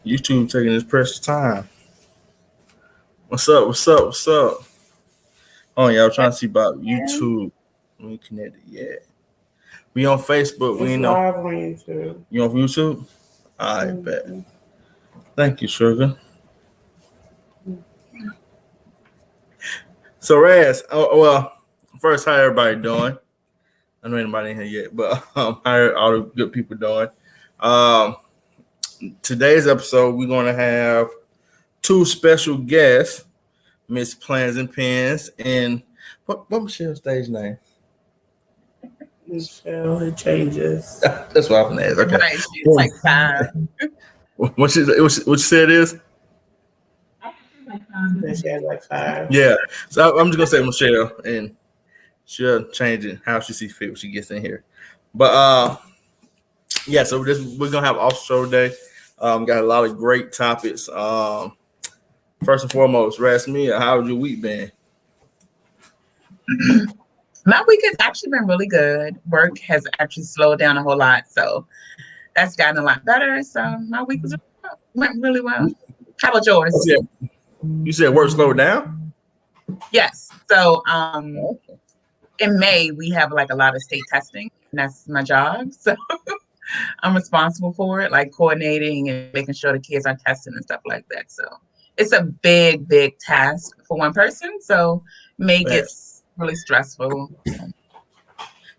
YouTube taking this precious time. What's up? What's up? What's up? Oh, y'all trying to see about YouTube. We ain't connected yet. We on Facebook. We ain't live on YouTube. You on YouTube? I bet. Thank you, Sugar. So, Raz, first, how everybody doing? I don't know anybody in here yet, but how all the good people doing? Today's episode, we're going to have two special guests, Miss Plans and Pens, and what Michelle's stage name? Michelle, it changes. That's what I'm gonna ask. Okay. Right, she's like 5. What you said is? She has like 5. Yeah. So I'm just gonna say Michelle, and she'll change it how she sees fit when she gets in here. But yeah. So we're gonna have off show day. Got a lot of great topics. First and foremost, Rasmia, how's your week been? My week has actually been really good. Work has actually slowed down a whole lot, so that's gotten a lot better. So my week went really well. How about yours? You said work slowed down? Yes. So in May we have like a lot of state testing, and that's my job. So I'm responsible for it, like coordinating and making sure the kids are testing and stuff like that. So it's a big task for one person. So May gets really stressful.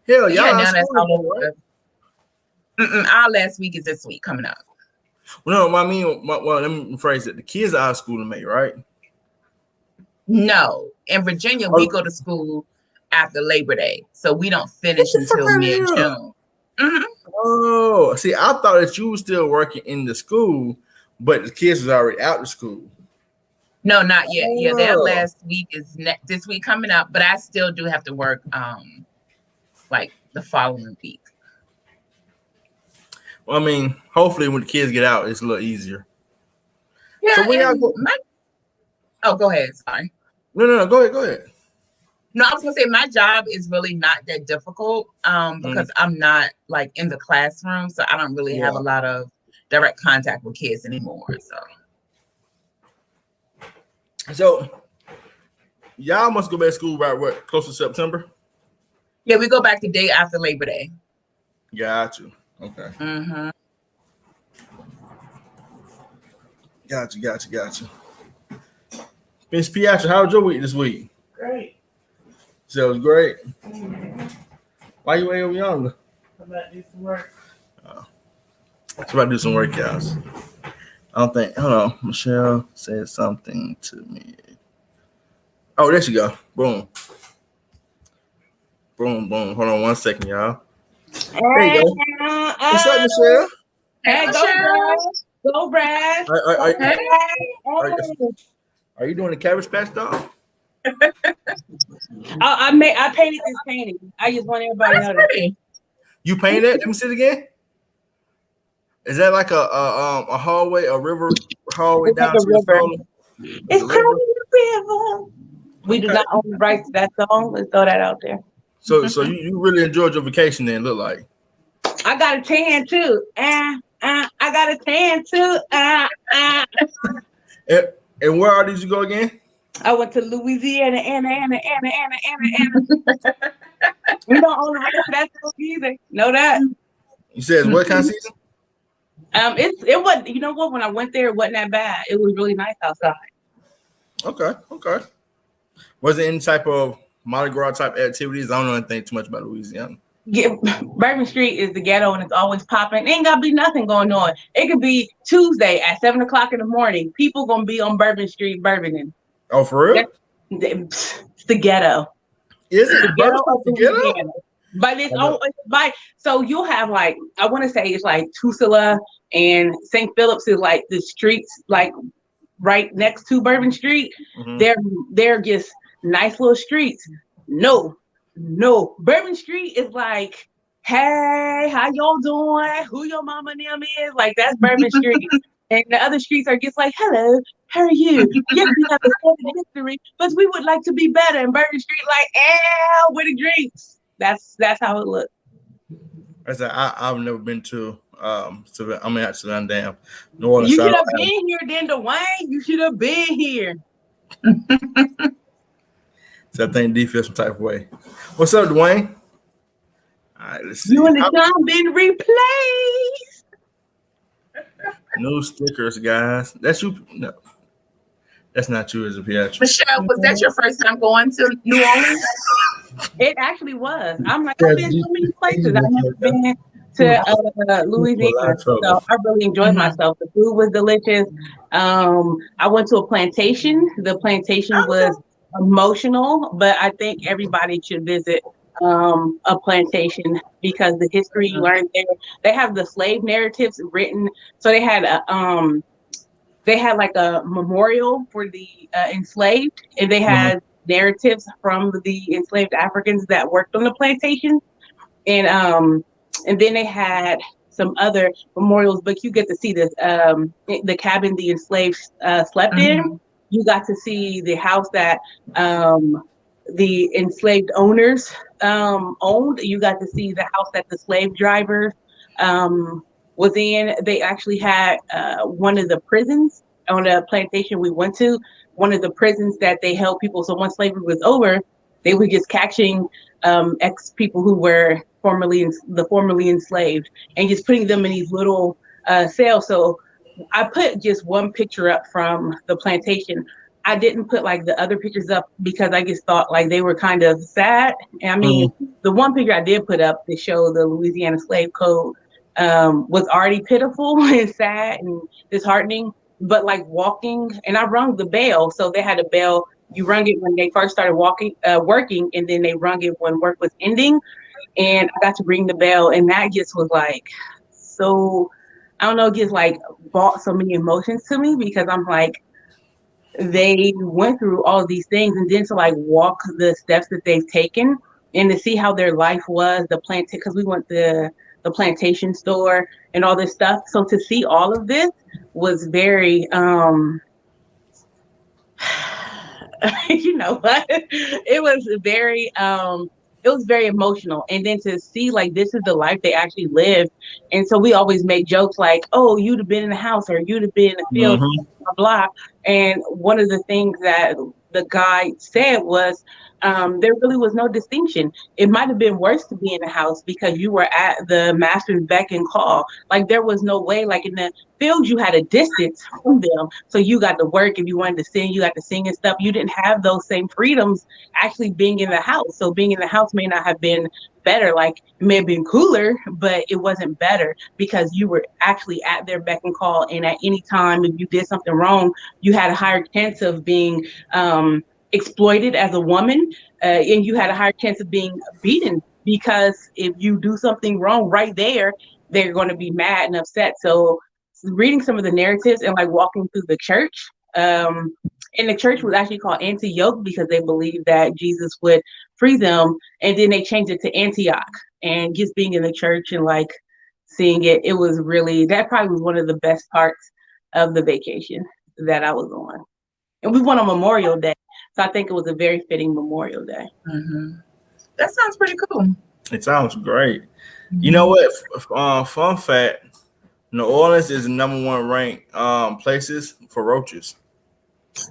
Hell, yeah, now that's all over. Our last week is this week coming up. Well, no, I mean, let me rephrase it. The kids are out of school in May, right? No, in Virginia, we go to school after Labor Day, so we don't finish until mid-June. Mm-hmm. Oh, see, I thought that you were still working in the school, but the kids was already out of school. No, not yet. Yeah, their last week is this week coming up, but I still do have to work like the following week. Well, I mean, hopefully when the kids get out, it's a little easier. Yeah. So go ahead. Sorry. No. Go ahead. No, I was gonna say my job is really not that difficult because I'm not like in the classroom, so I don't really have a lot of direct contact with kids anymore. So y'all must go back to school right close to September? Yeah, we go back the day after Labor Day. Got you. Okay. Mm-hmm. Got you. Miss Piatra, how was your week this week? Great. So it was great. Why you way over yonder? I'm about to do some work. It's about to do some workouts. I don't think. Hold on. Michelle said something to me. Oh, there she go. Boom. Hold on 1 second, y'all. There you go. What's up, Michelle? Hey, go, Brad. Are you doing the Cabbage Patch Dog? I painted this painting. I just want everybody to know that. You painted it? Let me see it again. Is that like a hallway, a river hallway down to the river? It's called the river. We do not own the rights to that song. Let's throw that out there. So you really enjoyed your vacation then, look like. I got a tan too. I got a tan too. And where all did you go again? I went to Louisiana, Anna. We don't own the rights to that song either. Know that? You said what kind of season? It was, you know what, when I went there, it wasn't that bad. It was really nice outside. Okay. Was there any type of Mardi Gras type activities? I don't know anything too much about Louisiana. Yeah, Bourbon Street is the ghetto and it's always popping. Ain't gotta be nothing going on. It could be Tuesday at 7:00 in the morning. People gonna be on Bourbon Street bourboning. Oh, for real? It's the ghetto. Is it the ghetto? But it's so you'll have like, I want to say it's like Tusala and St. Philip's is like the streets like right next to Bourbon Street. Mm-hmm. They're just nice little streets. No. Bourbon Street is like, hey, how y'all doing? Who your mama and them is? Like that's Bourbon Street. And the other streets are just like, hello, how are you? Yes, we have a certain history, but we would like to be better. And Bourbon Street like, where the drinks? That's how it looks. I said I've never been to I mean, not Savannah, damn, New Orleans. You should South have Alabama. been here, then Dwayne. You should have been here. So I think D feels some type of way. What's up, Dwayne? All right, let's see. You and the John been replaced. New stickers, guys. That's you. No, that's not you as a pediatrician. Michelle, was that your first time going to New Orleans? It actually was. I'm like, I've been so many places. I've never been to Louisiana. So I really enjoyed myself. The food was delicious. I went to a plantation. The plantation was emotional, but I think everybody should visit a plantation because the history you learn there. They have the slave narratives written. So they had like a memorial for the enslaved, and they had narratives from the enslaved Africans that worked on the plantation, and then they had some other memorials. But you get to see the cabin the enslaved slept in. You got to see the house that the enslaved owners owned. You got to see the house that the slave drivers was in. They actually had one of the prisons on the plantation we went to, one of the prisons that they held people. So once slavery was over, they were just catching ex people who were formerly enslaved and just putting them in these little cells. So I put just one picture up from the plantation. I didn't put like the other pictures up because I just thought like they were kind of sad. And I mean, the one picture I did put up to show the Louisiana slave code was already pitiful and sad and disheartening. But like walking, and I rung the bell. So they had a bell. You rung it when they first started working, and then they rung it when work was ending. And I got to ring the bell, and that just was like, so, I don't know, it just like brought so many emotions to me because I'm like, they went through all of these things, and then to like walk the steps that they've taken and to see how their life was, because we went to the plantation store and all this stuff. So to see all of this was very, you know what? It was very emotional. And then to see like this is the life they actually lived. And so we always make jokes like, oh, you'd have been in the house or you'd have been in the field, blah, blah. And one of the things that the guy said was there really was no distinction. It might have been worse to be in the house because you were at the master's beck and call. Like there was no way, like in the field, you had a distance from them. So you got to work. If you wanted to sing, you got to sing and stuff. You didn't have those same freedoms actually being in the house. So being in the house may not have been better. Like it may have been cooler, but it wasn't better because you were actually at their beck and call. And at any time, if you did something wrong, you had a higher chance of being exploited as a woman, and you had a higher chance of being beaten because if you do something wrong right there, they're going to be mad and upset. So reading some of the narratives and like walking through the church, and the church was actually called Antioch because they believed that Jesus would free them, and then they changed it to Antioch. And just being in the church and like seeing it, it was really, that probably was one of the best parts of the vacation that I was on. And we went on Memorial Day. So I think it was a very fitting Memorial Day. That sounds pretty cool. It sounds great. You know what? Fun fact: New Orleans is the #1 ranked places for roaches.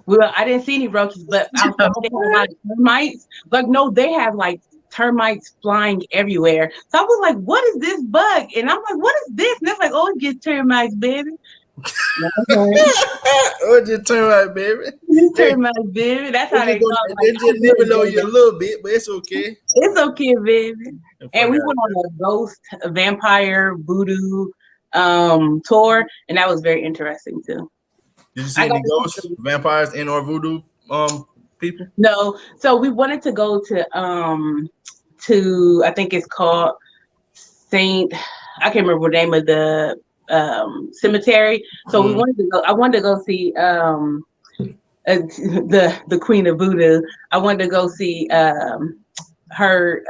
Well, I didn't see any roaches, but I was they had a lot of termites. Like, no, they have like termites flying everywhere. So I was like, "What is this bug?" And I'm like, "What is this?" And it's like, "Oh, it's just termites, baby." Oh, just termite, baby. Termites, baby. That's how they call it. They just live below you a little bit, but it's okay. It's okay, baby. And we went on a ghost, vampire, voodoo tour, and that was very interesting too. Did you see any ghosts, vampires, and or voodoo people? No. So we wanted to go to I think it's called Saint. I can't remember the name of the cemetery. So we wanted to go. I wanted to go see the Queen of Voodoo. I wanted to go see her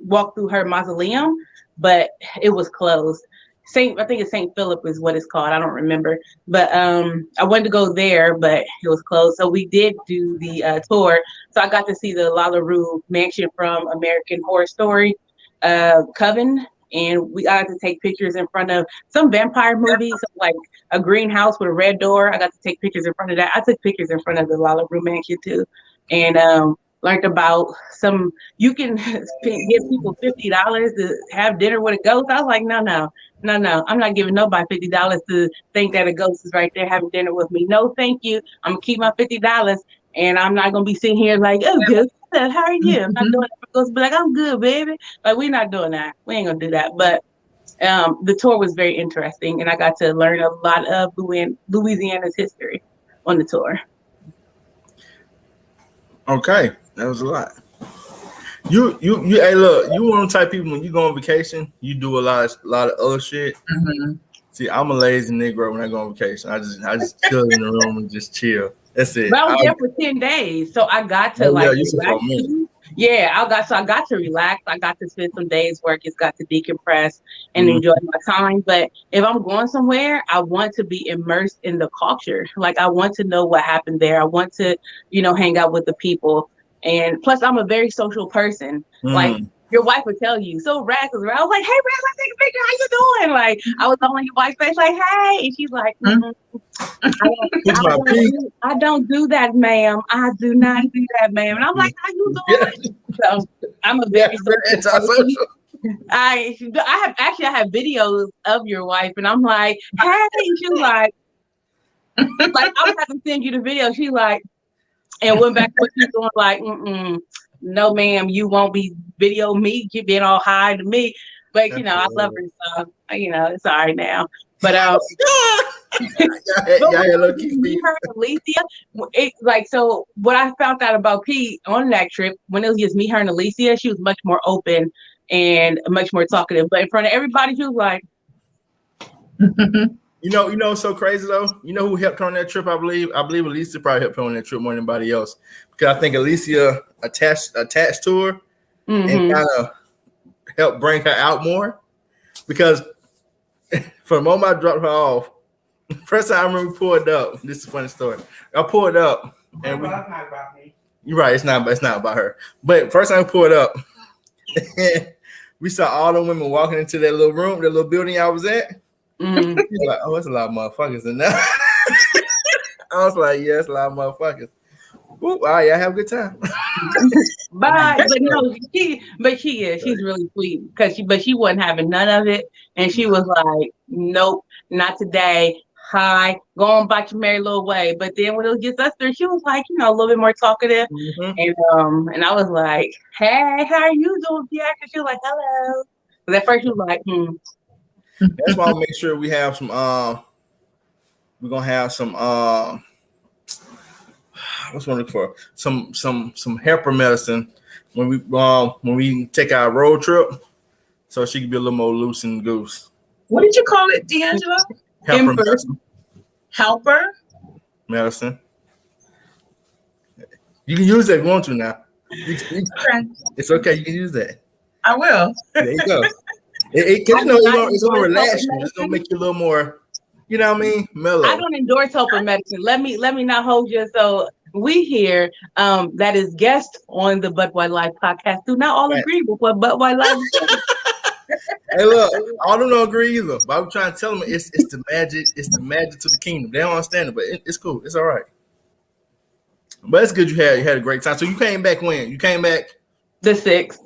walk through her mausoleum, but it was closed. I think it's St. Philip is what it's called. I don't remember, but I wanted to go there, but it was closed. So we did do the tour. So I got to see the La Rue mansion from American Horror Story, Coven, and I got to take pictures in front of some vampire movies, like a greenhouse with a red door. I got to take pictures in front of that. I took pictures in front of the La Rue Mansion too, and learned about some. You can give people $50 to have dinner with a ghost. I was like, no. I'm not giving nobody $50 to think that a ghost is right there having dinner with me. No, thank you. I'm gonna keep my $50, and I'm not gonna be sitting here like, oh, ghost, how are you? I'm not doing that. Ghost be like, I'm good, baby. Like, we're not doing that. We ain't gonna do that. But the tour was very interesting, and I got to learn a lot of Louisiana's history on the tour. Okay, that was a lot. You hey, look, you one of the type of people when you go on vacation, you do a lot of other shit. Mm-hmm. See, I'm a lazy Negro when I go on vacation. I just chill in the room and just chill. That's it. But I was there for 10 days, so I got to relax. Yeah, I got to relax. I got to spend some days working, got to decompress and enjoy my time. But if I'm going somewhere, I want to be immersed in the culture. Like, I want to know what happened there. I want to, hang out with the people. And plus, I'm a very social person. Like, your wife would tell you, so Raz was around. I was like, hey, Raz, let's take a picture. How you doing? Like, I was on your wife's face, like, hey. And she's like, I don't do that, ma'am. I do not do that, ma'am. And I'm like, how you doing? So I'm a very social person. I have videos of your wife, and I'm like, hey. She's like I would have to send you the video. She's like, and went back to what she's doing, like, no, ma'am, you won't be video me. You being all high to me. But, I love her. So, it's all right now. But, Alicia, so what I found out about Pete on that trip, when it was just me, her, and Alicia, she was much more open and much more talkative. But in front of everybody, she was like, what's so crazy though? You know who helped her on that trip? I believe Alicia probably helped her on that trip more than anybody else, because I think Alicia attached to her and kind of helped bring her out more. Because from the moment I dropped her off, first time I remember we pulled up. This is a funny story. I pulled up and it's not about me. You're right. It's not about her. But first time we pulled up, we saw all the women walking into that little room, that little building I was at. Like, oh, that's a lot of motherfuckers in there. I was like, yeah, it's a lot of motherfuckers. Ooh, all right, y'all have a good time. But no, she's really sweet, because she wasn't having none of it, and she was like, nope, not today. Hi, go on about your merry little way. But then when it was just us there, she was like, a little bit more talkative, and I was like, hey, how are you doing, Bianca? She was like, hello. But at first she was like, That's why I'll make sure we have some. We're gonna have some. What's one looking for? Some helper medicine when we take our road trip, so she can be a little more loose and goose. What did you call it, D'Angelo? Helper medicine. Helper medicine. You can use that if you want to now. It's okay. You can use that. I will. There you go. It's gonna relax you. It's gonna make you a little more, mellow. I don't endorse helper medicine. Let me not hold you. So we here, that is guest on the But White Life podcast, do not all agree with what But White Life is. Hey, look, I don't agree either. But I'm trying to tell them it's the magic. It's the magic to the kingdom. They don't understand it, but it's cool. It's all right. But it's good. You had a great time. So you came back when? You came back the 6th.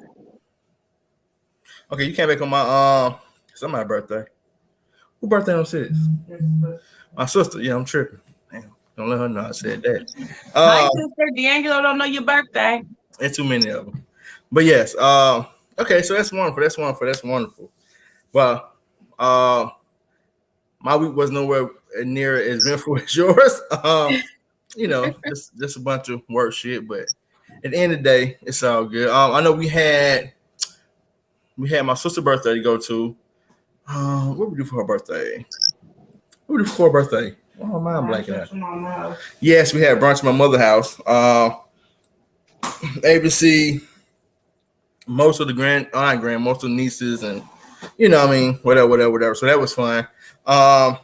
Okay, you came back on my birthday. Who birthday on 6th? My sister. Yeah, I'm tripping. Damn, don't let her know I said that. My sister D'Angelo don't know your birthday. There's too many of them. But yes. Okay, so that's wonderful. Well, my week was nowhere near as eventful as yours. Just a bunch of work shit. But at the end of the day, it's all good. I know we had my sister's birthday to go to. What did we do for her birthday? What did we do for her birthday? Oh, my mind blanking out. Yes, we had brunch at my mother's house. Able to see most of the most of the nieces and whatever. So that was fun. I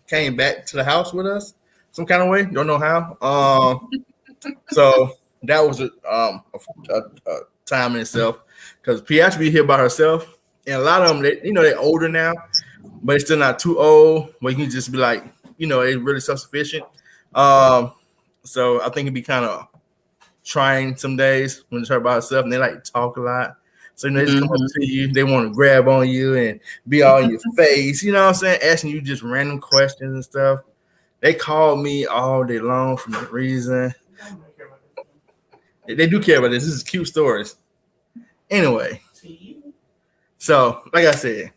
came back to the house with us some kind of way. Don't know how. So that was a time in itself. Because P actually be here by herself, And a lot of them, they're older now, but it's still not too old. Where you can just be like, they're really self-sufficient. So I think it'd be kind of trying some days when it's her by herself, and they like to talk a lot. So they just come up to you, they want to grab on you and be all in your face. You know what I'm saying? Asking you just random questions and stuff. They call me all day long for no reason. They do care about this. This is cute stories. Anyway, so like I said,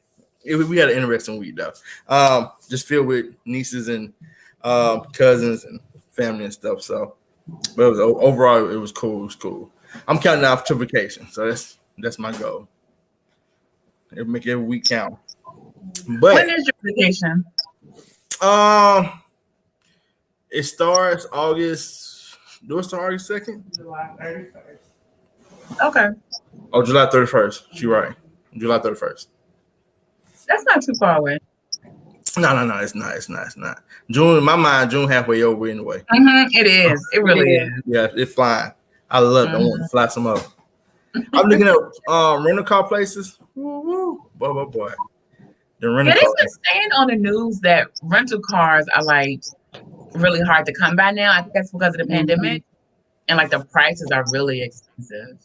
we had an interesting week though. Just filled with nieces and cousins and family and stuff. So, but overall it was cool. It was cool. I'm counting off to vacation, so that's my goal. It'll make every week count. But when is your vacation? It starts August. Do it start August 2nd? July 31st. Okay. Oh, July 31st. You're right. July 31st. That's not too far away. No, it's not. June, in my mind, June halfway over anyway. It is. It really is. Yeah, it's flying. I love it. I want to fly some up. I'm looking at rental car places. Boy. The rental They've car. been saying on the news that rental cars are like really hard to come by now. I think that's because of the pandemic, and like the prices are really expensive.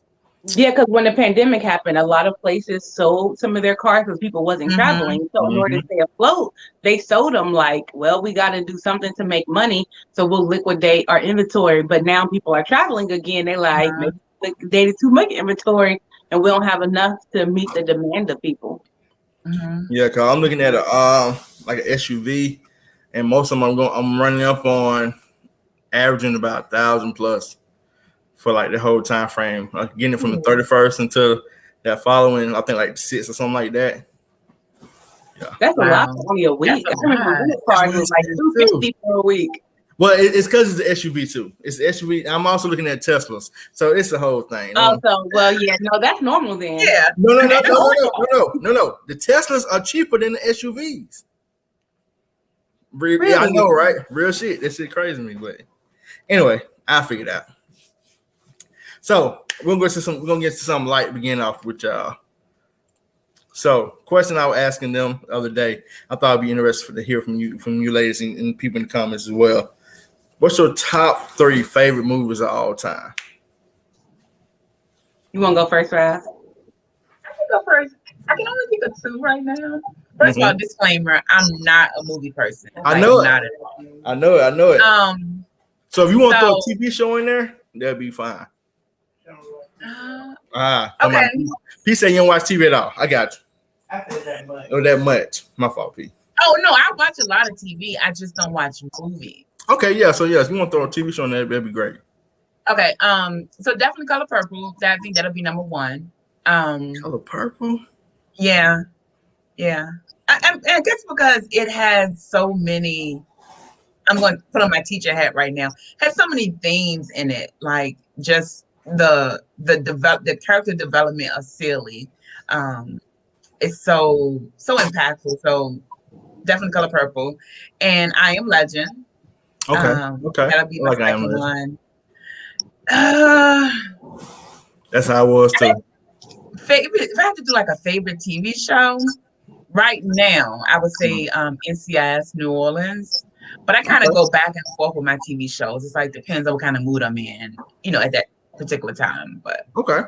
Yeah, because when the pandemic happened, a lot of places sold some of their cars because people wasn't traveling. So in order to stay afloat, they sold them like, well, we got to do something to make money, so we'll liquidate our inventory. But now people are traveling again. They're like, maybe we liquidated too much inventory, and we don't have enough to meet the demand of people. Yeah, cause I'm looking at like an SUV, and most of them I'm running up on averaging about 1,000 plus for like the whole time frame. Like getting it from the 31st until that following, I think like the 6th or something like that. Yeah, that's a lot for only a week. I remember rental cars was like $250 for a week. Well, it's because it's the SUV too. It's the SUV. I'm also looking at Teslas, so it's the whole thing. Well, yeah, no, that's normal then. Yeah. No. The Teslas are cheaper than the SUVs. Really? Yeah, I know, right? Real shit. That shit crazy to me, but anyway, I figured it out. So we're gonna get to some light beginning off with y'all. So, question I was asking them the other day, I thought it'd be interesting to hear from you ladies and people in the comments as well. What's your top 3 favorite movies of all time? You want to go first, Raz? I can go first. I can only think of 2 right now. First of all, disclaimer: I'm not a movie person. I know it. Not at all. I know it. So if you want to throw a TV show in there, that'd be fine. Okay. P said you don't watch TV at all. I got you. I feel that much. Oh, that much. My fault, P. Oh no, I watch a lot of TV. I just don't watch movies. Okay, yeah. So yes, if you want to throw a TV show in there, that'd be great. Okay. So definitely Color Purple. I think that'll be number 1. Color Purple. Yeah. I guess because it has so many. I'm going to put on my teacher hat right now. Has so many themes in it, like just the character development of Celie. It's so impactful. So definitely Color Purple, and I Am Legend. Okay. That'll be my second one. That's how I was too. Favorite. If I have to do like a favorite TV show right now, I would say NCIS New Orleans. But I kind of go back and forth with my TV shows. It's like depends on what kind of mood I'm in, at that particular time. But okay.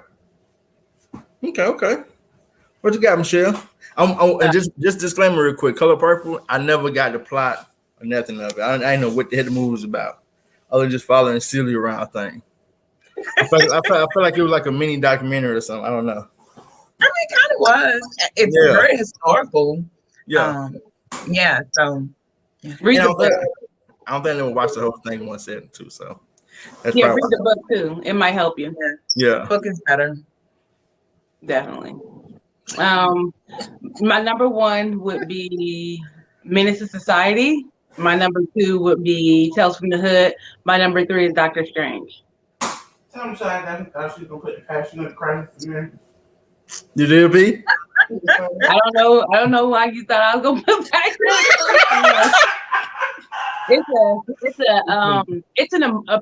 What you got, Michelle? And just disclaimer real quick. Color Purple. I never got the plot or nothing of it. I didn't know what the movie was about. Other than just following Celie around thing. I feel like it was like a mini documentary or something. I don't know. I mean, it kind of was. It's very historical. Yeah. So read the book. I don't think I ever watched the whole thing in one setting too. So read the book too. It might help you. Yeah. The book is better. Definitely. My number 1 would be Menace to Society. My number 2 would be Tales from the Hood. My number 3 is Doctor Strange. I'm sorry, I thought she was gonna put the Passion of the Christ in there. You did, B? I don't know why you thought I was gonna put Passion of the Christ in there. A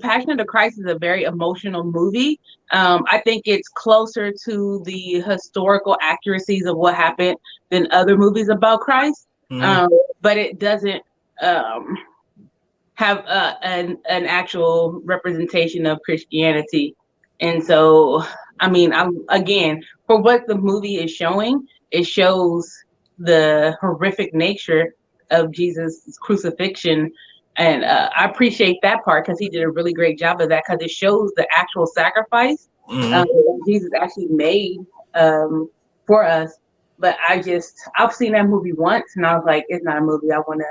Passion of the Christ is a very emotional movie. I think it's closer to the historical accuracies of what happened than other movies about Christ. But it doesn't have an actual representation of Christianity. And so, I mean, again, for what the movie is showing, it shows the horrific nature of Jesus' crucifixion. And I appreciate that part because he did a really great job of that, because it shows the actual sacrifice that Jesus actually made for us. But I've seen that movie once and I was like, it's not a movie I want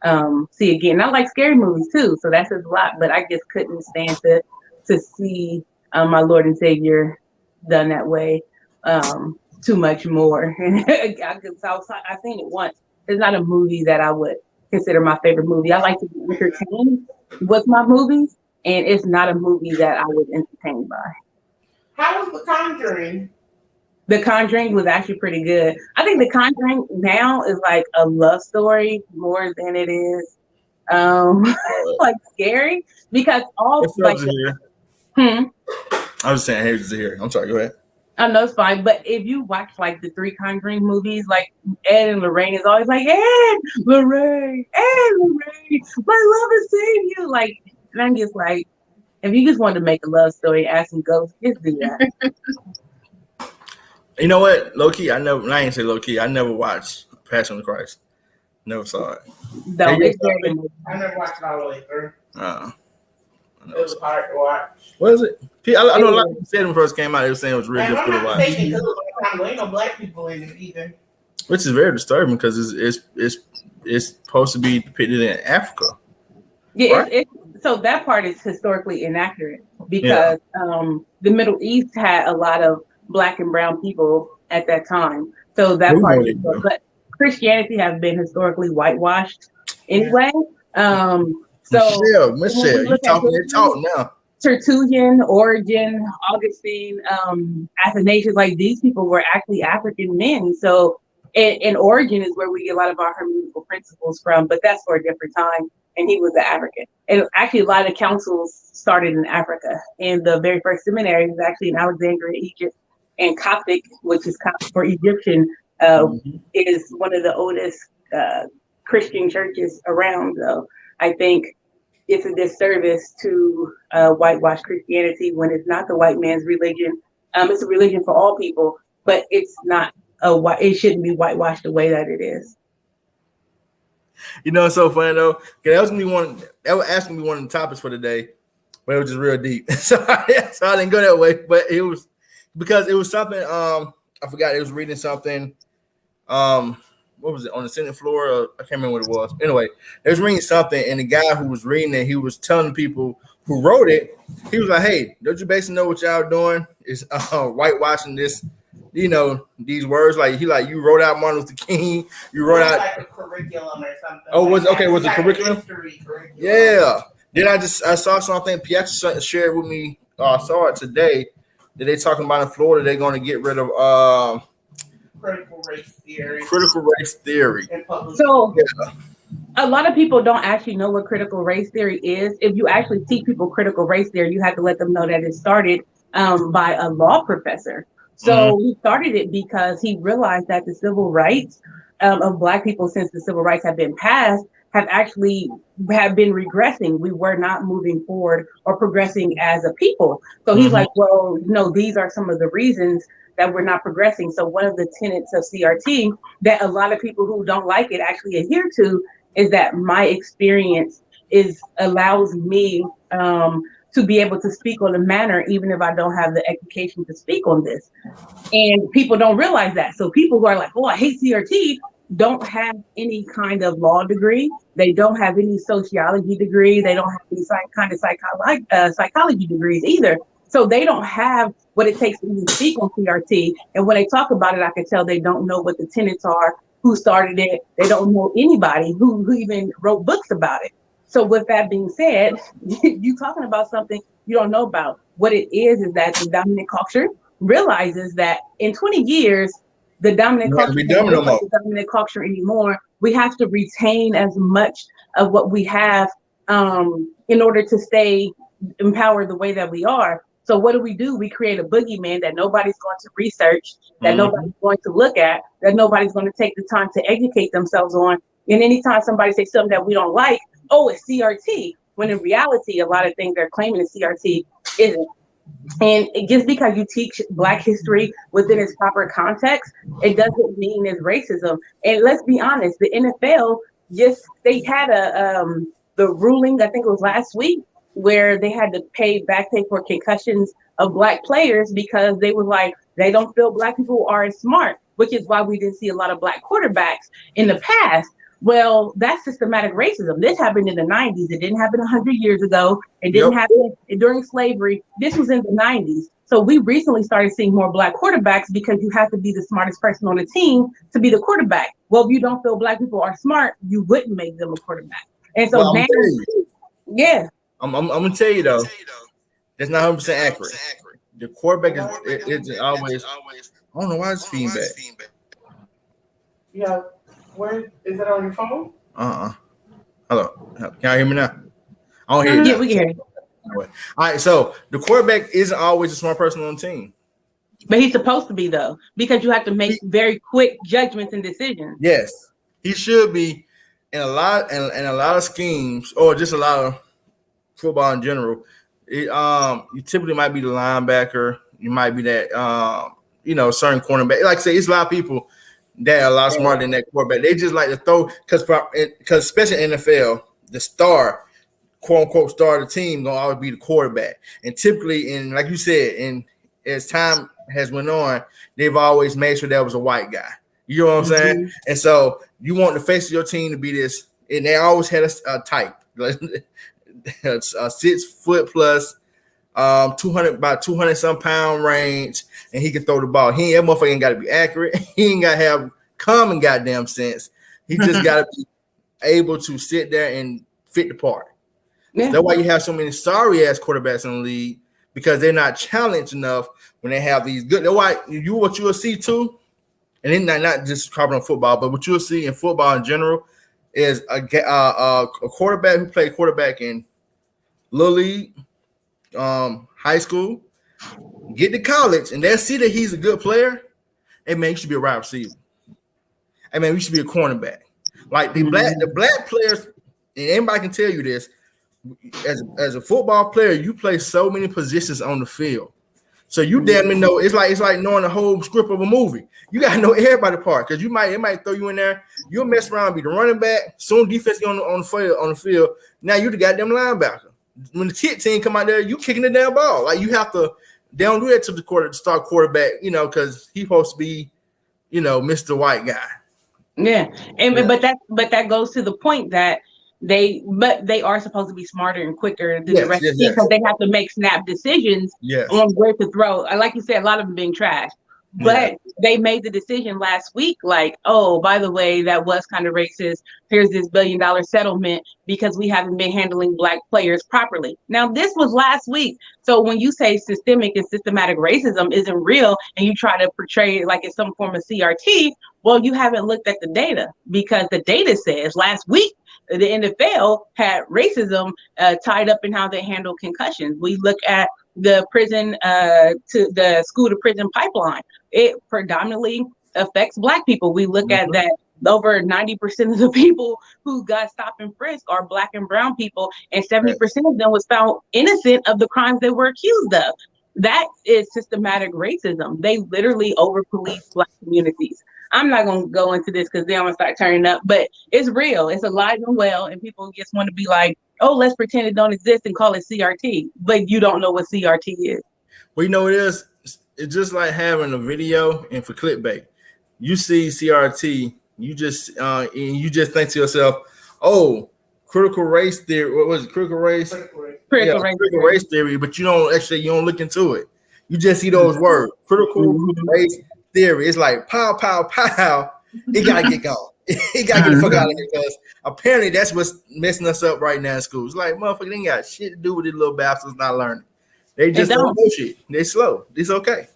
to see again. And I like scary movies too, so that says a lot, but I just couldn't stand to see my Lord and Savior done that way too much more. I've seen it once. It's not a movie that I would consider my favorite movie. I like to be entertained with my movies, and it's not a movie that I was entertained by. How was The Conjuring? The Conjuring was actually pretty good. I think The Conjuring now is like a love story more than it is like scary, because all like I was saying Hayes is here. I'm sorry, go ahead. I know it's fine, but if you watch like the 3 Conjuring movies, like Ed and Lorraine is always like, Ed, Lorraine, my love has saved you. Like, and I'm just like, if you just wanted to make a love story, ask some ghosts, just do that. You know what? Low key, I ain't say low key. I never watched Passion of the Christ. Never saw it. No, it's very I never watched it all the way through. It was hard to watch. What is it? I know a lot of people said when it first came out, they were saying it was really difficult to watch. There ain't no black people in it either. Which is very disturbing because it's supposed to be depicted in Africa. Yeah, right? So that part is historically inaccurate because the Middle East had a lot of Black and brown people at that time. So that part is, but Christianity has been historically whitewashed anyway. So Michelle, you talking your talk now. Tertullian, Origen, Augustine, Athanasius, like these people were actually African men. So, and Origen is where we get a lot of our hermeneutical principles from, but that's for a different time. And he was an African. And actually, a lot of councils started in Africa. And the very first seminary was actually in Alexandria, Egypt. And Coptic, which is Coptic for Egyptian, is one of the oldest Christian churches around. So I think it's a disservice to whitewash Christianity when it's not the white man's religion. It's a religion for all people, but it's not it shouldn't be whitewashed the way that it is. You know, it's so funny though. That was asking me one of the topics for today, but it was just real deep. so I didn't go that way. But it was because it was something. I forgot. It was reading something. What was it, on the Senate floor? I can't remember what it was. Anyway, they was reading something, and the guy who was reading it, he was telling people who wrote it, he was like, "Hey, don't you basically know what y'all doing? Is whitewashing this, these words? Like you wrote out Martin Luther King, you wrote out like a curriculum or something. Oh, was like was it curriculum? Curriculum? Yeah. Then I saw something Pietro shared with me. I saw it today that they talking about in Florida. They're going to get rid of critical race theory. So a lot of people don't actually know what critical race theory is. If you actually teach people critical race theory, you have to let them know that it started by a law professor. So he started it because he realized that the civil rights of Black people, since the civil rights have been passed, have been regressing. We were not moving forward or progressing as a people. So he's like, well, no, these are some of the reasons that we're not progressing. So one of the tenets of CRT that a lot of people who don't like it actually adhere to is that my experience allows me to be able to speak on a matter, even if I don't have the education to speak on this. And people don't realize that. So people who are like, oh, I hate CRT, don't have any kind of law degree. They don't have any sociology degree. They don't have any kind of psychology degrees either. So they don't have what it takes to even speak on CRT. And when they talk about it, I can tell they don't know what the tenets are, who started it. They don't know anybody who even wrote books about it. So with that being said, you talking about something you don't know about. What it is that the dominant culture realizes that in 20 years, the dominant culture isn't the dominant culture anymore. We have to retain as much of what we have in order to stay empowered the way that we are. So what do? We create a boogeyman that nobody's going to research, that nobody's going to look at, that nobody's going to take the time to educate themselves on. And anytime somebody says something that we don't like, oh, it's CRT. When in reality, a lot of things they're claiming is CRT isn't. And just because you teach Black history within its proper context, it doesn't mean it's racism. And let's be honest, the NFL they had the ruling, I think it was last week, where they had to back pay for concussions of Black players because they were like, they don't feel Black people are as smart, which is why we didn't see a lot of Black quarterbacks in the past. Well, that's systematic racism. This happened in the 90s. It didn't happen 100 years ago. It didn't happen during slavery. This was in the 90s. So we recently started seeing more Black quarterbacks because you have to be the smartest person on the team to be the quarterback. Well, if you don't feel Black people are smart, you wouldn't make them a quarterback. And so now, I'm gonna tell you though, that's not 100% accurate. The quarterback is always. I don't know why it's feedback. Yeah. Where is it on your phone? Hello. Can y'all hear me now? I don't hear you. Yeah, we can hear you. All right. So the quarterback isn't always a smart person on the team. But he's supposed to be though, because you have to make very quick judgments and decisions. Yes, he should be in a lot of schemes, or just a lot of football in general. You typically might be the linebacker. You might be that certain cornerback. Like I say, it's a lot of people that are a lot smarter than that quarterback. They just like to throw because especially in NFL, the star, quote unquote, star of the team gonna always be the quarterback. And typically, like you said, as time has went on, they've always made sure that was a white guy. You know what I'm saying? And so you want the face of your team to be this, and they always had a type, like a 6 foot plus, 200 some pound range, and he can throw the ball. That motherfucker ain't got to be accurate. He ain't got to have common goddamn sense. He just got to be able to sit there and fit the part. Yeah. That's why you have so many sorry ass quarterbacks in the league, because they're not challenged enough when they have these good. That's why what you'll see too, and then not just covering football, but what you'll see in football in general is a quarterback who played quarterback in little league, high school, get to college, and they'll see that he's a good player. Hey man, you should be a wide receiver. Hey man, you should be a cornerback. Like the black players, and anybody can tell you this. As a football player, you play so many positions on the field, so you damn near know. It's like knowing the whole script of a movie. You gotta know everybody part, because it might throw you in there. You'll mess around, be the running back. Soon defense get on the field. Now you the goddamn linebacker. When the kid team come out there, you kicking the damn ball. Like you have to. They don't do that to the start quarterback, because he's supposed to be, Mr. White guy. Yeah, but that goes to the point that they are supposed to be smarter and quicker than the rest of the team, because they have to make snap decisions on where to throw. Like you said, a lot of them being trash. But they made the decision last week, like, oh, by the way, that was kind of racist. Here's this $1 billion settlement because we haven't been handling Black players properly. Now, this was last week. So when you say systemic and systematic racism isn't real and you try to portray it like it's some form of CRT, well, you haven't looked at the data, because the data says last week the NFL had racism tied up in how they handle concussions. We look at the prison to the school to prison pipeline. It predominantly affects Black people. We look at that over 90% of the people who got stopped and frisked are Black and brown people, and 70% of them was found innocent of the crimes they were accused of. That is systematic racism. They literally over-police Black communities. I'm not going to go into this because then I'm going to start turning up, but it's real. It's alive and well, and people just want to be like, oh, let's pretend it don't exist and call it CRT, but you don't know what CRT is. Well, it is. It's just like having a video, and for clickbait, you see CRT, you just think to yourself, oh, critical race theory. What was it? Critical race theory, but you don't look into it. You just see those words, critical race theory. It's like pow, pow, pow. It gotta get gone. It gotta get the fuck out of here, because apparently that's what's messing us up right now in school. It's like, motherfucker, they ain't got shit to do with these little bastards not learning. They just don't know shit. They slow. It's okay.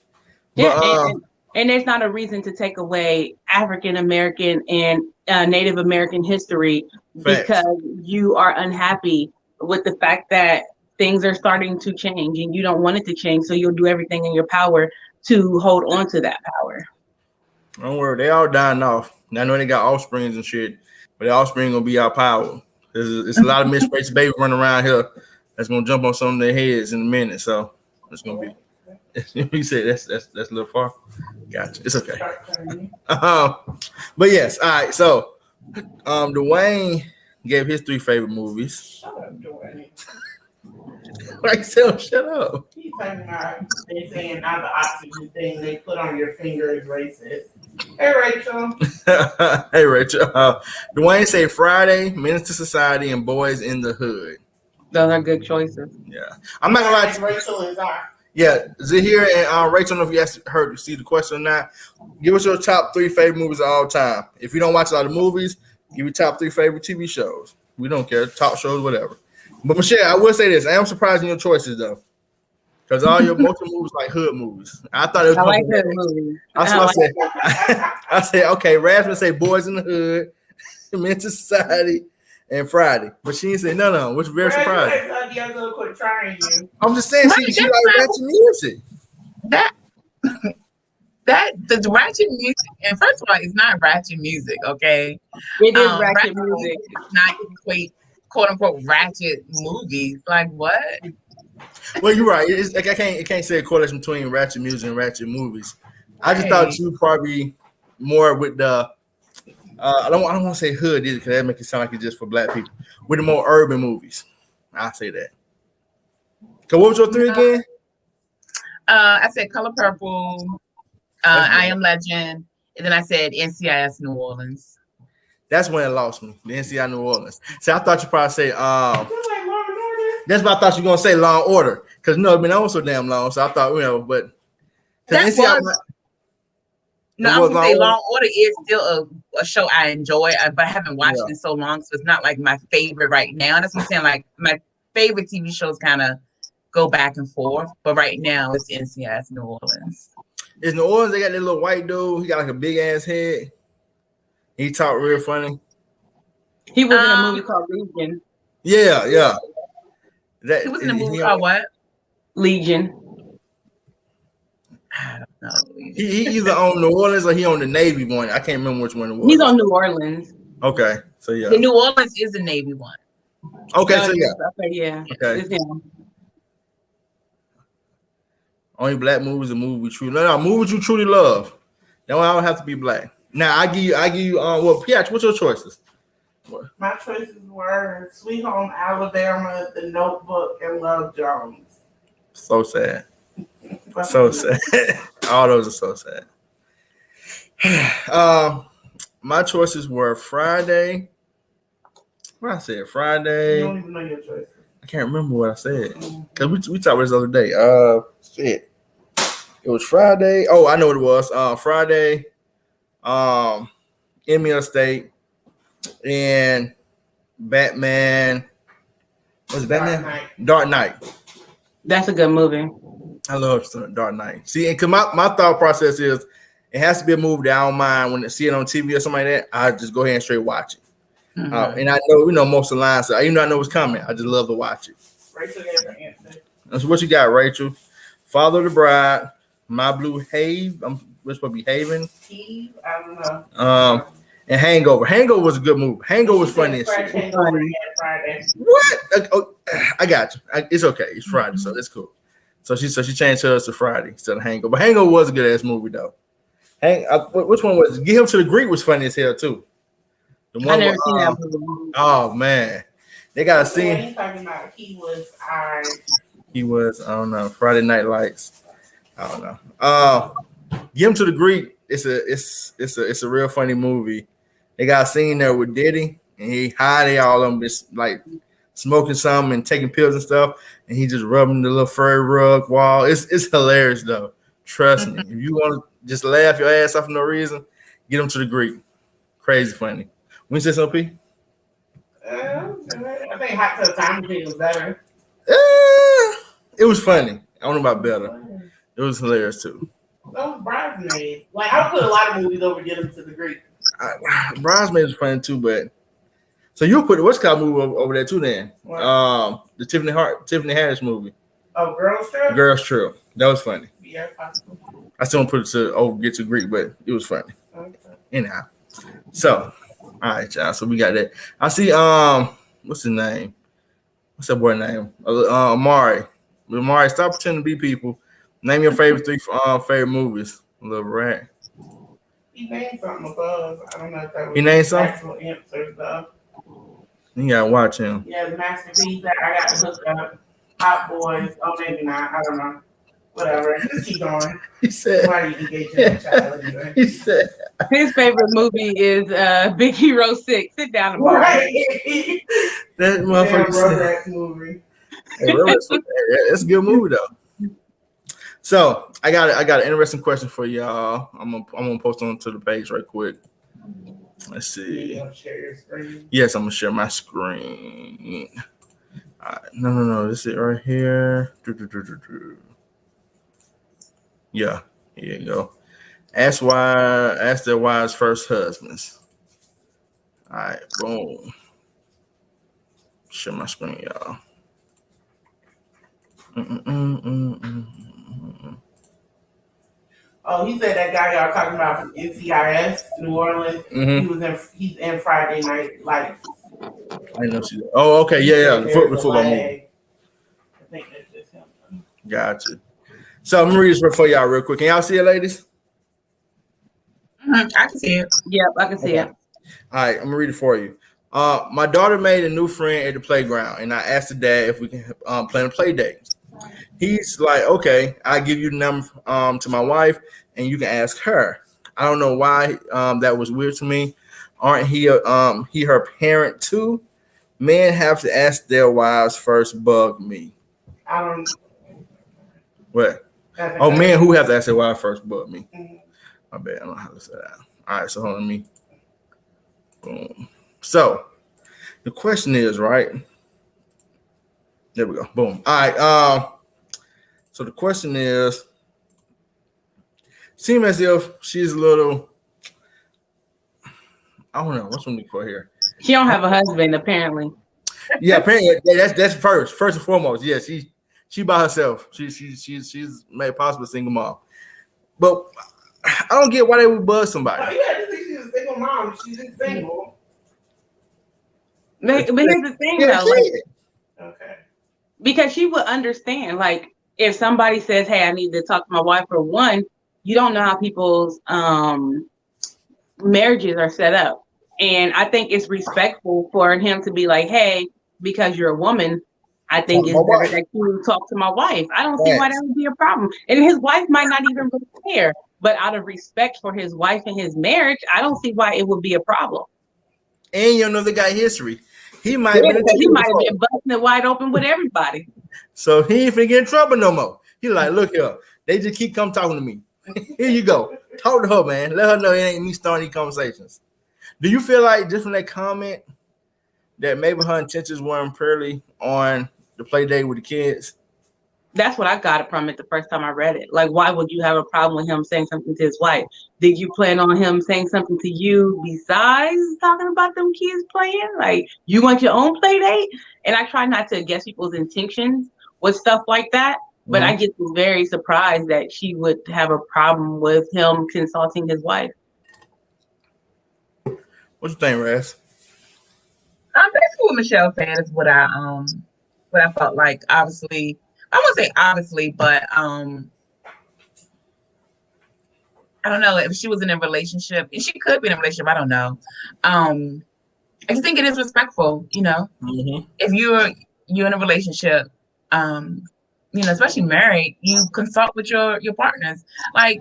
Yeah, but, and there's not a reason to take away African American and Native American history because you are unhappy with the fact that things are starting to change and you don't want it to change, so you'll do everything in your power to hold on to that power. Don't worry, they all dying off. I know they got offsprings and shit, but the offspring gonna be our power. There's a lot of misplaced babies running around here that's gonna jump on some of their heads in a minute. So it's gonna be. You said that's a little far. Gotcha. It's okay. But yes, all right. So, Dwayne gave his 3 favorite movies. Shut up, Dwayne. Like, shut up. He's talking about they saying now the oxygen thing they put on your finger is racist. Hey, Rachel. Hey, Rachel. Dwayne said Friday, Menace to Society, and Boys in the Hood. Those are good choices. Yeah, I'm not gonna lie to you. Rachel is our. Yeah, Zahir and Rachel, I don't know if you asked her to see the question or not. Give us your top 3 favorite movies of all time. If you don't watch a lot of movies, give your top 3 favorite TV shows. We don't care. Talk shows, whatever. But Michelle, I will say this. I am surprised in your choices, though. Because all your most of movies like hood movies. I thought it was I like hood movies. I said, okay, Rasmus say Boys in the Hood, Menace to Society, and Friday. But she didn't say none of them, which is very surprising. Quit trying you. I'm just saying, she like ratchet music. That the ratchet music, and first of all, it's not ratchet music, okay? It is ratchet music. It's not equate quote unquote ratchet movies. Like what? Well, you're right. It's like I can't say a correlation between ratchet music and ratchet movies. I just thought you probably more with the I don't want to say hood either because that makes it sound like it's just for black people. With the more urban movies, I say that. So what was your 3 again? I said Color Purple, I Am Legend, and then I said NCIS New Orleans. That's when it lost me. The NCIS New Orleans. See, I thought you probably say that's what I thought you were gonna say, Law and Order, because it's been on so damn long. So I thought, but that was. No, I'm gonna say Law and Order is still a show I enjoy, but I haven't watched it in so long, so it's not like my favorite right now. That's what I'm saying. Like my favorite TV shows kind of go back and forth, but right now it's NCIS New Orleans. It's New Orleans. They got that little white dude. He got like a big ass head. He talked real funny. He was in a movie called Legion. Yeah. He was in a movie called what? Legion. I don't know. He either on New Orleans or he on the Navy one. I can't remember which one it was. He's on New Orleans. Okay, so yeah. The New Orleans is the Navy one. Okay, so yeah. Yeah. Okay. It's him. Only black movies, the movie we truly love. Movies you truly love. That one I don't have to be black. Now I give you well, Piatch, what's your choices? My choices were Sweet Home Alabama, The Notebook, and Love Jones. So sad. So sad. All those are so sad. My choices were Friday. What I said? Friday. You don't even know your choices. I can't remember what I said. Because we talked about this the other day. Shit. It was Friday. Oh, I know what it was. Friday. Emmy State. And Batman. What's it, Batman? Dark Knight. That's a good movie. I love Dark Knight. See, because my thought process is it has to be a movie that I don't mind when I see it on TV or something like that. I just go ahead and straight watch it. Mm-hmm. And I know, most of the lines, so even though I know what's coming, I just love to watch it. Rachel gave her answer. That's what you got, Rachel. Father of the Bride, My Blue Haven. We're supposed to be Haven. I don't know. And Hangover. Hangover was a good movie. Hangover was funny as shit. What? I got you. It's okay. It's Friday, so that's cool. So she changed hers to Friday instead of Hangover. But Hangover was a good ass movie though. Which one was it? Get Him to the Greek was funny as hell too. The one I never seen that movie. Oh man, they got a scene. He was I don't know, Friday Night Lights. I don't know. Get Him to the Greek. It's a real funny movie. They got a scene there with Diddy and he high. They all of them just like smoking something and taking pills and stuff, and he just rubbing the little furry rug wall. It's hilarious though. Trust me. If you want to just laugh your ass off for no reason, Get Him to the Greek. Crazy funny. When you say something, I think Hot Tub Time Machine was better. It was funny. I don't know about better. It was hilarious too. Those Bridesmaids. Like I would put a lot of movies over Get Him to the Greek. Bridesmaids was funny too, but So you put what's called movie over there too then? What? The Tiffany Haddish movie. Oh, Girls Trip? Girls Trip. That was funny. Yeah, possible. I still don't put it to get to Greek, but it was funny. Okay. Anyhow. So, all right, y'all. So we got that. I see what's his name? What's that boy name? Amari. Amari, stop pretending to be people. Name your favorite 3 favorite movies. Little rat. He named something above. I don't know if that was He named something? actual answer though. You gotta watch him. Yeah, the masterpiece that I got to hook up. Hot Boys. Oh, maybe not. I don't know. Whatever. Just keep going. He said. Why are you engaging that child anyway? He said. His favorite movie is Big Hero 6. Sit down and watch. Right. That motherfucker said. That movie. Hey, that's a good movie though. So I got an interesting question for y'all. I'm gonna post onto the page right quick. Let's see. You want to share your screen? Yes, I'm gonna share my screen. No. This is it right here. Yeah, here you go. Ask their wives' first husbands. All right, boom. Share my screen, y'all. Oh, he said that guy y'all talking about from NCIS, New Orleans. Mm-hmm. He's in Friday Night Lights. I know she. Oh, okay, yeah. The football movie. I think that's just him. Gotcha. So I'm gonna read this for y'all real quick. Can y'all see it, ladies? I can see it. Yep, I can see it. All right, I'm gonna read it for you. My daughter made a new friend at the playground, and I asked the dad if we can plan a play date. He's like, okay, I'll give you the number to my wife, and you can ask her. I don't know why that was weird to me. Aren't he her parent too? Men have to ask their wives first. Bug me. I don't. What? Oh, men who have to ask their wives first. Bug me. Mm-hmm. My bad. I don't know how to say that. All right, so hold on me. Boom. So the question is, right? There we go. Boom. All right. So the question is, seems as if she's a little, I don't know, what's what we call here? She don't have a husband, apparently. Yeah, apparently that's first and foremost. Yeah, she by herself. She's made possible single mom. But I don't get why they would buzz somebody. Oh, yeah, I just think she's a single mom. She's single. But here's the thing, though. Like, Okay. because she would understand, like, if somebody says, hey, I need to talk to my wife, for one, you don't know how people's marriages are set up. And I think it's respectful for him to be like, hey, because you're a woman, I think it's better that you talk to my wife. I don't see why that would be a problem. And his wife might not even care, but out of respect for his wife and his marriage, I don't see why it would be a problem. And you know the guy history. He might have been busting it wide open with everybody. So he ain't finna get in trouble no more. He like, look here, they just keep talking to me. Here you go. Talk to her, man. Let her know it ain't me starting these conversations. Do you feel like just from that comment that maybe her intentions weren't purely on the play date with the kids? That's what I got from it the first time I read it. Like, why would you have a problem with him saying something to his wife? Did you plan on him saying something to you besides talking about them kids playing? Like, you want your own play date? And I try not to guess people's intentions with stuff like that. But I just was very surprised that she would have a problem with him consulting his wife. What you think, Raz? Basically what Michelle said is what I felt like. Obviously, I won't say obviously, but I don't know if she was in a relationship. She could be in a relationship. I don't know. I just think it is respectful. You know, if you're in a relationship, you know, especially married, you consult with your partners. Like,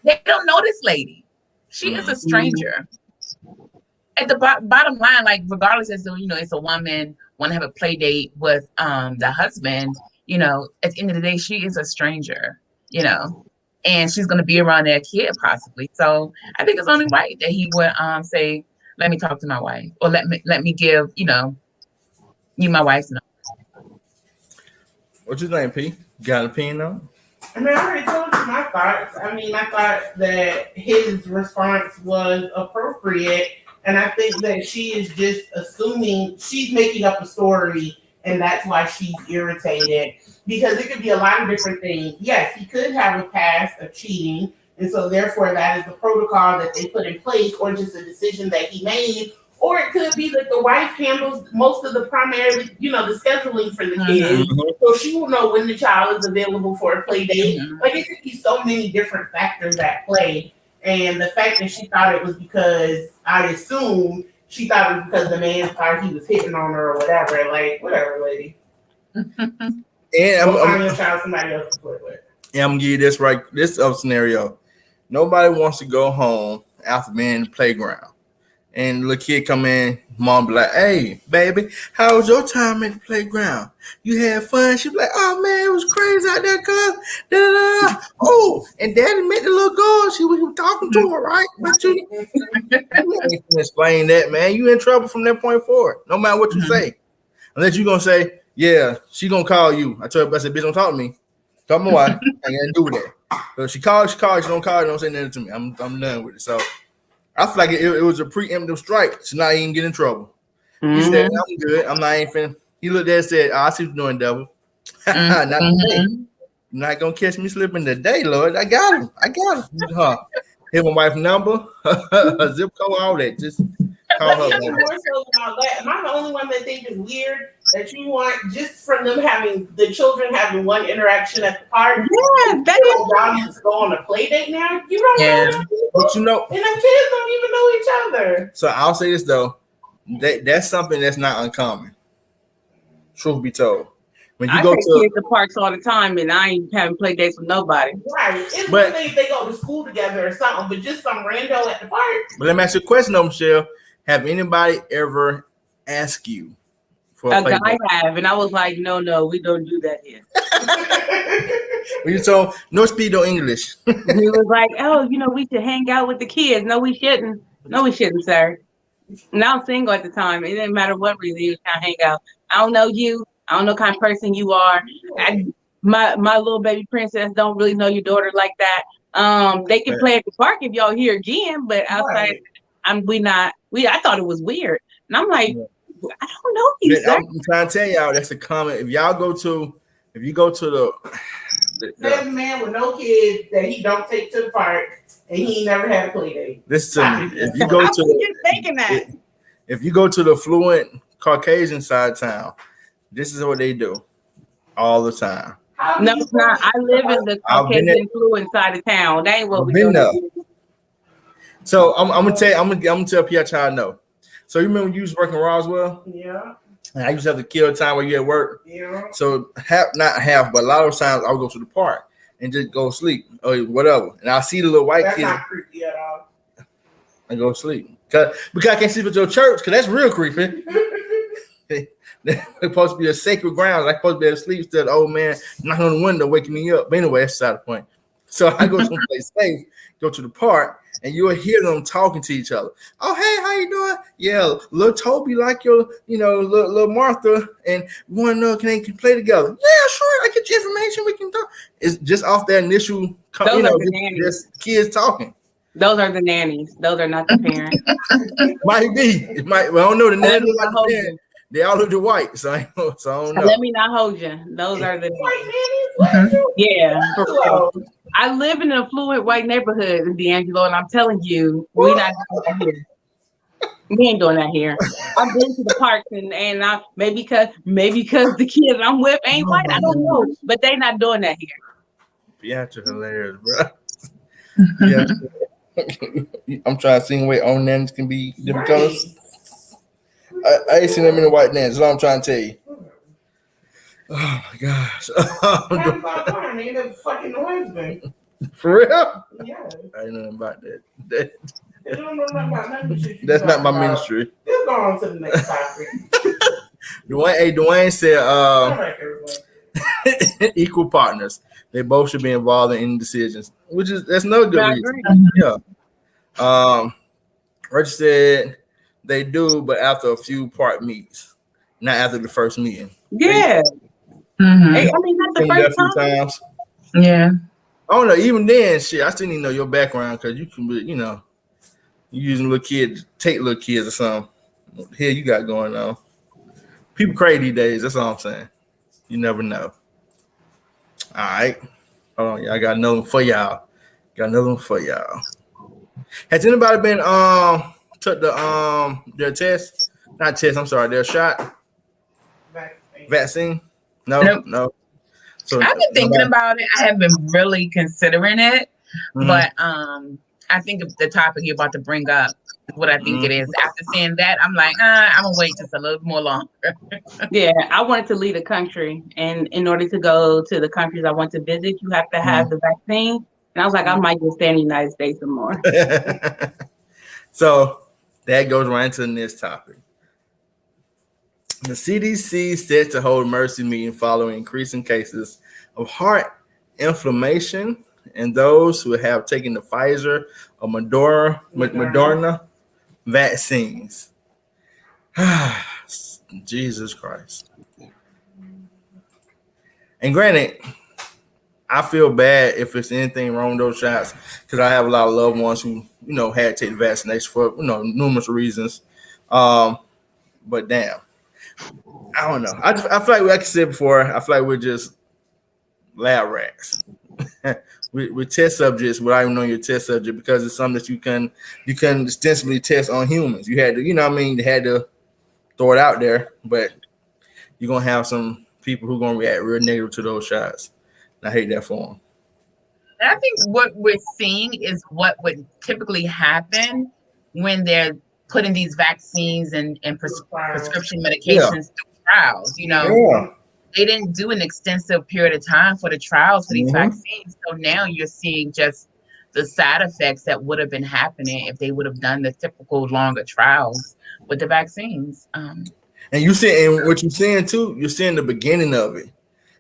they don't know this lady. She is a stranger. At the bottom line, like, regardless as to, you know, it's a woman want to have a play date with the husband, you know, at the end of the day, she is a stranger, you know, and she's going to be around their kid possibly. So I think it's only right that he would say, let me talk to my wife, or let me give, you know, you my wife's number. What you think, P? Got an opinion on? I mean, I already told you my thoughts. I mean, I thought that his response was appropriate. And I think that she is just assuming she's making up a story, and that's why she's irritated. Because it could be a lot of different things. Yes, he could have a past of cheating, and so therefore that is the protocol that they put in place, or just a decision that he made. Or it could be that the wife handles most of the primary, the scheduling for the kids, so she will know when the child is available for a play date. Like, it could be so many different factors at play. And the fact that she thought it was because, I assume she thought it was because the man thought he was hitting on her or whatever. Like, whatever, lady. And I'm your child somebody else to play with. And I'm gonna give you this scenario. Nobody wants to go home after being in the playground. And the little kid come in, mom be like, "Hey, baby, how was your time at the playground? You had fun?" She be like, "Oh man, it was crazy out there, cuz." Oh, and daddy met the little girl. She was talking to her, right? But you ain't gonna explain that, man. You in trouble from that point forward, no matter what you say. Unless you gonna say, "Yeah, she gonna call you." I told her, I said, "Bitch, don't talk to me. Talk to my wife. I ain't gonna do that." So she called, she don't call, don't say nothing to me. I'm done with it. So I feel like it was a preemptive strike to not even get in trouble. He said, "I'm good. I'm not even finna." He looked at it and said, "I see what you're doing, devil." Not today. You're not gonna catch me slipping today, Lord. I got him. Hit my wife's number, her zip code, all that. Just call her. More so about that. Am I the only one that think it's weird that you want just from them having the children having one interaction at the park? Yeah, that is. Y'all need to go on a play date now. You don't know them people. But you know, and them kids don't even know each other. So I'll say this though, that's something that's not uncommon. Truth be told, when you I go take to kids to parks all the time, and I ain't having play dates with nobody. Right. It's one thing if they go to school together or something, but just some rando at the park. But let me ask you a question though, Michelle. Have anybody ever asked you for a play guy date? have, and I was like, no, we don't do that here. You told no speed, no English. He was like, oh, we should hang out with the kids. No, we shouldn't. No, we shouldn't, sir. And I was single at the time. It didn't matter what reason you was trying to hang out. I don't know you. I don't know what kind of person you are. My little baby princess don't really know your daughter like that. They can play at the park if y'all here again, but outside, I thought it was weird. And I'm like, I don't know you, sir. I'm trying to tell y'all that's a comment. If you go to the man with no kids that he don't take to the park and he never had a play date. Listen to me. If you go to if you go to the fluent Caucasian side of town, this is what they do all the time. No, it's not. I live in the Caucasian fluent side of town. That ain't what we do. So I'm gonna tell people how I know. So you remember when you was working Roswell? Yeah. And I used to have to kill time when you at work. Yeah. So not half, but a lot of times I would go to the park and just go sleep or whatever. And I see the little white kids. That's not creepy at all. And go sleep. Because I can't sleep at your church, because that's real creepy. They're supposed to be a sacred ground. I'm supposed to be able to sleep instead of old man knocking on the window, waking me up. But anyway, that's beside the point. So I go someplace safe, go to the park, and you'll hear them talking to each other. Oh, hey, how you doing? Yeah, little Toby like your, little Martha, and we want to know can they play together? Yeah, sure. I get your information. We can talk. It's just off that initial, just kids talking. Those are the nannies. Those are not the parents. Might be. It might. Well, I don't know. The nannies like the parents. They all look white, so I don't know. Let me not hold you. Those are the white nannies. Yeah. I live in an affluent white neighborhood in D'Angelo, and I'm telling you, we're not doing that here. We ain't doing that here. I've been to the parks and I maybe because the kids I'm with ain't white. I don't know, but they not doing that here. Yeah, you're hilarious, bro. Yeah. I'm trying to see where own nannies can be different colors. I ain't seen them in the white nannies. That's all I'm trying to tell you. Oh my gosh. They end up fucking the husband. For real? Yeah. I ain't know nothing about that. They don't know nothing about none of the shit. That's not my ministry. Let's go on to the next topic. Dwayne said equal partners. They both should be involved in any decisions, that's no good reason. Yeah. Reggie said they do, but after a few part meets, not after the first meeting. Yeah. Hey, I mean, not the first times. Yeah. I don't know. Even then, shit, I still need to know your background because you can be, You using little kids, take little kids or something. What the hell you got going on? People crazy these days. That's all I'm saying. You never know. All right. Hold on, y'all. I got another one for y'all. Has anybody been took the their test? Not test, I'm sorry, their shot? Vaccine? No, Nope. no. So I've been thinking about it. I haven't been really considering it, but I think the topic you're about to bring up is what I think it is. After seeing that, I'm like, I'm gonna wait just a little more longer. Yeah, I wanted to leave the country, and in order to go to the countries I want to visit, you have to have the vaccine. And I was like, I might just stay in the United States some more. So that goes right into the next topic. The CDC is set to hold emergency meeting following increasing cases of heart inflammation in those who have taken the Pfizer or Moderna vaccines. Jesus Christ. And granted, I feel bad if there's anything wrong with those shots because I have a lot of loved ones who, had to take the vaccination for, numerous reasons. But damn, I don't know. I feel like I said before, I feel like we're just lab rats. We're test subjects without even knowing your test subject because it's something that you can extensively test on humans. You had to, you had to throw it out there, but you're gonna have some people who are gonna react real negative to those shots. I hate that for them. And I think what we're seeing is what would typically happen when they're putting these vaccines and prescription medications through trials. They didn't do an extensive period of time for the trials for these vaccines. So now you're seeing just the side effects that would have been happening if they would have done the typical longer trials with the vaccines. And you see, and what you're seeing too, you're seeing the beginning of it.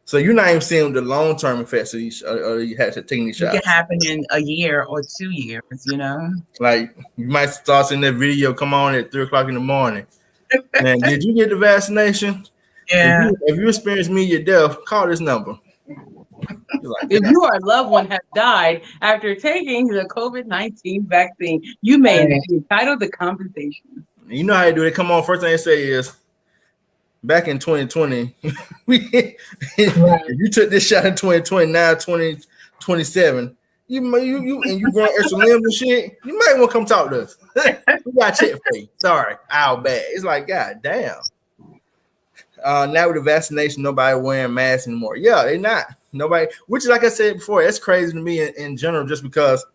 So you're not even seeing the long-term effects of these, or you have to take these shots. It can happen in a year or 2 years, Like you might start seeing that video come on at 3:00 in the morning. Man, did you get the vaccination? Yeah. If you experience immediate death, call this number. If you or a loved one has died after taking the COVID-19 vaccine, you may be entitled to compensation. You know how they do it. Come on, first thing they say is, back in 2020, if you took this shot in 2020, now 2027, you growing extra limbs and shit, you might want to come talk to us. We got to check for you. Sorry, our bad. It's like, God damn. Now with the vaccination, nobody wearing masks anymore. Yeah, they not. Nobody, which is like I said before, that's crazy to me in general, just because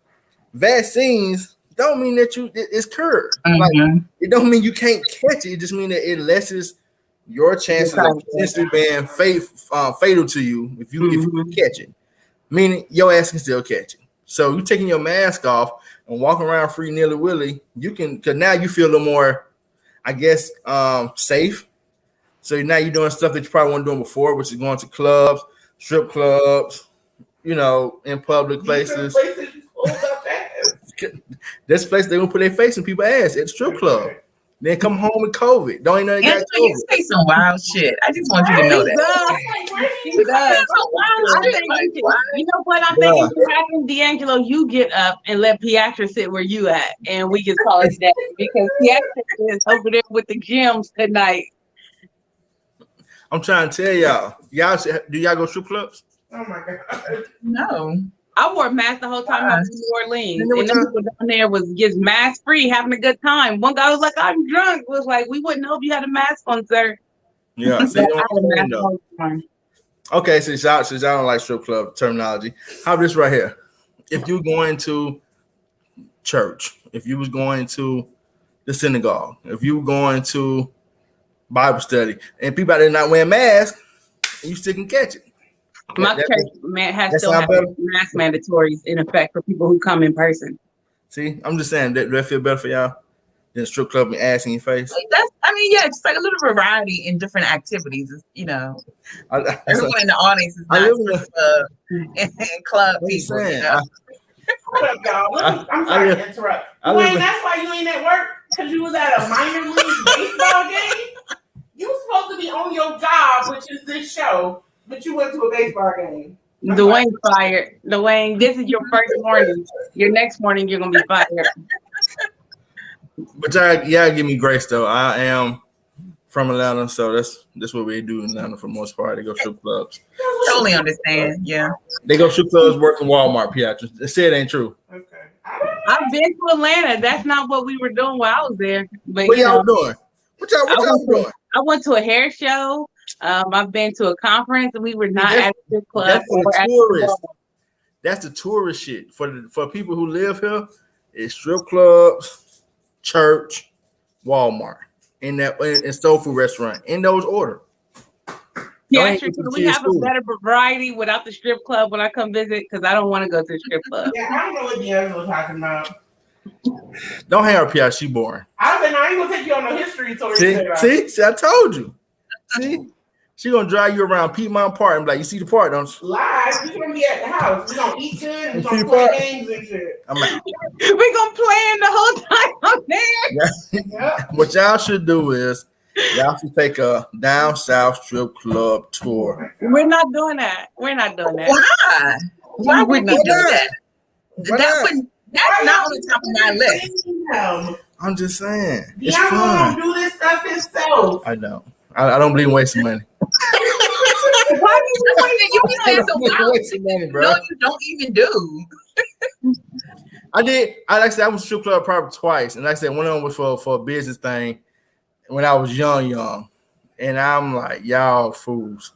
vaccines don't mean that it's cured. Like, it don't mean you can't catch it. It just means that it lessens your chances of potentially being fatal to you if you catch it. Meaning your ass can still catch it. So you taking your mask off and walking around free nilly-willy, you can, because now you feel a little more, I guess, safe. So now you're doing stuff that you probably weren't doing before, which is going to clubs, strip clubs, in public places. This place they gonna put their face in people's ass at the strip club. Then come home with COVID. Don't even know they got COVID. You say some wild shit. I just want you to know that. He does. You know what I'm thinking should happen, D'Angelo? You get up and let Piatra sit where you at, and we just call it that because Piatra is over there with the gyms tonight. I'm trying to tell y'all. Do y'all go strip clubs? Oh my God. No. I wore a mask the whole time I was in New Orleans, and the people down there was just mask free, having a good time. One guy was like, "I'm drunk." Was like, "We wouldn't know if you had a mask on, sir." Yeah. Okay, since y'all don't like strip club terminology, how about this right here? If you're going to church, if you was going to the synagogue, if you were going to Bible study, and people out there not wearing masks, you still can catch it. My church still have mask mandatories in effect for people who come in person. See, I'm just saying that feel better for y'all than strip club and ass in your face. It's like a little variety in different activities. Everyone in the audience is not in club people. Hold up, y'all. I'm sorry to interrupt. Wayne, that's why you ain't at work, because you was at a minor league baseball game. You supposed to be on your job, which is this show, but you went to a baseball game. Dwayne fired. Dwayne, this is your first morning. Your next morning, you're gonna be fired. But y'all give me grace though. I am from Atlanta, so that's what we do in Atlanta for the most part. They go strip clubs. Totally understand. Yeah. They go strip clubs, work in Walmart, Piatra. They say it ain't true. Okay. I've been to Atlanta. That's not what we were doing while I was there. But What y'all doing? What y'all doing? I went to a hair show. I've been to a conference, and we were not at the strip club. That's for the tourists. That's the tourist shit. For people who live here, it's strip clubs, church, Walmart, and soul food restaurant in those order. Yeah, can we have a better variety without the strip club when I come visit? Because I don't want to go to the strip club. Yeah, I don't know what the other was talking about. Don't hang her, P.I. She boring. I said, I ain't gonna take you on a history tour. See, I told you. See, she gonna drive you around Piedmont Park and be like, you see the park, don't you? Live, we gonna be at the house. We gonna eat good. We gonna play games and shit. I'm out. We gonna plan the whole time I'm there. Yeah. What y'all should do is y'all should take a down south strip club tour. We're not doing that. We're not doing that. Why? Why would we do that? That's not on the top of my list. I'm just saying. It's Y'all fun. gonna do this stuff himself. I know. I don't believe in wasting money. Why do you plan so well? Wasting money, bro. No, you don't even do. I did. Like I said, I was strip club probably twice, and like I said, one of them was for a business thing when I was young, and I'm like, y'all fools.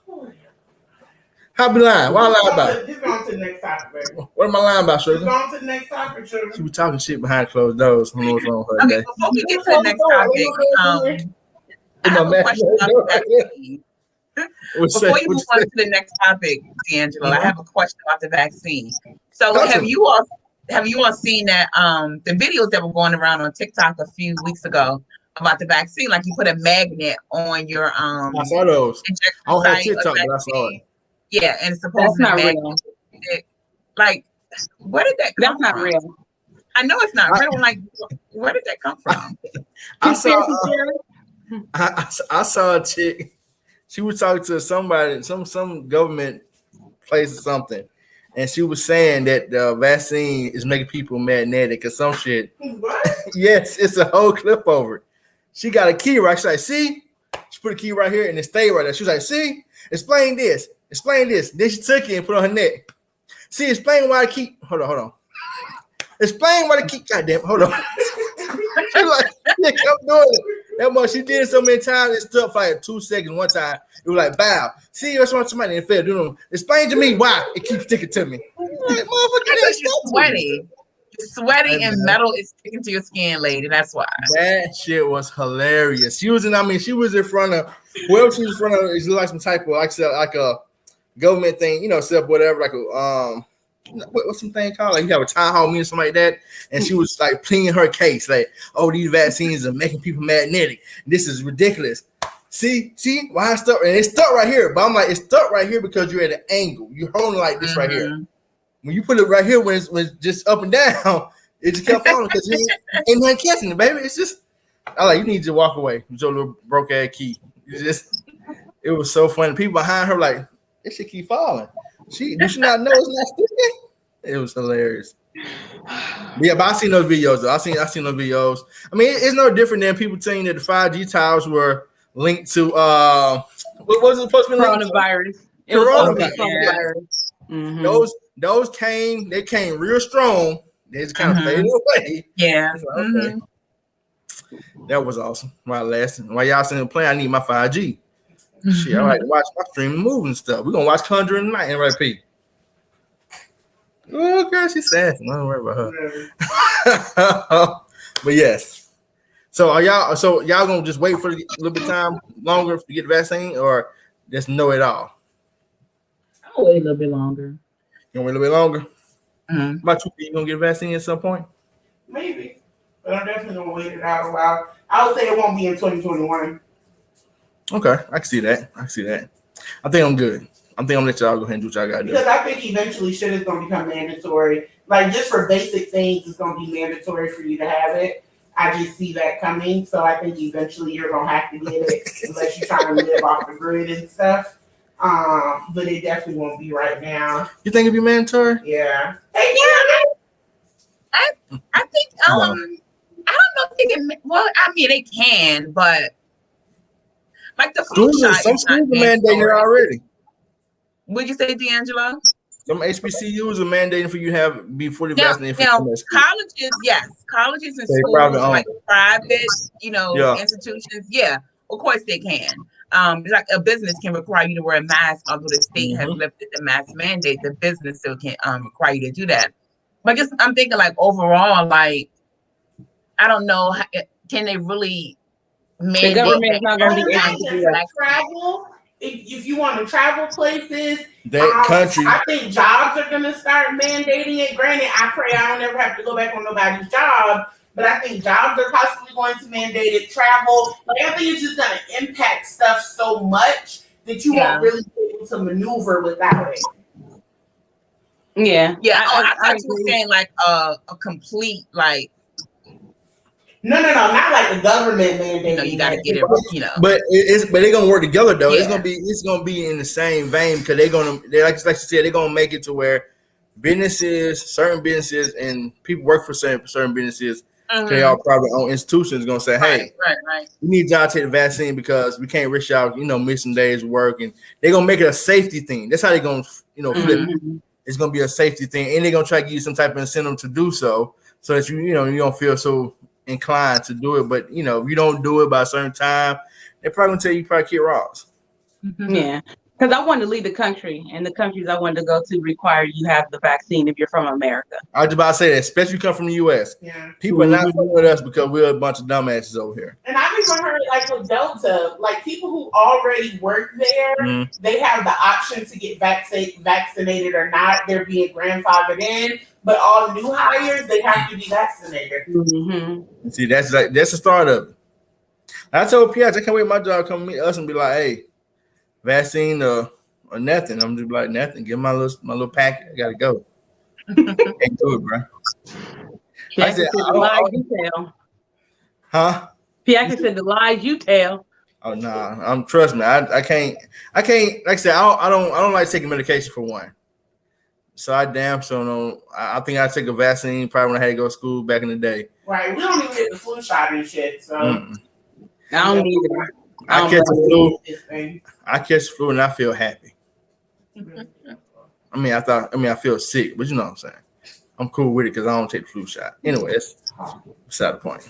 How be lying? Why I lie about it? Just going to the next topic, baby. What am I lying about, Sugar? Just going to the next topic, Sugar. She was talking shit behind closed doors. I don't know what's wrong with her Okay, today. before we get to the next topic, I have a question about the vaccine. Before you move on to the next topic, D'Angelo, I have a question about the vaccine. So have you all seen that the videos that were going around on TikTok a few weeks ago about the vaccine? Like you put a magnet on your I saw those. I don't have TikTok, but I saw it. Yeah, and it's supposed to be like, where did that come from? That's not real. I know it's not real. Like, where did that come from? I saw a chick. She was talking to somebody, some government place or something, and she was saying that the vaccine is making people magnetic or some shit. What? Yes, it's a whole clip over it. She got a key right. She's like, see? She put a key right here and it stayed right there. She was like, see? Explain this. Explain this. Then she took it and put it on her neck. See, explain why the key. Hold on. Explain why the key. Goddamn, hold on. She like, yeah, kept doing it. That much she did it so many times, it stuck for like 2 seconds. One time, it was like, bow. See, what's wrong with somebody in fair doing? Explain to me why it keeps sticking to me. Like, Because you're sweaty. You're sweaty and metal is sticking to your skin, lady. That's why. That shit was hilarious. She was in front of whoever she was in front of is like some type of like a government thing, set up whatever, like a what's some thing called? Like you have a town hall meeting or something like that, and she was like pleading her case, like, oh, these vaccines are making people magnetic. This is ridiculous. See why I stuck, and it's stuck right here. But I'm like, it's stuck right here because you're at an angle. You're holding like this right here. When you put it right here, when it's just up and down, it just kept falling because ain't nothing catching it, baby. It's just, you need to walk away with your little broke ass key. It was so funny. People behind her like, it should keep falling. Does she not know it's not sticking? It was hilarious. Yeah, but I seen those videos though. I seen those videos. I mean, it's no different than people saying that the 5G towers were linked to what was it supposed to be linked coronavirus. It was coronavirus. Mm-hmm. Those came real strong. They just kind of faded away. Yeah. Like, okay. That was awesome. While y'all sitting playing, I need my 5G. Shit, I like to watch my streaming movies and stuff. We're gonna watch Conjuring tonight and repeat. Oh girl, she's sad. Don't worry about her. But yes. So y'all gonna just wait for a little bit of time longer to get the vaccine, or just know it all? I'll wait a little bit longer. You gonna wait a little bit longer? Mm-hmm. About you gonna get a vaccine at some point? Maybe. But I'm definitely gonna wait it out a while. I would say it won't be in 2021. Okay, I can see that. I think I'm good. I'm gonna let y'all go ahead and do what y'all gotta do. Because I think eventually shit is gonna become mandatory. Like just for basic things, it's gonna be mandatory for you to have it. I just see that coming. So I think eventually you're gonna have to get it unless you're trying to live off the grid and stuff. But it definitely won't be right now. You think it'd be mandatory? Yeah. I think I don't know if well, I mean, they can, but like the flu shot, some schools are mandating it already. Would you say, D'Angelo? Some HBCUs are mandating for you to have be fully vaccinated. Now, colleges, yes, colleges and schools, like private, institutions, yeah, of course they can. Like a business can require you to wear a mask, although the state has lifted the mask mandate. The business still can require you to do that. But I'm thinking like overall, like I don't know, can they really mandate? The government is not going to be able to do that. Travel. If you want to travel places, country, I think jobs are going to start mandating it. Granted, I pray I don't ever have to go back on nobody's job, but I think jobs are possibly going to mandate it. Travel, like, I think it's just going to impact stuff so much that you won't really be able to maneuver without it. Yeah. I thought you were saying like a complete like. No, not like the government mandate. You gotta get it, But they're gonna work together though. Yeah. It's gonna be in the same vein because they like you said, they're gonna make it to where certain businesses, and people work for certain businesses. They all probably own institutions gonna say, hey, right. We need y'all to take the vaccine because we can't risk y'all, missing days of work, and they're gonna make it a safety thing. That's how they're gonna, flip it. It's gonna be a safety thing, and they're gonna try to give you some type of incentive to do so that you don't feel so inclined to do it. But if you don't do it by a certain time, they're probably gonna tell you probably get robbed. Yeah, because I wanted to leave the country, and the countries I wanted to go to require you have the vaccine if you're from America. I was about to say that, especially if you come from the U.S. Yeah, people are not fucking with us because we're a bunch of dumbasses over here. And I've even heard like with Delta, like people who already work there, they have the option to get vaccinated or not. They're being grandfathered in. But all new hires, they have to be vaccinated. See, that's the start of it. I told Piaz, I can't wait my job to come meet us and be like, hey, vaccine or nothing. I'm just like, nothing. Give my little packet. I gotta go. Can't do it, bro. I said, the lies you tell. Huh? Piaz said the lies you tell. Oh nah, trust me. I can't. Like I said, I don't like taking medication for one. So I damn sure don't. I think I take a vaccine probably when I had to go to school back in the day. Right. We don't even get the flu shot and shit. So I don't need it. I catch the flu. I catch the flu and I feel happy. I feel sick, but you know what I'm saying. I'm cool with it because I don't take the flu shot. Anyway, that's beside the point.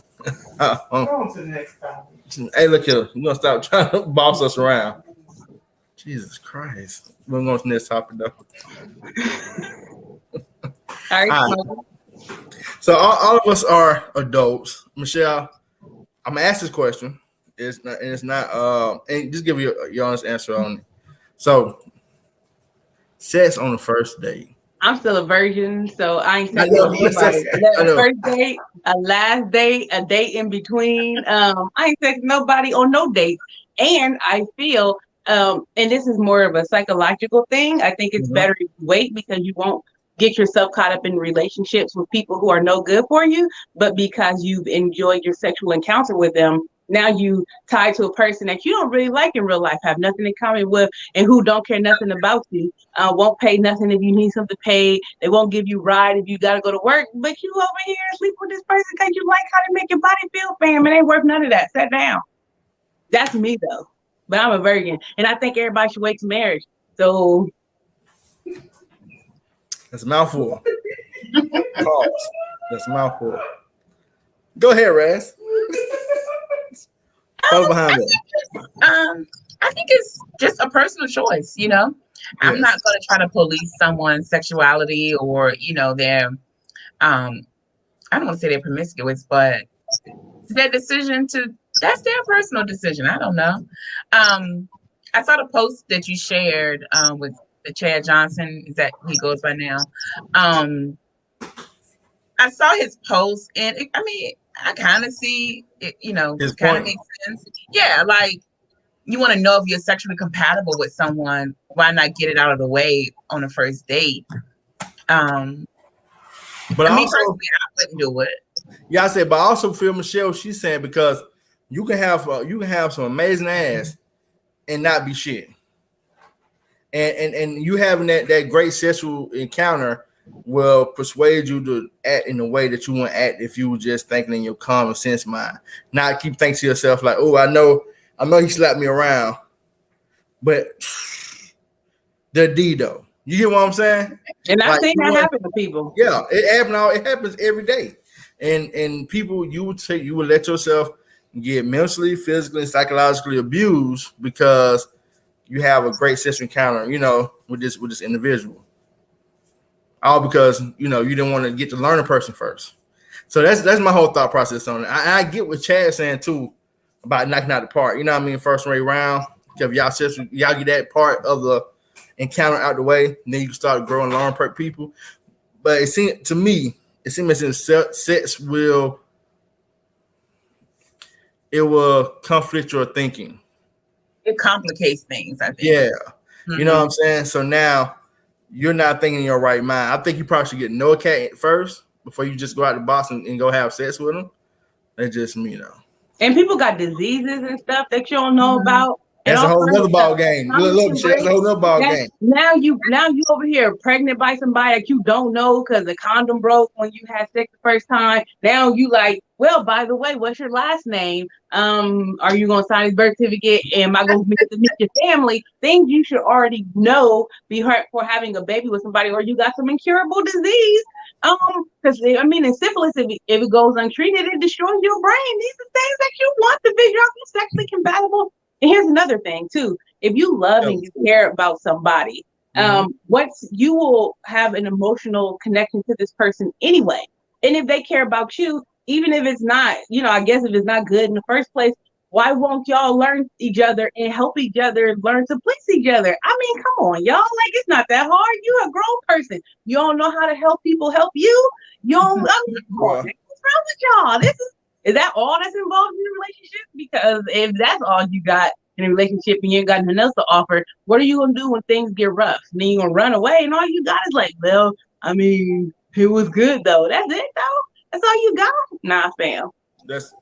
On to the next topic. Hey, look here. You're gonna stop trying to boss us around. Jesus Christ. We're going to the next topic though. All right. So all of us are adults. Michelle, I'm gonna ask this question. It's not and just give you your honest answer on it. So sex on the first date. I'm still a virgin, so I ain't saying nobody. A first date, a last date, a date in between. I ain't saying nobody on no date. And I feel and this is more of a psychological thing. I think it's better if you wait because you won't get yourself caught up in relationships with people who are no good for you, but because you've enjoyed your sexual encounter with them, now you tied to a person that you don't really like in real life, have nothing in common with, and who don't care nothing about you, won't pay nothing if you need something paid. They won't give you ride if you got to go to work, but you over here sleep with this person because you like how they make your body feel, fam. It ain't worth none of that. Sit down. That's me, though. But I'm a virgin, and I think everybody should wait to marriage. So that's a mouthful. That's a mouthful. Go ahead, Raz. Follow behind me. I think it's just a personal choice. I'm not going to try to police someone's sexuality or their. I don't want to say they're promiscuous, but their decision to. That's their personal decision. I don't know. I saw the post that you shared with the Chad Johnson. Is that he goes by now? I saw his post, and I kind of see it. It kind of makes sense. Yeah, like you want to know if you're sexually compatible with someone. Why not get it out of the way on a first date? But me personally, I wouldn't do it. Yeah, I said, but I also feel Michelle. She's saying because. You can have some amazing ass and not be shit, and you having that great sexual encounter will persuade you to act in the way that you want to act if you were just thinking in your common sense mind. Not keep thinking to yourself like, oh, I know he slapped me around, but the D though. You get what I'm saying? And I've Like, seen that happen to people. Yeah, it happens every day. And people, you would let yourself get mentally, physically, psychologically abused because you have a great sexual encounter, with this individual. All because you didn't want to get to learn a person first. So that's my whole thought process on it. I get what Chad's saying too about knocking out the park. You know what I mean? First rate round. If y'all get that part of the encounter out the way, then you can start growing, learn people. But it seems to me, as if sex will conflict your thinking. It complicates things, I think. Yeah. Mm-hmm. You know what I'm saying? So now you're not thinking in your right mind. I think you probably should get to know a cat first before you just go out the box and go have sex with them. That's just me, And people got diseases and stuff that you don't know about. That's a whole other ball game. Look, that's a whole other ball game. Now you over here pregnant by somebody that you don't know because the condom broke when you had sex the first time. Now you like, well, by the way, what's your last name? Are you gonna sign his birth certificate? Am I gonna meet your family? Things you should already know for having a baby with somebody, or you got some incurable disease. Because in syphilis, if it goes untreated, it destroys your brain. These are things that you want to figure out if you're sexually compatible. And here's another thing too: if you love and you care about somebody, you will have an emotional connection to this person anyway. And if they care about you, even if it's not, I guess if it's not good in the first place, why won't y'all learn each other and help each other learn to please each other? I mean, come on, y'all. Like, it's not that hard. You're a grown person. You don't know how to help people help you. You don't. Come on, what's wrong with y'all? Is that all that's involved in the relationship? Because if that's all you got in a relationship and you ain't got nothing else to offer, what are you gonna do when things get rough? And then you gonna run away and all you got is like, well, it was good though. That's it though. That's all you got? Nah, fam. That's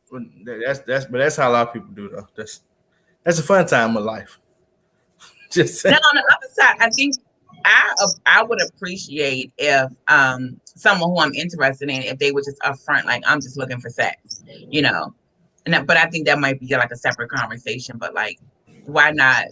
how a lot of people do though. That's a fun time of life. Just saying. Now on the other side, I think I would appreciate if someone who I'm interested in, if they were just upfront, like, I'm just looking for sex, but I think that might be like a separate conversation. But like, why not,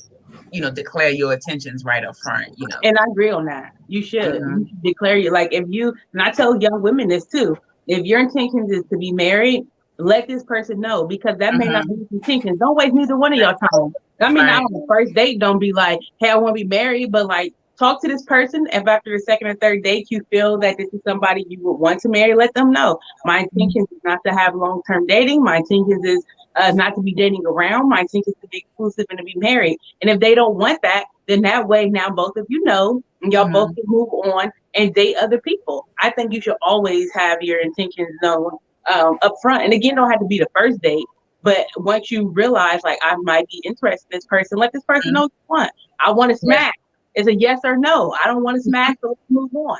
declare your intentions right up front, And I agree on that. You should. You should declare and I tell young women this too. If your intention is to be married, let this person know, because that may not be your intentions. Don't waste neither one of your time. Not on the first date, don't be like, hey, I want to be married, but like, talk to this person. If after the second or third date you feel that this is somebody you would want to marry, let them know. My intention is not to have long-term dating. My intention is not to be dating around. My intention is to be exclusive and to be married. And if they don't want that, then that way now both of you know, and y'all both can move on and date other people. I think you should always have your intentions known up front. And again, don't have to be the first date. But once you realize, like, I might be interested in this person, let this person know what you want. I want to smash. It's a yes or no. I don't want to smash, so let's move on.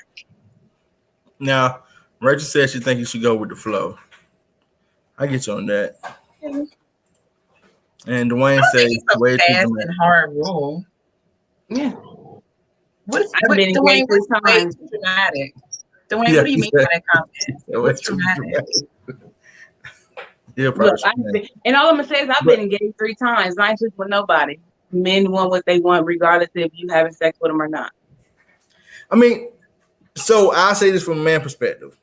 Now, Rachel said she thinks you should go with the flow. I get you on that. And Dwayne says it's way too and hard rule. Yeah. I've been engaged this time. Dramatic. Dwayne, what do you mean by that comment? What's dramatic? Yeah, look, and all I'm gonna say is I've been engaged 3 times, not just with nobody. Men want what they want, regardless if you having sex with them or not. So I'll say this from a man perspective.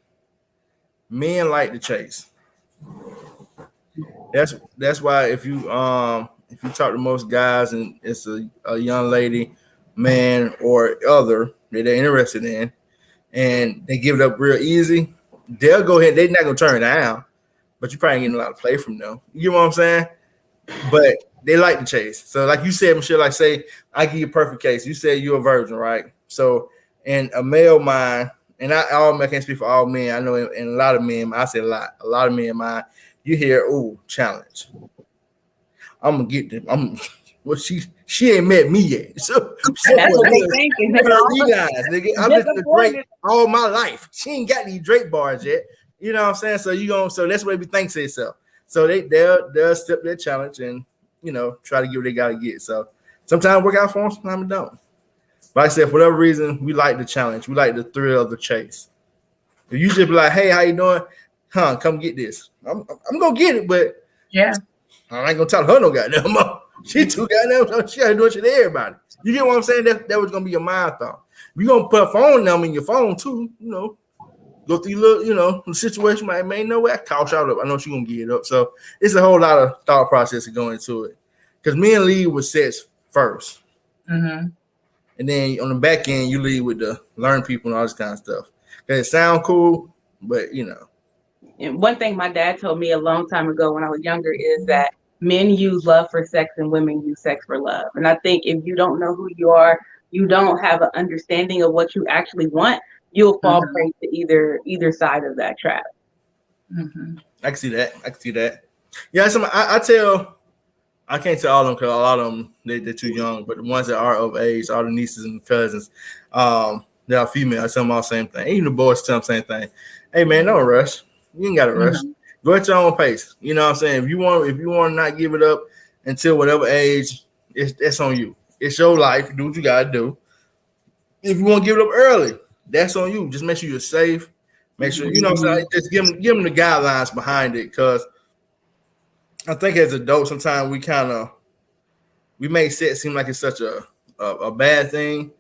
Men like to chase. That's why if you talk to most guys and it's a young lady, man, or other that they're interested in, and they give it up real easy, they'll go ahead. They're not gonna turn it down, but you probably ain't getting a lot of play from them. You know what I'm saying? But they like to chase. So like you said, Michelle, like say, I give you a perfect case. You said you're a virgin, right? So in a male mind, and I can't speak for all men. I know in a lot of men, I say a lot of men mind, you hear, oh, challenge. I'm gonna get them. She ain't met me yet. So that's what they thinking. Nigga. I've been to Drake all my life. She ain't got these Drake bars yet. You know what I'm saying? So that's what we think to itself. So they'll step their challenge and try to get what they gotta get. So sometimes it work out for them, sometimes it don't. Like I said, for whatever reason, we like the challenge. We like the thrill of the chase. If you just be like, hey, how you doing? Come get this. I'm gonna get it, but Yeah. I ain't gonna tell her no goddamn more. She too goddamn. She gotta do it to everybody. You get what I'm saying? That was gonna be your mind thought. You gonna put a phone number in your phone too, go through your little, the situation. Might may know where I call shout up. I know she gonna get it up. So it's a whole lot of thought process to go into it. Because me and lead with sex first. Mm-hmm. And then on the back end, you lead with the learn people and all this kind of stuff. It sound cool, but And one thing my dad told me a long time ago when I was younger is that men use love for sex and women use sex for love. And I think if you don't know who you are, you don't have an understanding of what you actually want, you'll fall prey to either side of that trap. Mm-hmm. I can see that. Yeah, I can't tell all of them because a lot of them they're too young. But the ones that are of age, all the nieces and cousins, they are female. I tell them all the same thing. Even the boys tell them the same thing. Hey man, don't rush. You ain't got to rush. Go at your own pace. You know what I'm saying? If you want to not give it up until whatever age, that's on you. It's your life. Do what you gotta do. If you want to give it up early, that's on you. Just make sure you're safe. Make sure what I'm saying. Just give them the guidelines behind it, because I think as adults sometimes we make sex seem like it's such a bad thing.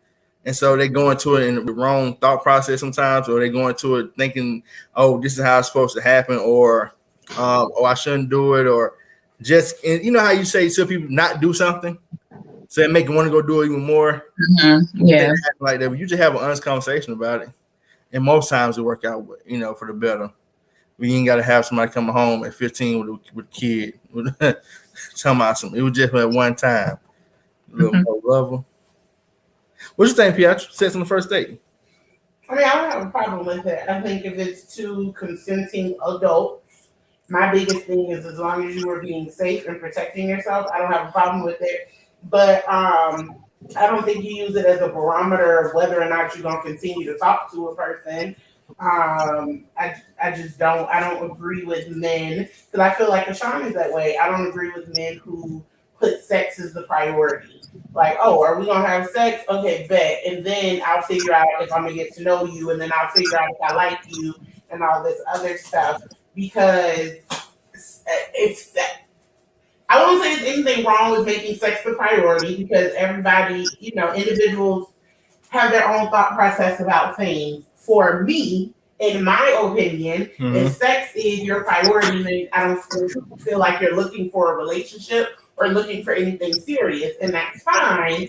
And so they go into it in the wrong thought process sometimes, or they go into it thinking, oh, this is how it's supposed to happen, or I shouldn't do it, or just, and you know how you say to people not do something, so it make them want to go do it even more. Mm-hmm. Yeah, like that. But you just have an honest conversation about it, and most times it work out, for the better. We ain't got to have somebody come home at 15 with a kid. Talking about something. It was just at one time. A little more level. What you think, Pietro? Sex on the first date? I mean, I don't have a problem with it. I think if it's two consenting adults, my biggest thing is as long as you are being safe and protecting yourself, I don't have a problem with it. But I don't think you use it as a barometer of whether or not you're going to continue to talk to a person. I just don't. I don't agree with men, because I feel like Ashawn is that way. I don't agree with men who put sex as the priority. Like, oh, are we gonna have sex? Okay, bet. And then I'll figure out if I'm gonna get to know you, and then I'll figure out if I like you and all this other stuff. Because it's I won't say there's anything wrong with making sex the priority, because everybody, individuals have their own thought process about things. For me, in my opinion, if sex is your priority, then I don't feel like you're looking for a relationship or looking for anything serious, and that's fine.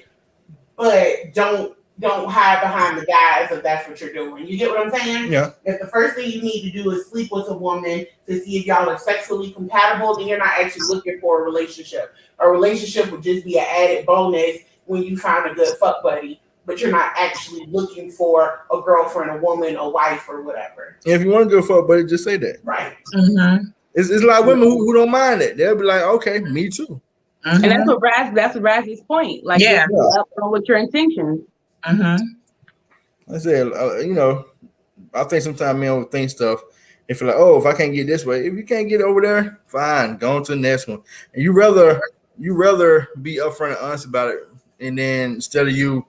But don't hide behind the guise if that's what you're doing. You get what I'm saying? Yeah. If the first thing you need to do is sleep with a woman to see if y'all are sexually compatible, then you're not actually looking for a relationship. A relationship would just be an added bonus when you find a good fuck buddy, but you're not actually looking for a girlfriend, a woman, a wife, or whatever. If you want to go fuck buddy, just say that. Right. Mm-hmm. It's like women who don't mind it. They'll be like, okay, me too. Mm-hmm. And that's Razzy's point. Like, yeah, upfront with your intentions. Mm-hmm. I said, I think sometimes men overthink stuff. If you're like, oh, if I can't get this way, if you can't get over there, fine, go on to the next one. And you rather be upfront and honest about it, and then instead of you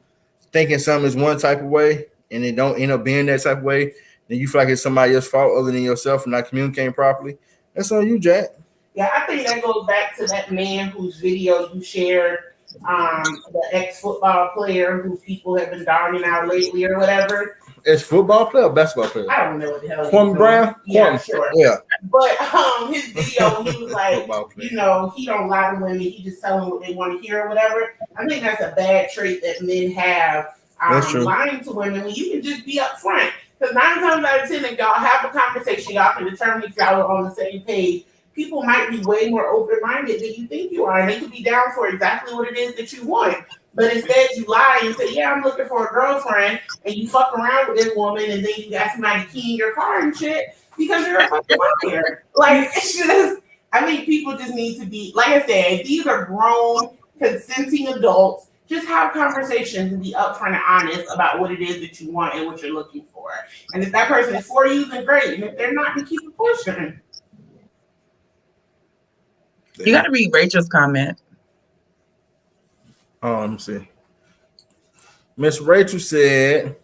thinking something is one type of way and it don't end up being that type of way, then you feel like it's somebody else's fault other than yourself for not communicating properly. That's on you, Jack. Yeah, I think that goes back to that man whose video you shared, the ex-football player who people have been dogging out lately or whatever. It's football player or basketball player? I don't know what the hell. Kwame Brown? Yeah, sure. Yeah. But his video, he was like, he don't lie to women. He just tell them what they want to hear or whatever. I think that's a bad trait that men have. Lying to women when you can just be upfront. Because 9 times out of 10, if y'all have a conversation, y'all can determine if y'all are on the same page. People might be way more open-minded than you think you are, and they could be down for exactly what it is that you want. But instead, you lie and say, "Yeah, I'm looking for a girlfriend," and you fuck around with this woman, and then you got somebody keying your car and shit because you're a fucking liar. Like, it's just, I think people just need to be, like I said, these are grown, consenting adults. Just have conversations and be upfront and honest about what it is that you want and what you're looking for. And if that person is for you, then great. And if they're not, then keep it pushing. You got to read Rachel's comment. Oh, let me see. Miss Rachel said,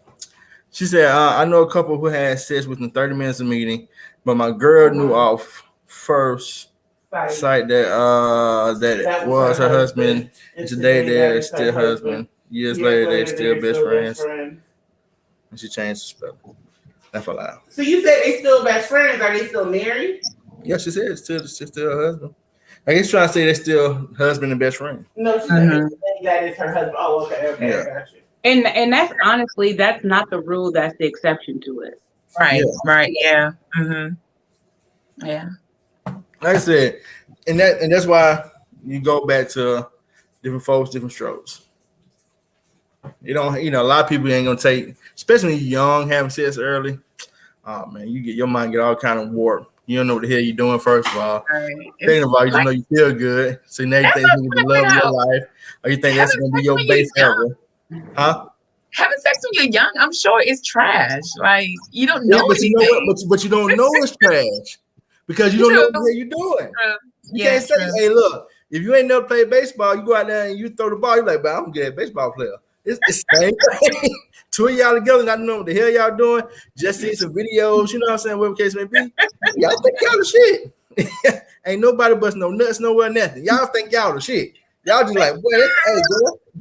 she said, I know a couple who had sex within 30 minutes of meeting, but my girl knew off first sight that was her husband. And today they're still husband. Years later, they're still best friends. And she changed the spelling. That's a lie. So you said they still best friends. Are they still married? Yeah, she said it's still her husband. I guess trying to say they're still husband and best friend. No, she said that is her husband. Oh, okay, Yeah. I got you. And that's honestly, that's not the rule. That's the exception to it. Right. Yeah. Right. Yeah. Yeah. Like I said, and that's why you go back to different folks, different strokes. You don't, a lot of people ain't gonna take, especially when you're young, having sex early. Oh man, your mind get all kind of warped. You don't know what the hell you're doing. First of all, thinking about you just know you feel good. So now you think you can love your life, or you think that's gonna be your base ever, huh? Having sex when you're young, I'm sure it's trash. Like you don't know but anything. you know what? But you don't know it's trash because you don't know what the hell you're doing. You can't say, "Hey, look, if you ain't never played baseball, you go out there and you throw the ball. You're like, but I'm a good baseball player." It's the same thing. Two of y'all together, not knowing what the hell y'all doing. Just seeing some videos, you know what I'm saying? Whatever the case may be. Y'all think y'all the shit. Ain't nobody bust no nuts nowhere, nothing. Y'all think y'all the shit. Y'all just like, boy, hey,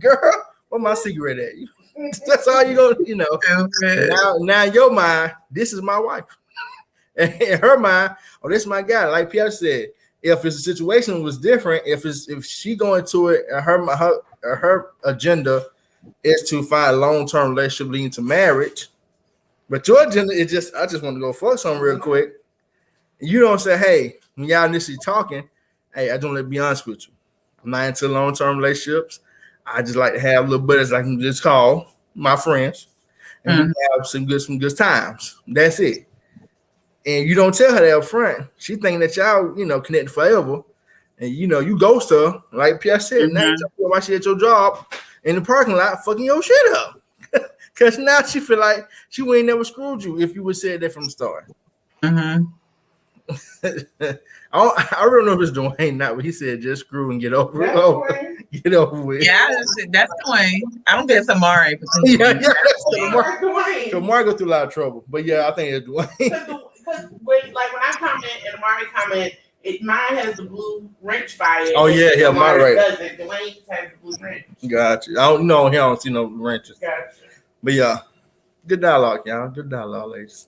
girl, where my cigarette at? That's all you gonna, Now in your mind, this is my wife. And in her mind, oh, this is my guy. Like Pierre said, if the situation was different, if she going to it, her agenda is to find a long-term relationship leading to marriage, but your agenda is I just want to go fuck something real quick. You don't say, hey, when y'all initially talking, hey, I don't let be honest with you. I'm not into long-term relationships. I just like to have little buddies I can just call my friends and we have some good times. That's it. And you don't tell her that up front. She thinking that y'all, connected forever. And you ghost her, like Pierre said, now you feel like she at your job in the parking lot fucking your shit up. Cause now she feel like she ain't never screwed you if you would said that from the start. Mm-hmm. I don't know if it's Dwayne not, but he said just screw and get over it. Get over with. Yeah, that's Dwayne. I don't think it's Amari. Yeah, that's Dwayne. Amari go through a lot of trouble, but yeah, I think it's Dwayne. Because when I comment and Amari comment, mine has the blue wrench by it. Oh yeah, moderator. Doesn't. Dwayne has the blue wrench. Gotcha. I don't know. He don't see no wrenches. Gotcha. But yeah, good dialogue, y'all. Good dialogue, ladies.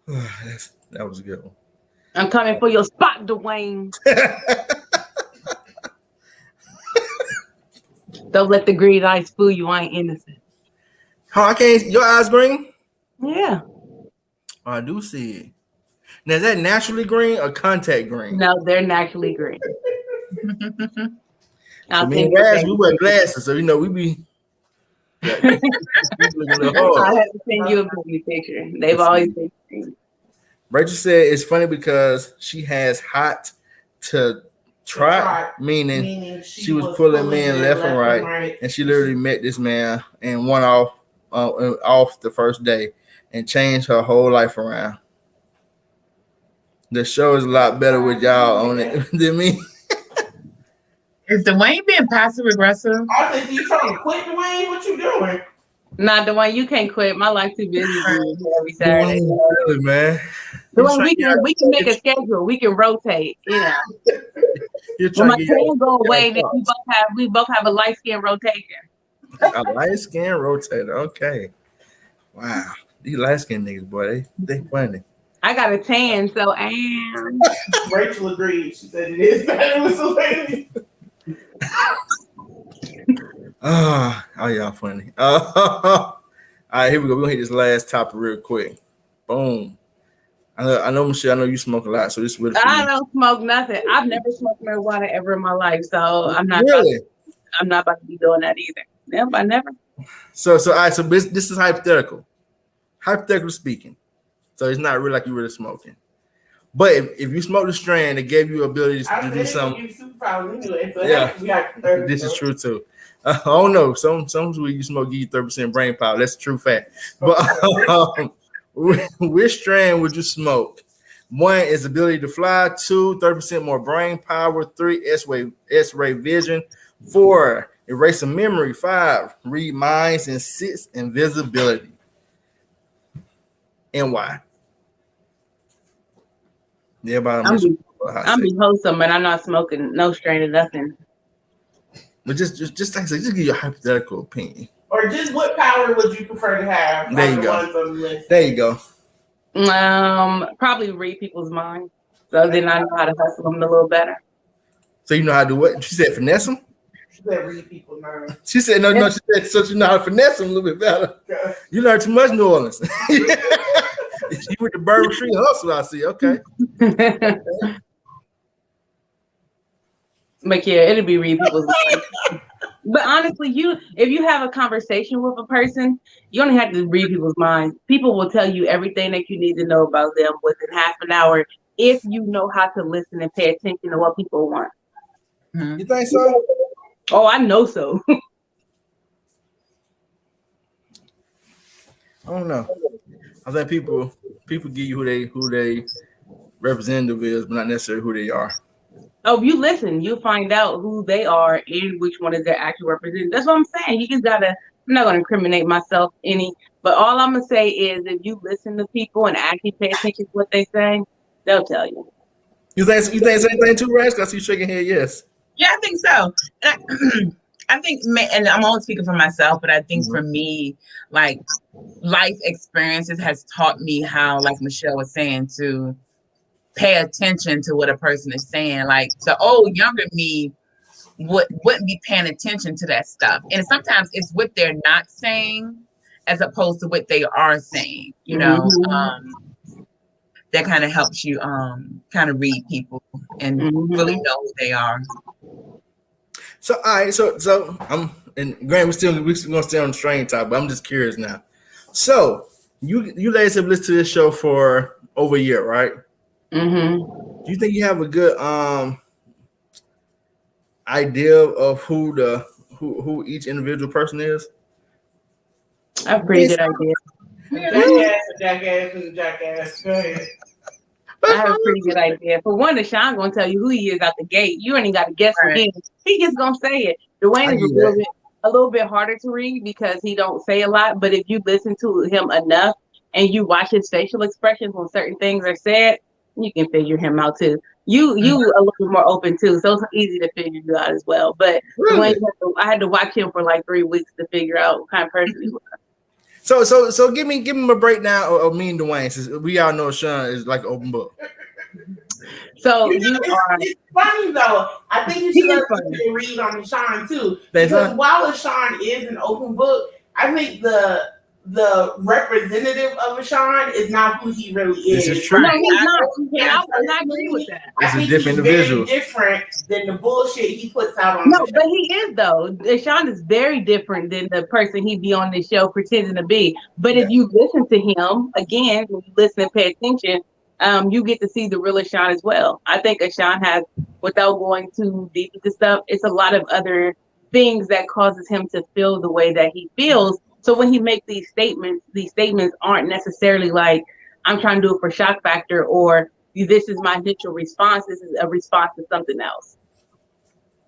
That was a good one. I'm coming for your spot, Dwayne. Don't let the green eyes fool you. I ain't innocent. Oh, I can't. Your eyes green? Yeah. Oh, I do see it. Now, is that naturally green or contact green? No, they're naturally green. So we wear glasses, so we be. I have to send you a picture. They've always been green. Rachel said it's funny because she has hot to trot, meaning she was pulling men left and right, and she literally met this man and went off the first day and changed her whole life around. The show is a lot better with y'all on it than me. Is Dwayne being passive aggressive? I think you trying to quit, Dwayne. What you doing? Nah, Dwayne, you can't quit. My life too busy every Saturday. Really, man. Dwayne, we can make a schedule. We can rotate. When my tan go away, then we both have a light skin rotation. A light skin rotator. Okay. Wow. These light skin niggas, boy, they funny. I got a tan, so Rachel agreed. She said it is better with Sylvania. Oh, y'all funny. All right, here we go. We're gonna hit this last topic real quick. Boom. I know, Michelle, I know you smoke a lot, so this is really I don't smoke nothing. I've never smoked marijuana ever in my life, so I'm not I'm not about to be doing that either. Nope, I never. So all right, so this is hypothetical. Hypothetically speaking. So it's not really like you really smoking. But if you smoke the strand, it gave you ability to do something. This is true too. I don't know. Some weed you smoke give you 30% brain power. That's a true fact. But which strand would you smoke? 1 is ability to fly. 2, 30% more brain power. 3, X-ray vision. 4, Erase a memory. 5. Read minds. And 6. Invisibility. And why? Everybody I'm be wholesome, but I'm not smoking no strain of nothing. But just like I said, just give your hypothetical opinion. Or just what power would you prefer to have? There you go. Ones on the list? There you go. Probably read people's minds, so then I know how to hustle them a little better. So you know how to do what? She said finesse them? She said read people's minds. She said no. She said so you know how to finesse them a little bit better. Okay. You learn too much New Orleans. You with the Bourbon Street hustle, I see. Okay. But yeah, it'll be read people's minds. But honestly, if you have a conversation with a person, you only have to read people's minds. People will tell you everything that you need to know about them within half an hour if you know how to listen and pay attention to what people want. You think so? Oh, I know so. I don't know. I think people give you who they representative is, but not necessarily who they are. Oh, if you listen, you find out who they are and which one is their actual representative. That's what I'm saying. You just gotta. I'm not gonna incriminate myself any, but all I'm gonna say is if you listen to people and actually pay attention to what they say, they'll tell you. You think the same thing too, Rash? I see you shaking head. Yes. Yeah, I think so. I think, and I'm only speaking for myself, but I think for me, like life experiences has taught me how, like Michelle was saying, to pay attention to what a person is saying. Like the old younger me wouldn't be paying attention to that stuff. And sometimes it's what they're not saying as opposed to what they are saying, you know. That kind of helps you kind of read people and really know who they are. So all right, so I'm and Grant, we're gonna stay on the strain top, but I'm just curious now. So you ladies have listened to this show for over a year, right? Do you think you have a good idea of who each individual person is? I have a pretty good idea. Jackass. Go ahead. I have a pretty good idea. For one, Deshaun gonna tell you who he is out the gate. You ain't got to guess for him. He just gonna say it. Dwayne is a little bit harder to read because he don't say a lot. But if you listen to him enough and you watch his facial expressions when certain things are said, you can figure him out too. You a little bit more open too, so it's easy to figure you out as well. But Dwayne, I had to watch him for like 3 weeks to figure out what kind of person he was. So give him a breakdown of me and Dwayne, since we all know Sean is like an open book. So you are. It's funny though. I think you should read on Sean too, because while Sean is an open book, I think the representative of Sean is not who he really is. This is true. No, he's not. I agree with that. It's a different individual. Very different than the bullshit he puts out on. No, but he is though. Sean is very different than the person he be on this show pretending to be. But if you listen to him again, when you listen and pay attention, you get to see the real Sean as well. I think Sean has, without going too deep into stuff, it's a lot of other things that causes him to feel the way that he feels. So when he makes these statements aren't necessarily like, I'm trying to do it for shock factor or this is my initial response. This is a response to something else.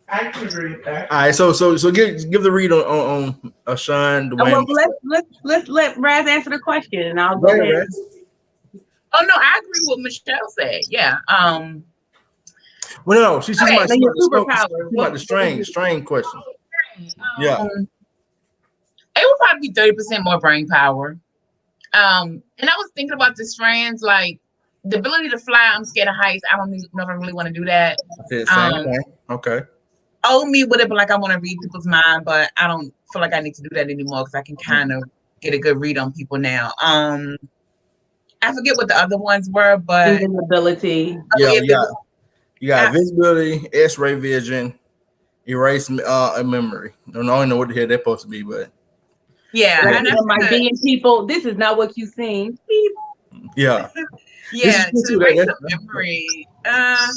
I can agree with that. All right, so give the read on Sean, Dwayne. Well, let's let Raz answer the question and I'll go ahead. Oh no, I agree with what Michelle said. Yeah. Well, no, she's about the strain question. Yeah. It would probably be 30% more brain power. And I was thinking about the strands, like the ability to fly. I'm scared of heights. I don't know if I really want to do that. Same thing. Okay. Old me would have been like, I want to read people's mind, but I don't feel like I need to do that anymore because I can kind of get a good read on people now. I forget what the other ones were, but invisibility. You got visibility, X-ray vision, erase a memory. I don't know what the hell they're supposed to be, but yeah, and being people. This is not what you seen. Yeah, yeah. To erase a memory. I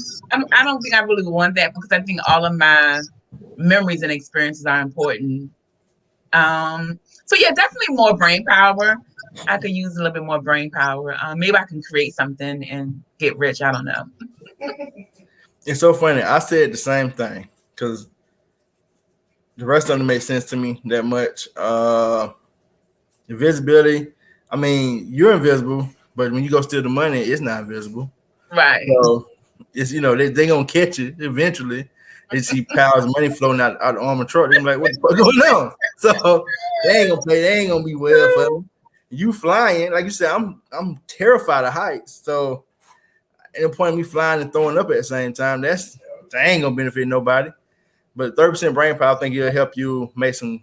don't think I really want that because I think all of my memories and experiences are important. So yeah, definitely more brain power. I could use a little bit more brain power. Maybe I can create something and get rich. I don't know. It's so funny. I said the same thing because The rest of them make sense to me that much. Invisibility. I mean, you're invisible, but when you go steal the money, it's not invisible. Right. So it's they gonna catch it eventually. They see piles of money floating out the armored truck. They're like, what the fuck going on? So they ain't gonna play. They ain't gonna be well for them. You flying, like you said, I'm terrified of heights. So at the point of me flying and throwing up at the same time, that ain't gonna benefit nobody. But 30% brain power, I think it'll help you make some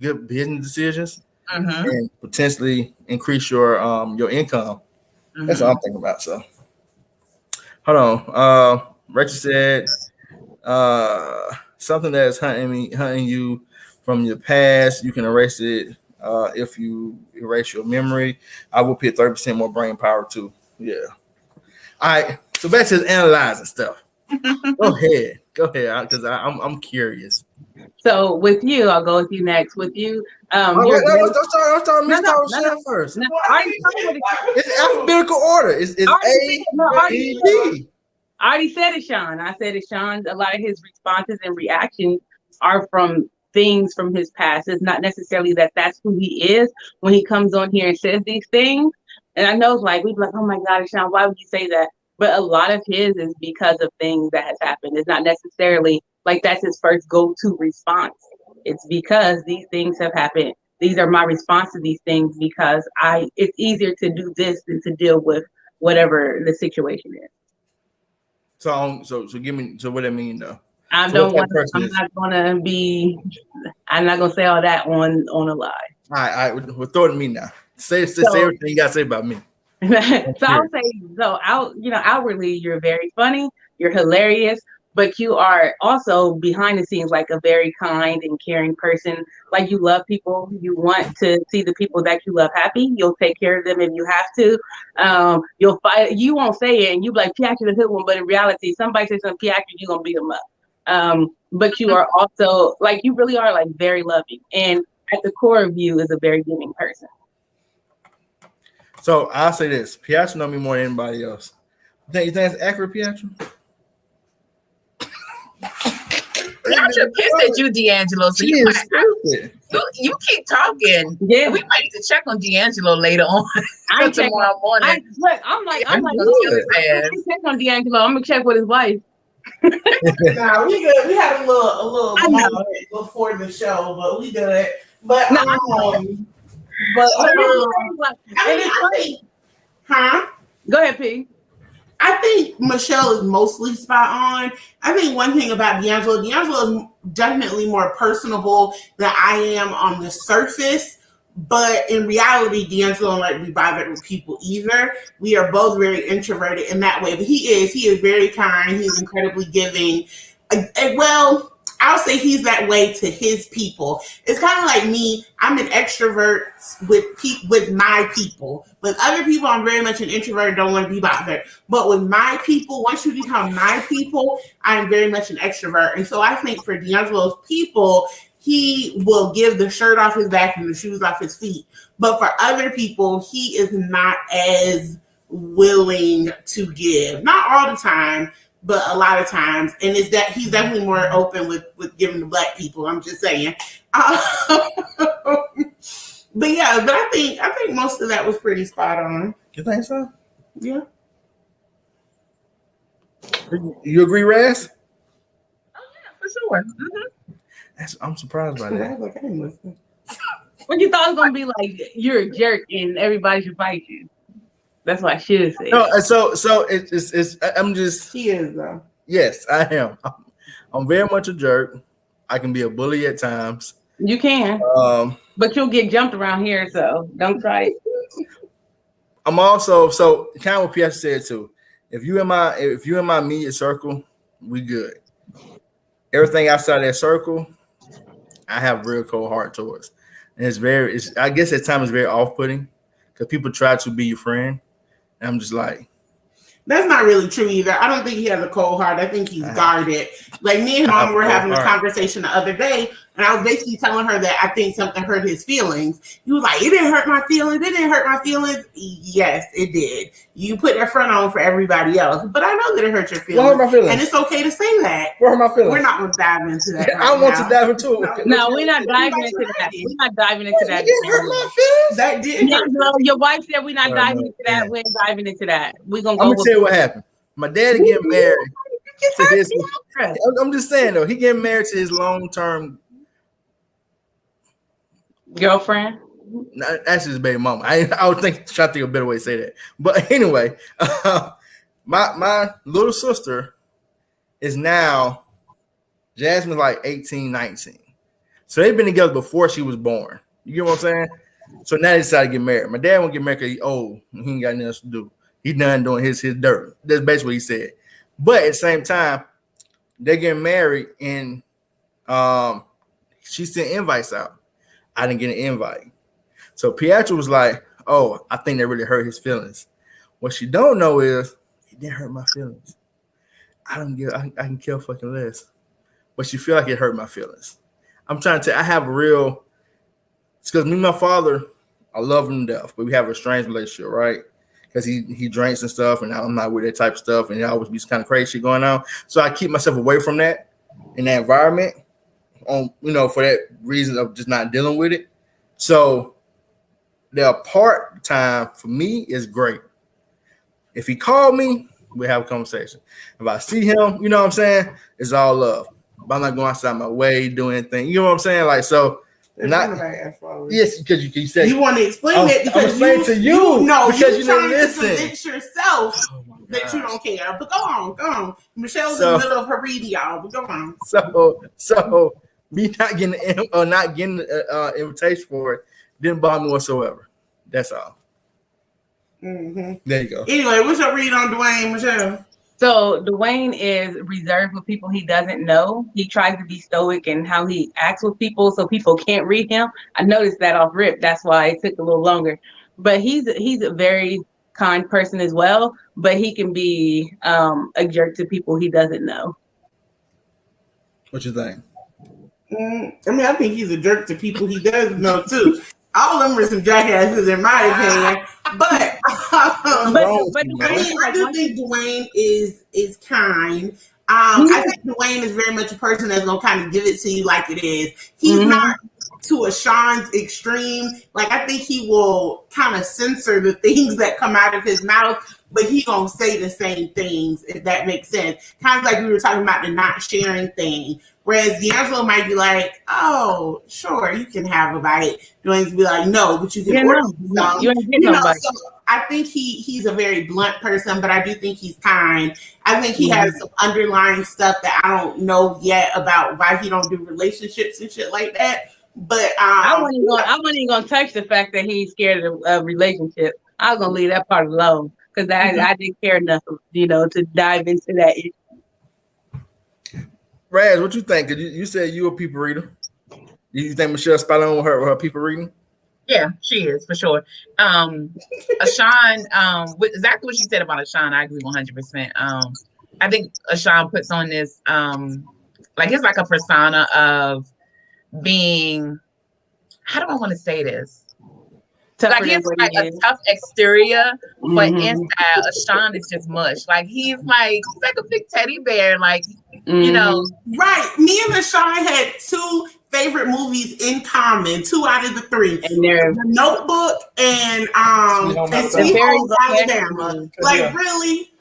good business decisions and potentially increase your income. That's what I'm thinking about. So hold on. Rachel said something that is hunting you from your past. You can erase it if you erase your memory. I will pick 30% more brain power too. Yeah. All right. So back to analyzing stuff. Go ahead, because I'm curious. So with you, I'll go with you next. With you, let's start Miss first. No, it's alphabetical order. It's A, B, D. I already said it, Sean. I said it, Sean. A lot of his responses and reactions are from things from his past. It's not necessarily that that's who he is when he comes on here and says these things. And I know, like, we'd be like, oh my God, Sean, why would you say that? But a lot of his is because of things that has happened. It's not necessarily like that's his first go-to response. It's because these things have happened. These are my response to these things because it's easier to do this than to deal with whatever the situation is. So give me what that mean though. I'm not gonna say all that on a lie. All right, we're throwing me now. Say everything you gotta say about me. Outwardly you're very funny, you're hilarious, but you are also behind the scenes like a very kind and caring person. Like, you love people, you want to see the people that you love happy. You'll take care of them if you have to. You'll fight. You won't say it, and you be like, Piacher the good one, but in reality, somebody says something Piacher, you're gonna beat them up. But you are also like, you really are like very loving, and at the core of you is a very giving person. So I'll say this: Piacher know me more than anybody else. You think that's accurate, Piacher? Piacher pissed at you, D'Angelo. So you keep talking. Yeah, we might need to check on D'Angelo later on. Tomorrow morning. I'm check on D'Angelo. I'm gonna check with his wife. Nah, we good. We had a little moment before the show, but we good. But Go ahead, P. I think Michelle is mostly spot on. I think one thing about D'Angelo is definitely more personable than I am on the surface. But in reality, D'Angelo don't like to be bothered with people either. We are both very introverted in that way. But he is very kind. He's incredibly giving. Well, I'll say he's that way to his people. It's kind of like me. I'm an extrovert with my people. With other people, I'm very much an introvert, don't want to be bothered. But with my people, once you become my people, I'm very much an extrovert. And so I think for D'Angelo's people, he will give the shirt off his back and the shoes off his feet. But for other people, he is not as willing to give. Not all the time, but a lot of times. And it's that he's definitely more open with giving to Black people. I'm just saying. But I think most of that was pretty spot on. You think so? Yeah. You agree, Raz? Oh yeah, for sure. I'm surprised by that. Like, I ain't listening. What you thought it was gonna be like? You're a jerk and everybody should fight you. That's what I should have said. No, so it's I'm just. She is though. Yes, I am. I'm very much a jerk. I can be a bully at times. You can, but you'll get jumped around here, so don't try it. I'm also kind of what Piacher said too. If you in my immediate circle, we good. Everything outside that circle, I have real cold heart towards, and I guess at times it's very off-putting because people try to be your friend, and I'm just like. That's not really true either. I don't think he has a cold heart. I think he's guarded. Like me and Mom were having a conversation the other day And I was basically telling her that I think something hurt his feelings. He was like, it didn't hurt my feelings. It didn't hurt my feelings. Yes, it did. You put that front on for everybody else. But I know that it hurt your feelings. What hurt my feelings? And it's okay to say that. What hurt my feelings? We're not going to dive into that right I want now. to dive into it. No, we're not diving into that. We're not diving into that. It didn't hurt my feelings? That did Yeah, hurt. no, your wife said we're not diving into that. Yeah. We're diving into that. We're going to I'm go going to tell you what happened. My daddy getting married. To his, I'm just saying, though, he getting married to his long-term girlfriend. That's his baby mama. I would try to think of a better way to say that. But anyway, my little sister is now Jasmine's like 18, 19. So they've been together before she was born. You get what I'm saying? So now they decided to get married. My dad won't get married because he's old and he ain't got nothing else to do. He's done doing his dirt. That's basically what he said. But at the same time, they're getting married and she sent invites out. I didn't get an invite. So Pietro was like, oh, I think that really hurt his feelings. What she don't know is it didn't hurt my feelings. I can kill fucking less. But she feel like it hurt my feelings. I'm trying to tell you, I have a real, it's because me and my father, I love him to death, but we have a strange relationship, right? Because he drinks and stuff, and I'm not with that type of stuff, and there always be kind of crazy shit going on. So I keep myself away from that in that environment, for that reason of just not dealing with it. So the apart time for me is great. If he called me, we have a conversation. If I see him, you know what I'm saying? It's all love. But I'm not going outside my way, doing anything. You know what I'm saying? Like, so yes, because you said you want to explain it because I'm explaining to you. No, because you trying to listen. convince yourself that you don't care. But go on. Michelle's in the middle of her reading, y'all. But go on. So me not getting an invitation for it didn't bother me whatsoever. That's all. Mm-hmm. There you go. Anyway, what's your read on Dwayne, Michelle? So Dwayne is reserved with people he doesn't know. He tries to be stoic in how he acts with people so people can't read him. I noticed that off rip. That's why it took a little longer. But he's a very kind person as well. But he can be a jerk to people he doesn't know. What you think? I think he's a jerk to people he does know too. All of them are some jackasses in my opinion. But I do think Dwayne is kind. I think Dwayne is very much a person that's gonna kind of give it to you like it is. He's not to a Sean's extreme. Like I think he will kind of censor the things that come out of his mouth, but he gonna say the same things, if that makes sense. Kind of like we were talking about the not sharing thing. Whereas D'Angelo might be like, oh, sure, you can have a bite. Dwayne's be like, no, but you can order some. So I think he's a very blunt person, but I do think he's kind. I think he has some underlying stuff that I don't know yet about why he don't do relationships and shit like that. But I wasn't even gonna touch the fact that he's scared of a relationship. I was gonna leave that part alone because I didn't care enough, to dive into that issue. Raz, what you think? You said you a people reader. You think Michelle's spot on with her people reading? Yeah, she is for sure. Ashan, with exactly what you said about Ashan, I agree 100%. I think Ashan puts on this, it's like a persona of being. How do I want to say this? Like he's like a tough exterior, but inside Ashan is just mush. Like he's like a big teddy bear, like Right. Me and Ashan had two favorite movies in common, 2 out of the 3. And they're The Notebook and Sweet Home Alabama. Like really?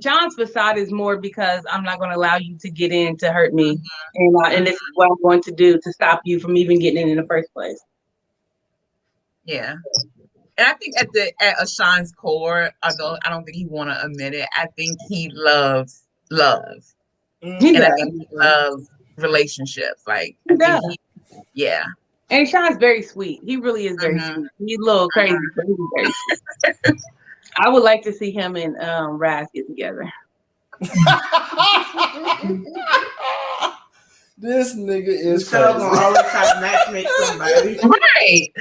John's facade is more because I'm not going to allow you to get in to hurt me, and this is what I'm going to do to stop you from even getting in the first place. Yeah, and I think at Ashan's core, although I don't think he want to admit it, I think he loves love, and I think he loves relationships. Like, yeah. And Sean's very sweet. He really is very sweet. He's a little crazy, but he's very sweet. I would like to see him and Raz get together. This nigga is Michelle's gonna always try to matchmake somebody. Right.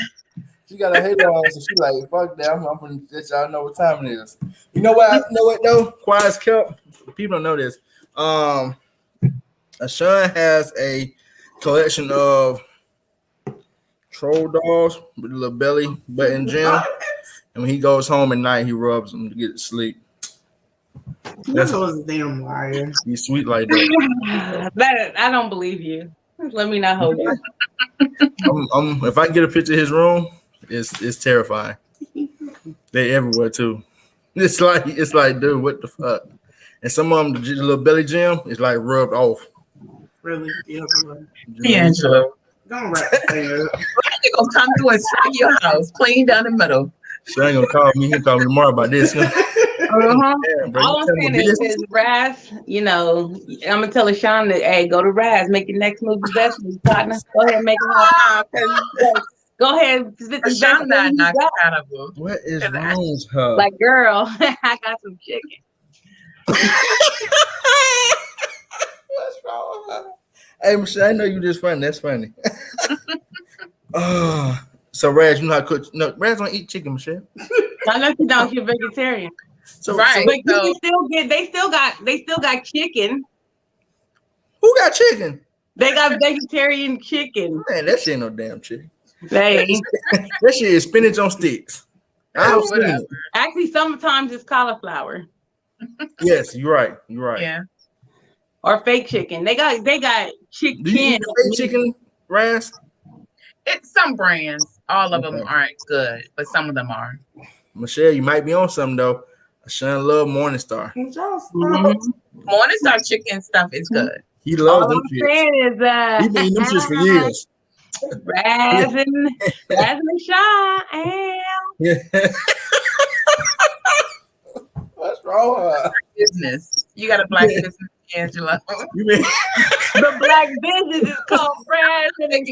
She got a hater on, so she like, fuck that. I'm gonna let y'all know what time it is. You know what? Though? Quiet as kept. People don't know this. Sean has a collection of troll dolls with a little belly button gem. And when he goes home at night, he rubs them to get to sleep. That's a damn liar. He's sweet like that. I don't believe you. Let me not hold you. If I can get a picture of his room, it's terrifying. They everywhere too. It's like, dude, what the fuck? And some of them, the little belly gem is like rubbed off. Really? The other way. D'Angelo. Don't wrap that thing up. You're gonna come through and strike your house, clean down the middle. So I ain't gonna call me. He'll call me tomorrow about this. Uh-huh. Yeah, bro, All I'm saying is Raz, you know, I'm gonna tell Ashawn that, hey, go to Raz, make your next move investment, partner. Go ahead and make it happen. Go ahead, Ashawn not knocked out of her. What is wrong with her? Like, girl, I got some chicken. What's wrong with her? Hey, Michelle, I know you just funny. That's funny. So Raz, you know how to cook? No, Raz don't eat chicken, Michelle. I know you don't. You're vegetarian, So, Right. but you can still get. They still got chicken. Who got chicken? They got vegetarian chicken. Man, that shit ain't no damn chicken. They That shit is spinach on sticks. I don't see it. actually sometimes it's cauliflower Yes, you're right. You're right. Yeah. or fake chicken. They got chicken. Do you eat fake chicken, Raz? It's some brands. All of them Okay. aren't good, but some of them are. Michelle, you might be on something though. Sean love Morningstar. Mm-hmm. Morningstar chicken stuff is good. He loves All them I'm shits. saying is He been eating them shits for years. Raz and Shaw. Yeah. What's wrong with her? Business. You got a black business, Angela. You mean The black business is called Raz and Wait.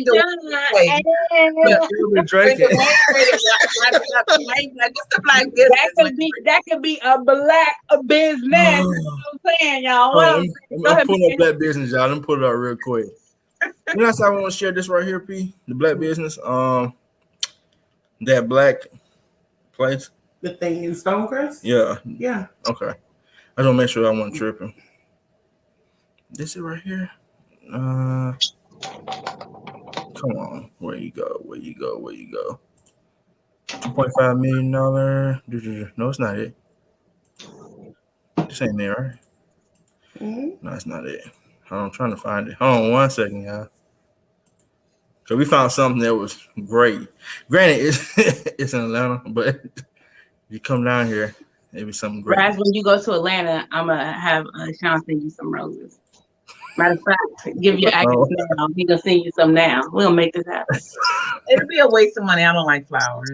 you been drinking? What's the black business? That could be a black business. You know what I'm saying, y'all. Well, I'm pulling up black business, y'all. Let me pull it out real quick. You know, I want to share this right here, P. The black business. That black place. The thing in Stonecrest? Yeah. Yeah. Okay. I don't make sure I wasn't tripping. This is right here. Come on. Where you go? Where you go? Where you go? $2.5 million. No, it's not it. This ain't there, right? Mm-hmm. No, it's not it. I'm trying to find it. Hold on 1 second, y'all. So we found something that was great. Granted, it's in Atlanta, but if you come down here, it'll be something great. Raz, when you go to Atlanta, I'm gonna have Sean send you some roses. Matter of fact, give your address now. He gonna send you some now. We'll make this happen. It'd be a waste of money. I don't like flowers.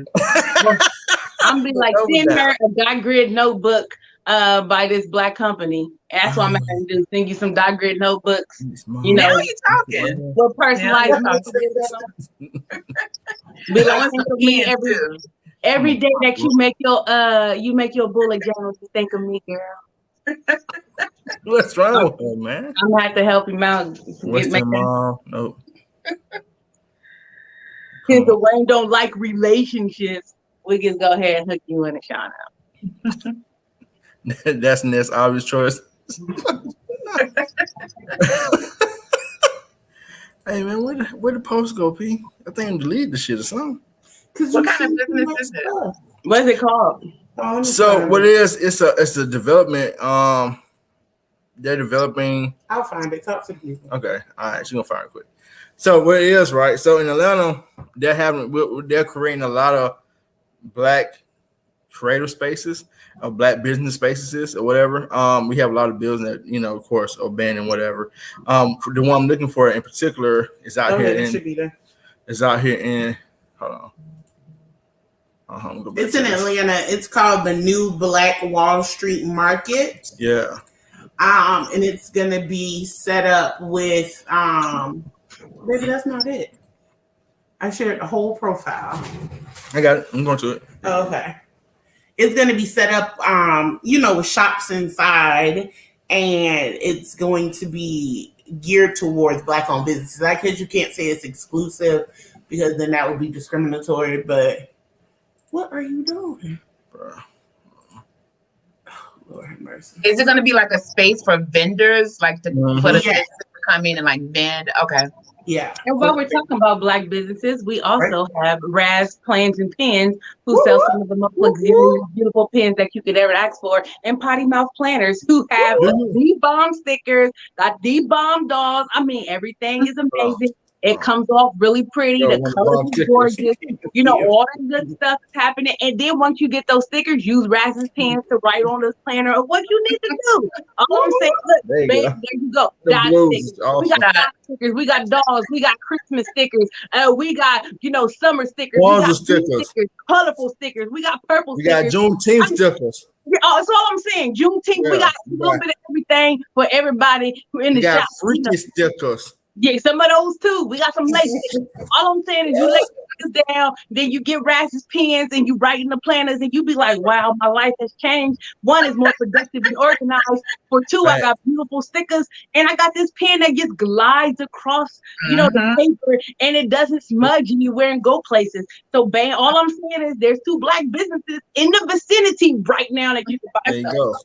I'm gonna be like, send her a dot grid notebook by this black company. That's what I'm gonna do. Send you some dot grid notebooks. You know, Now you talking. with personalized. Now Be like, think of me every day that you make your bullet journal. Just think of me, girl. What's wrong with her, man? I'm gonna have to help him out. Western Mall. Nope. Since the Wayne don't like relationships, we can go ahead and hook you in and Sean out. That's Ness obvious choice. Hey man, where the post go, P? I think I'm delete the shit or something. What kind of business is it? What's it called? So what it is? It's a development. They're developing. I'll find it. Talk to people. Okay, all right. She's gonna find it quick. So what it is, right? So in Atlanta, they're creating a lot of black creative spaces, or black business spaces, or whatever. We have a lot of buildings that, you know, of course, are banned and whatever. For the one I'm looking for in particular is out here. It should be there. It's out here in. Hold on. It's in Atlanta. It's called the New Black Wall Street Market. Yeah. And it's gonna be set up with maybe that's not it. I shared the whole profile. I got it. I'm going to it. Oh, okay. It's gonna be set up with shops inside, and it's going to be geared towards black owned businesses. I guess you can't say it's exclusive because then that would be discriminatory, but what are you doing? Bro. Lord have mercy. Is it going to be like a space for vendors, like to put a specific come in and like bend. Okay. Yeah. And while we're talking about Black businesses, we also have Raz Plans and Pens, who sell some of the most luxurious, beautiful pens that you could ever ask for, and Potty Mouth Planners, who have the bomb stickers, got the bomb dolls. I mean, everything is amazing. It comes off really pretty. The colors is gorgeous. You know, all the good stuff is happening. And then once you get those stickers, use Raz's pens to write on this planner of what you need to do. All I'm saying, look, there you go. Dot stickers. We got dot stickers. We got dolls. We got Christmas stickers. We got, summer stickers. We got stickers, colorful stickers. We got purple stickers. We got Juneteenth stickers. That's all I'm saying. Juneteenth. We got a little bit of everything for everybody who in the shop. Freaky stickers. Yeah, some of those too. We got some lace. All I'm saying is you lay this down, then you get Raz's pens and you write in the planners and you be like, wow, my life has changed. One is more productive and organized. For two, I got beautiful stickers and I got this pen that just glides across, the paper and it doesn't smudge anywhere and go places. So bam, all I'm saying is there's 2 Black businesses in the vicinity right now that you can buy there stuff. You go.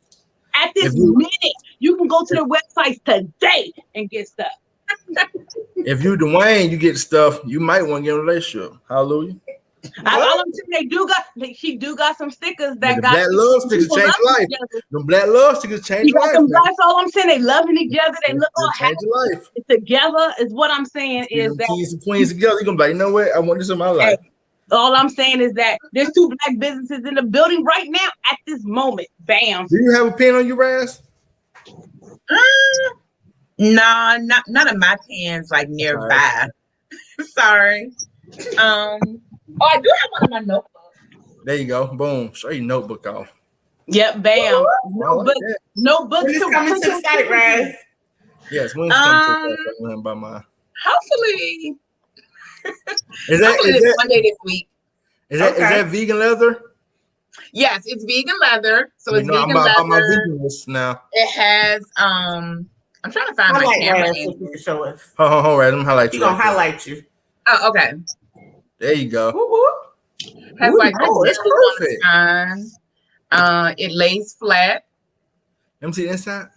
At this minute, you can go to their websites today and get stuff. If you Dwayne, you get stuff. You might want to get a relationship. Hallelujah. All I'm saying, she do got some stickers that got black love stickers change life. The black love stickers change life. That's all I'm saying. They loving each other. They look all happy life together. Is what I'm saying is that kings and queens together. You're gonna be like, you know what? I want this in my life. All I'm saying is that there's 2 Black businesses in the building right now at this moment. Bam. Do you have a pen on your Raz? No, none of my pens like nearby. Sorry. I do have one in my notebook. There you go. Boom. Show your notebook off. Yep, bam. Notebook. When is coming to the site, Raz? Yes, when's coming to the site by mine? Hopefully. Is that Monday this week? Is that vegan leather? Yes, it's vegan leather. So it's vegan I'm leather. my vegan list now. It has I'm trying to find my camera. Show us. All right, let me highlight you. He's gonna highlight you. Oh, okay. There you go. Has like it's perfect. It lays flat. Let me see the inside.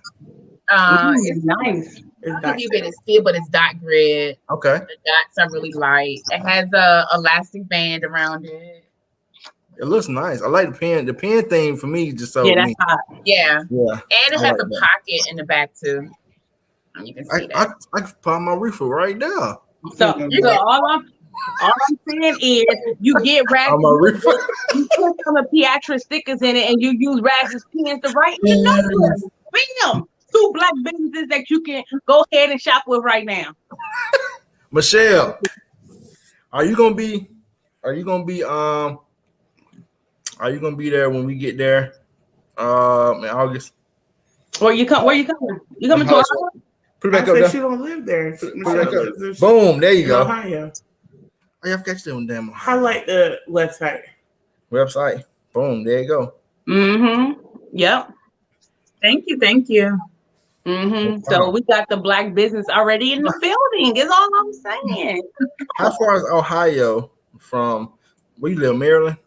It's nice. I'll give you a bit of steel, but it's dot grid. Okay. The dots are really light. It has a elastic band around it. It looks nice. I like the pen. The pen thing for me just so that's hot. Yeah. And it has a pocket in the back too. You can see that. I can pop my reefer right now. So all I'm saying is you get Raz. You put some of Piatra stickers in it and you use Raz's pens to write in the notebook. Bam! 2 Black businesses that you can go ahead and shop with right now. Michelle, are you gonna be there when we get there in August? Where you coming? You coming to Ohio? Put it back up there. She don't live there. Boom, there you go. Ohio. Oh, yeah, I forgot you doing damn Ohio. Highlight the website. Boom, there you go. Yep. Thank you. So we got the Black business already in the building. Is all I'm saying. How far is Ohio from where you live, Maryland?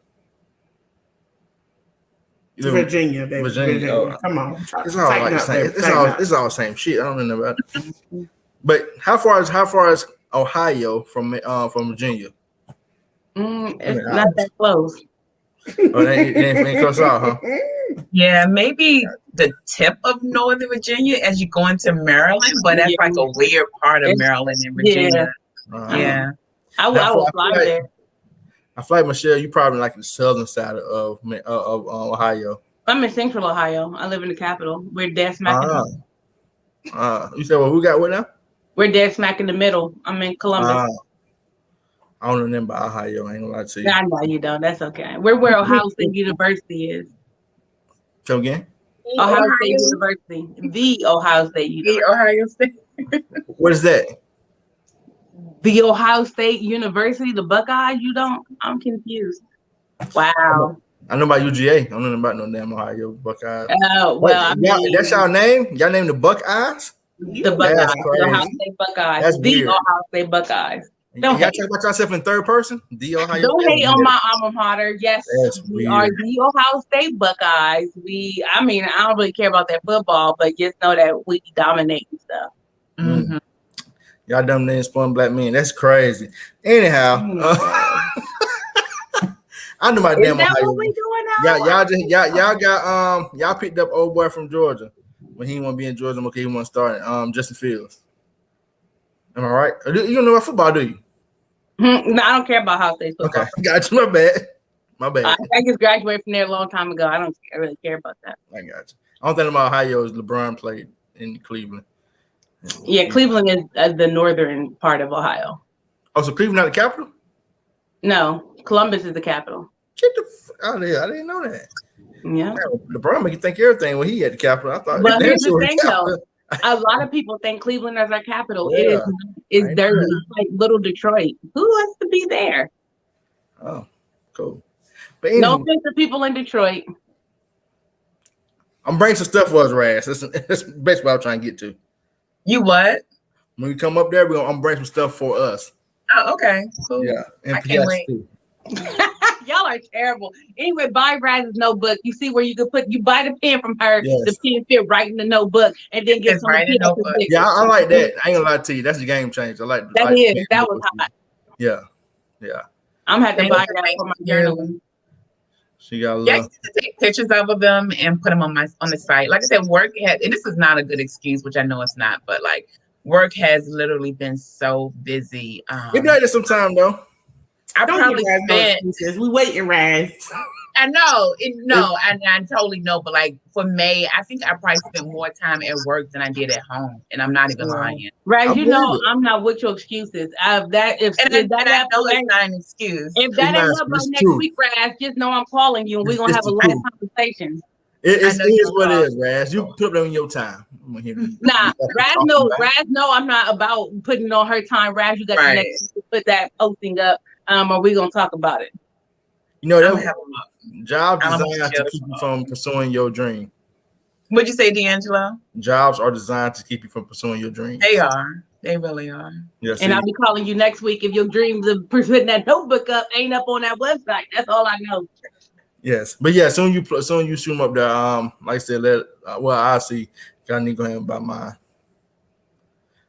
Virginia, baby. Virginia. Oh, come on. It's all like the same. It's all the same shit. I don't know about it. But how far is Ohio from Virginia? It's not that close. Oh, they ain't close out, huh? Yeah, maybe the tip of Northern Virginia as you go into Maryland, but that's like a weird part of Maryland and Virginia. Yeah. I will fly there. I feel like, Michelle, you probably like the southern side of Ohio. I'm in Central Ohio. I live in the capital. We're dead smack in the middle. You said, well, who got what now? We're dead smack in the middle. I'm in Columbus. I don't know nothing about Ohio. I ain't gonna lie to you. I know you don't. That's okay. We're where Ohio State University is. Come again? Ohio State University. The Ohio State University. The Ohio State. What is that? The Ohio State University, the Buckeyes. You don't? I'm confused. Wow. I know about UGA. I don't know about no damn Ohio Buckeyes. Well, that's y'all name? Y'all name the Buckeyes? The Buckeyes. The Ohio State Buckeyes. That's the weird. Ohio State Buckeyes. Y'all talk about yourself in third person? The Ohio Don't State. hate on my alma mater. Yes, That's we weird. are the Ohio State Buckeyes. I don't really care about that football, but just know that we dominate and stuff. Mm-hmm. Y'all dumb names spawn black men. That's crazy. Anyhow, I know my damn Is that Ohio. what we doing now? Y'all got y'all picked up old boy from Georgia when he want to be in Georgia. Okay, he want to start Justin Fields. Am I right? You don't know about football, do you? No, I don't care about Ohio State football. Okay, got you. My bad. I just graduated from there a long time ago. I don't really care about that. I got you. I don't think about Ohio is LeBron played in Cleveland. Yeah, Cleveland is the northern part of Ohio. Oh, so Cleveland not the capital? No, Columbus is the capital. Get the out of here! I didn't know that. Yeah. LeBron make you think everything when he at the capital. I thought. But here's the thing, though. A lot of people think Cleveland is our capital. Yeah, it's dirty. It's like little Detroit. Who wants to be there? Oh, cool. But anyway, no offense to people in Detroit. I'm bringing some stuff for us, Raz. That's basically what I'm trying to get to. You what? When we come up there, I'm bringing some stuff for us. Oh, okay. Cool. Yeah. And I can't wait. Y'all are terrible. Anyway, buy Raz's notebook. You see where you buy the pen from her. Yes. The pen fit right in the notebook, and then get some notebook. Yeah, I like that. I ain't gonna lie to you. That's a game changer. I like that. That was hot. Yeah. I'm gonna have to buy that for my journaling. She got a little. Yeah, I used to take pictures of them and put them on the site. Like I said, work had, and this is not a good excuse, which I know it's not, but like work has literally been so busy. We got it sometime though. I probably spent. We waiting, Raz. I know, I totally know, but like for May, I think I probably spent more time at work than I did at home, and I'm not even lying. Right, I'm not with your excuses. I know it's not an excuse. If that ain't up by next week, Raz, just know I'm calling you, and we're gonna have a live conversation. It is what it is, Raz. You put them in your time. Nah, Raz no, I'm not about putting on her time. Raz, you got the next week to put that posting up. Or we gonna talk about it. You know, that jobs designed to keep you from pursuing your dream. What'd you say, D'Angelo? Jobs are designed to keep you from pursuing your dreams. They are. They really are. Yes, and I'll be calling you next week if your dreams of putting that notebook up ain't up on that website. That's all I know. Yes, but yeah, soon you shoot them up there. Like I said, I'll see. I need to go ahead and buy mine.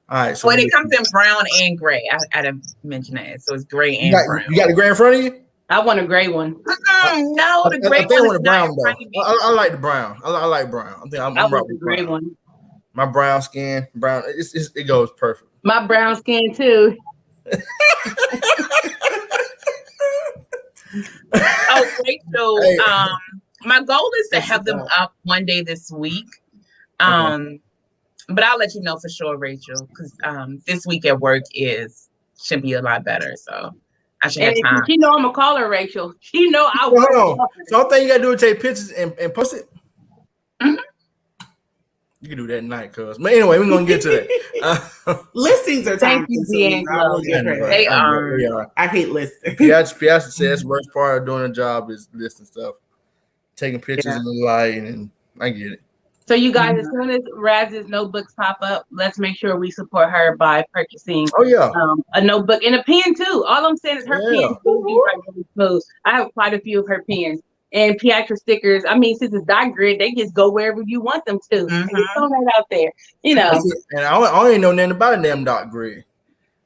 All right. So it comes in brown and gray. I didn't mention that. So it's gray and brown. You got the gray in front of you? I want a gray one. No, the gray one. I want the brown though. I like the brown. I like brown. I want the gray one. My brown skin, brown. It goes perfect. My brown skin too. Oh, Rachel. Hey. My goal is to have them up one day this week. Okay. But I'll let you know for sure, Rachel, because this week at work should be a lot better. So I should have time. She know I'm gonna call her, Rachel. She know I will. Hold on. So all thing you gotta do is take pictures and post it. Mm-hmm. You can do that tonight, cuz. But anyway, we're gonna get to that. Listings are time consuming. They are. I hate listings. Piazza says the worst part of doing a job is listing stuff, taking pictures in the light, and I get it. So you guys, as soon as Raz's notebooks pop up, let's make sure we support her by purchasing a notebook and a pen too. All I'm saying is her pens will be really smooth. I have quite a few of her pens and Piatra stickers. I mean, since it's dot grid, they just go wherever you want them to. Mm-hmm. Just throw that out there, you know. And I ain't know nothing about a damn dot grid.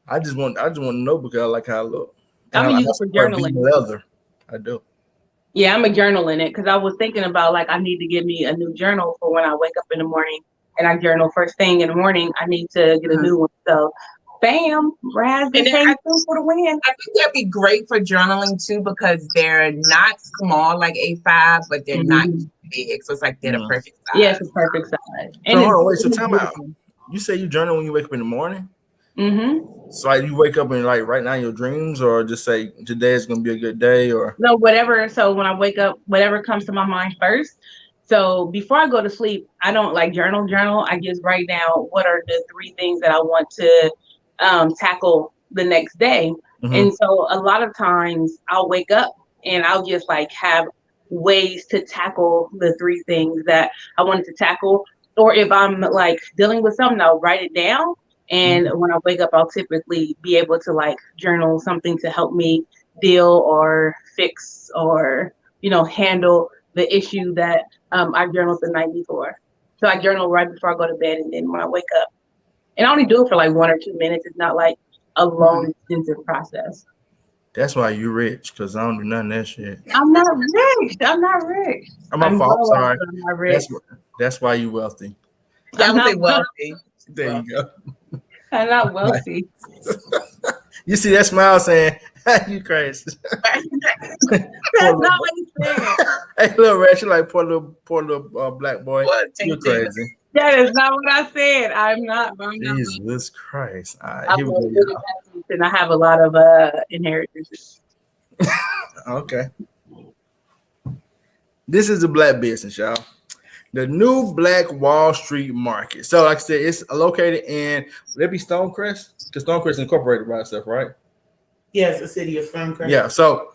I just want a notebook. I like how it look. I'm gonna use it for journaling. Leather. I do. Yeah, I'm a journal in it because I was thinking about I need to get me a new journal for when I wake up in the morning and I journal first thing in the morning. I need to get a new one. So, bam, Raz came through for the win. I think that'd be great for journaling too because they're not small like A5, but they're not big. So it's like they're the perfect size. Yeah, it's the perfect size. And so time out. You say you journal when you wake up in the morning? Mm-hmm. So you wake up and right now your dreams, or just say today is gonna be a good day, or no, whatever. So when I wake up, whatever comes to my mind first. So before I go to sleep, I don't journal. I just write down what are the 3 things that I want to tackle the next day. Mm-hmm. And so a lot of times I'll wake up and I'll just have ways to tackle the 3 things that I wanted to tackle. Or if I'm dealing with something, I'll write it down. And when I wake up, I'll typically be able to journal something to help me deal or fix or, handle the issue that I journaled the night before. So I journal right before I go to bed and then when I wake up. And I only do it for like 1 or 2 minutes. It's not like a long, extensive process. That's why you rich, because I don't do none of that shit. I'm not rich. I'm not rich. I'm a fault. broke, Sorry. but I'm not rich. That's why you wealthy. Yeah, I I'm would say not wealthy. There you go. I'm not wealthy. You see that smile saying, you crazy. That's not what he said. Hey, little rat, you like poor little black boy. What? You're crazy. That is not what I said. I'm not. I'm not Jesus Christ. All right, I'm here we a go, good y'all. investment, and I have a lot of inheritances. Okay. This is the black business, y'all. The new Black Wall Street Market. So, like I said, it's located in, would it be Stonecrest? Because Stonecrest is incorporated by itself, right? Yes, the city of Stonecrest. Yeah. So,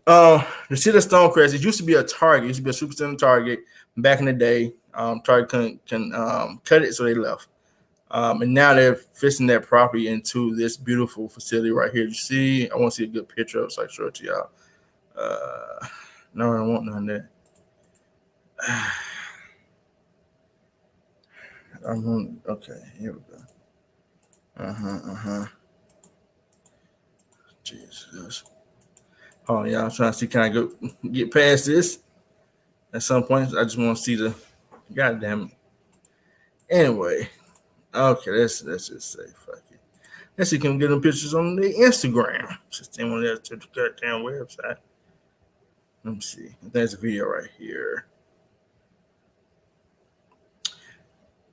the city of Stonecrest, it used to be a Target. It used to be a supercenter Target back in the day. Target couldn't cut it, so they left. And now they're fixing that property into this beautiful facility right here. You see, I want to see a good picture of it, so I can show it to y'all. No, I don't want none of that. Okay, here we go. Jesus. Oh, yeah, I'm trying to see, can I get past this at some point? I just want to see the, goddamn it. Anyway, okay, let's just say fuck it. Let's see, can we get them pictures on the Instagram? Just they want to the goddamn website. Let me see. There's a video right here.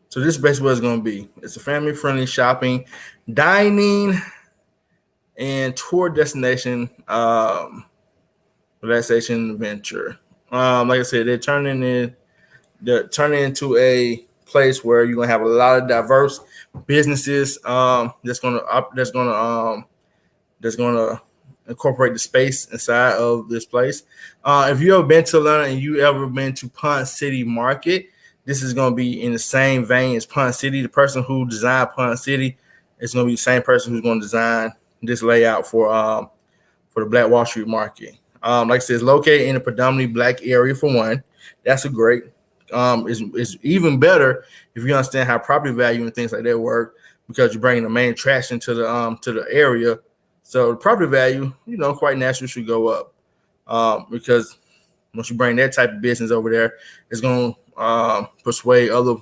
So this is basically what it's going to be. It's a family-friendly shopping, dining, and tour destination relaxation venture. Like I said, they're turning into a place where you're gonna have a lot of diverse businesses that's gonna incorporate the space inside of this place. If you ever been to Atlanta and you ever been to Pond City Market, this is going to be in the same vein as Pond City. The person who designed Pond City is going to be the same person who's going to design this layout for the Black Wall Street Market. Like I said, it's located in a predominantly black area for one. That's a great. It's even better if you understand how property value and things like that work, because you're bringing the main attraction to the area. So the property value, quite naturally should go up because once you bring that type of business over there, it's going to persuade other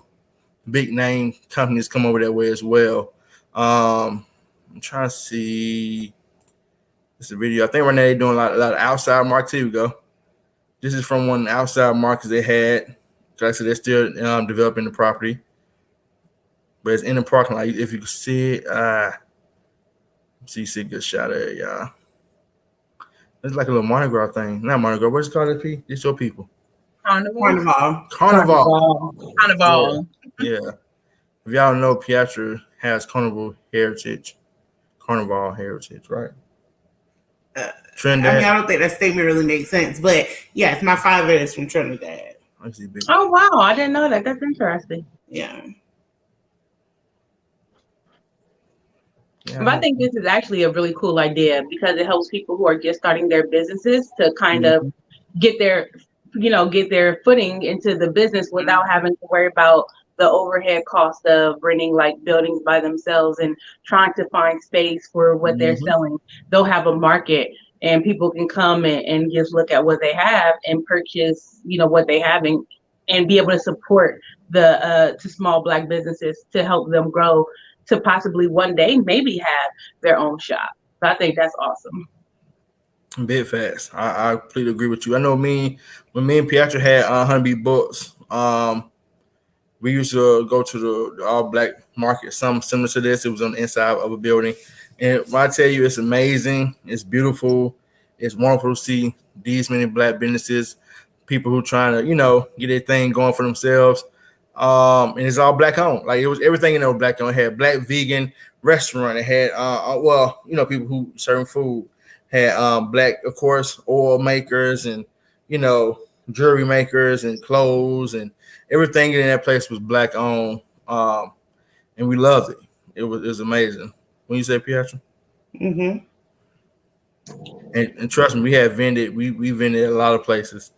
big name companies to come over that way as well. I'm trying to see. This is a video. I think right now they're doing a lot of outside markets. Here we go. This is from one of the outside markets they had. Like I said, they're still developing the property, but it's in the parking lot. If you can see it, you see a good shot of it, y'all. It's like a little Mardi Gras thing. Not Mardi Gras. What's it called? It's your people. Carnival. Yeah. If y'all know, Piatra has carnival heritage, right? Trinidad. I don't think that statement really makes sense, but yes, my father is from Trinidad. Oh wow, I didn't know that. That's interesting. Yeah. But I think this is actually a really cool idea because it helps people who are just starting their businesses to kind of get their footing into the business without having to worry about the overhead cost of renting like buildings by themselves and trying to find space for what they're selling. They'll have a market and people can come and just look at what they have and purchase, what they have and be able to support the to small black businesses to help them grow to possibly one day maybe have their own shop. So I think that's awesome. Bit fast. I completely agree with you. I know when me and Piatra had Honeybee Books, we used to go to the all black market, something similar to this. It was on the inside of a building. And when I tell you, it's amazing, it's beautiful, it's wonderful to see these many black businesses, people who trying to, get their thing going for themselves. And it's all black owned. Like it was everything in there was black owned. It had black vegan restaurant. It had people who serve food. Had black, of course, oil makers and jewelry makers and clothes and everything in that place was black owned. And we loved it. It was amazing. When you say Piatra? Mm-hmm. And trust me, we vended a lot of places,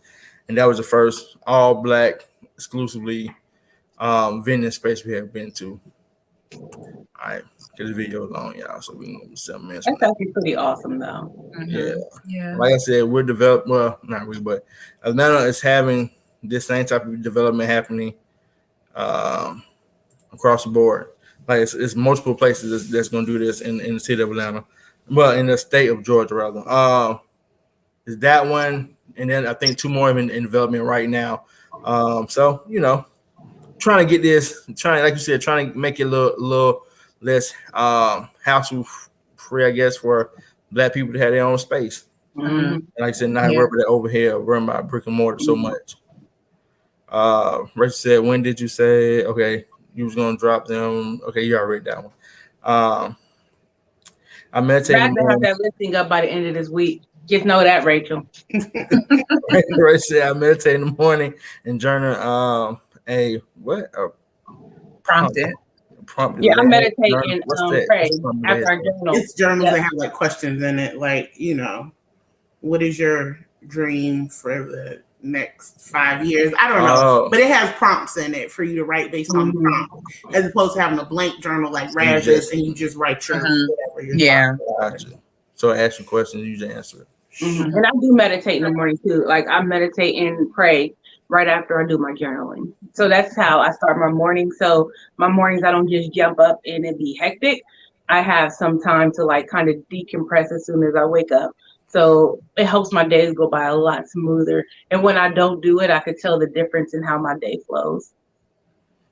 and that was the first all black exclusively vending space we have been to. All right, because the video is long, y'all, so we can 7 minutes. That's actually pretty awesome, though. Yeah. Yeah. Like I said, we're developed. Well, not we, but Atlanta is having this same type of development happening across the board. Like it's multiple places that's going to do this in the city of Atlanta, well, in the state of Georgia rather. Is that one, and then I think 2 more in development right now. So trying to get this, like you said, trying to make it a little less hassle free, I guess, for Black people to have their own space. Mm-hmm. And like I said, not worry about that overhead, worrying about brick and mortar so much. Rachel said, when did you say, okay, you was going to drop them? Okay, you already read that one. I meditate. Glad to have that listing up by the end of this week. Just know that, Rachel. Rachel said, I meditate in the morning and journal Prompted. Yeah, I meditate and pray after I journal. It's journals that have like questions in it, like, what is your dream for the next 5 years? I don't know, but it has prompts in it for you to write based on the prompt, as opposed to having a blank journal like Raz's and you just write your whatever you're Gotcha. So I ask you questions, you just answer it. And I do meditate in the morning too. Like I meditate and pray right after I do my journaling. So that's how I start my morning. So my mornings, I don't just jump up and it be hectic. I have some time to like kind of decompress as soon as I wake up. So it helps my days go by a lot smoother. And when I don't do it, I could tell the difference in how my day flows.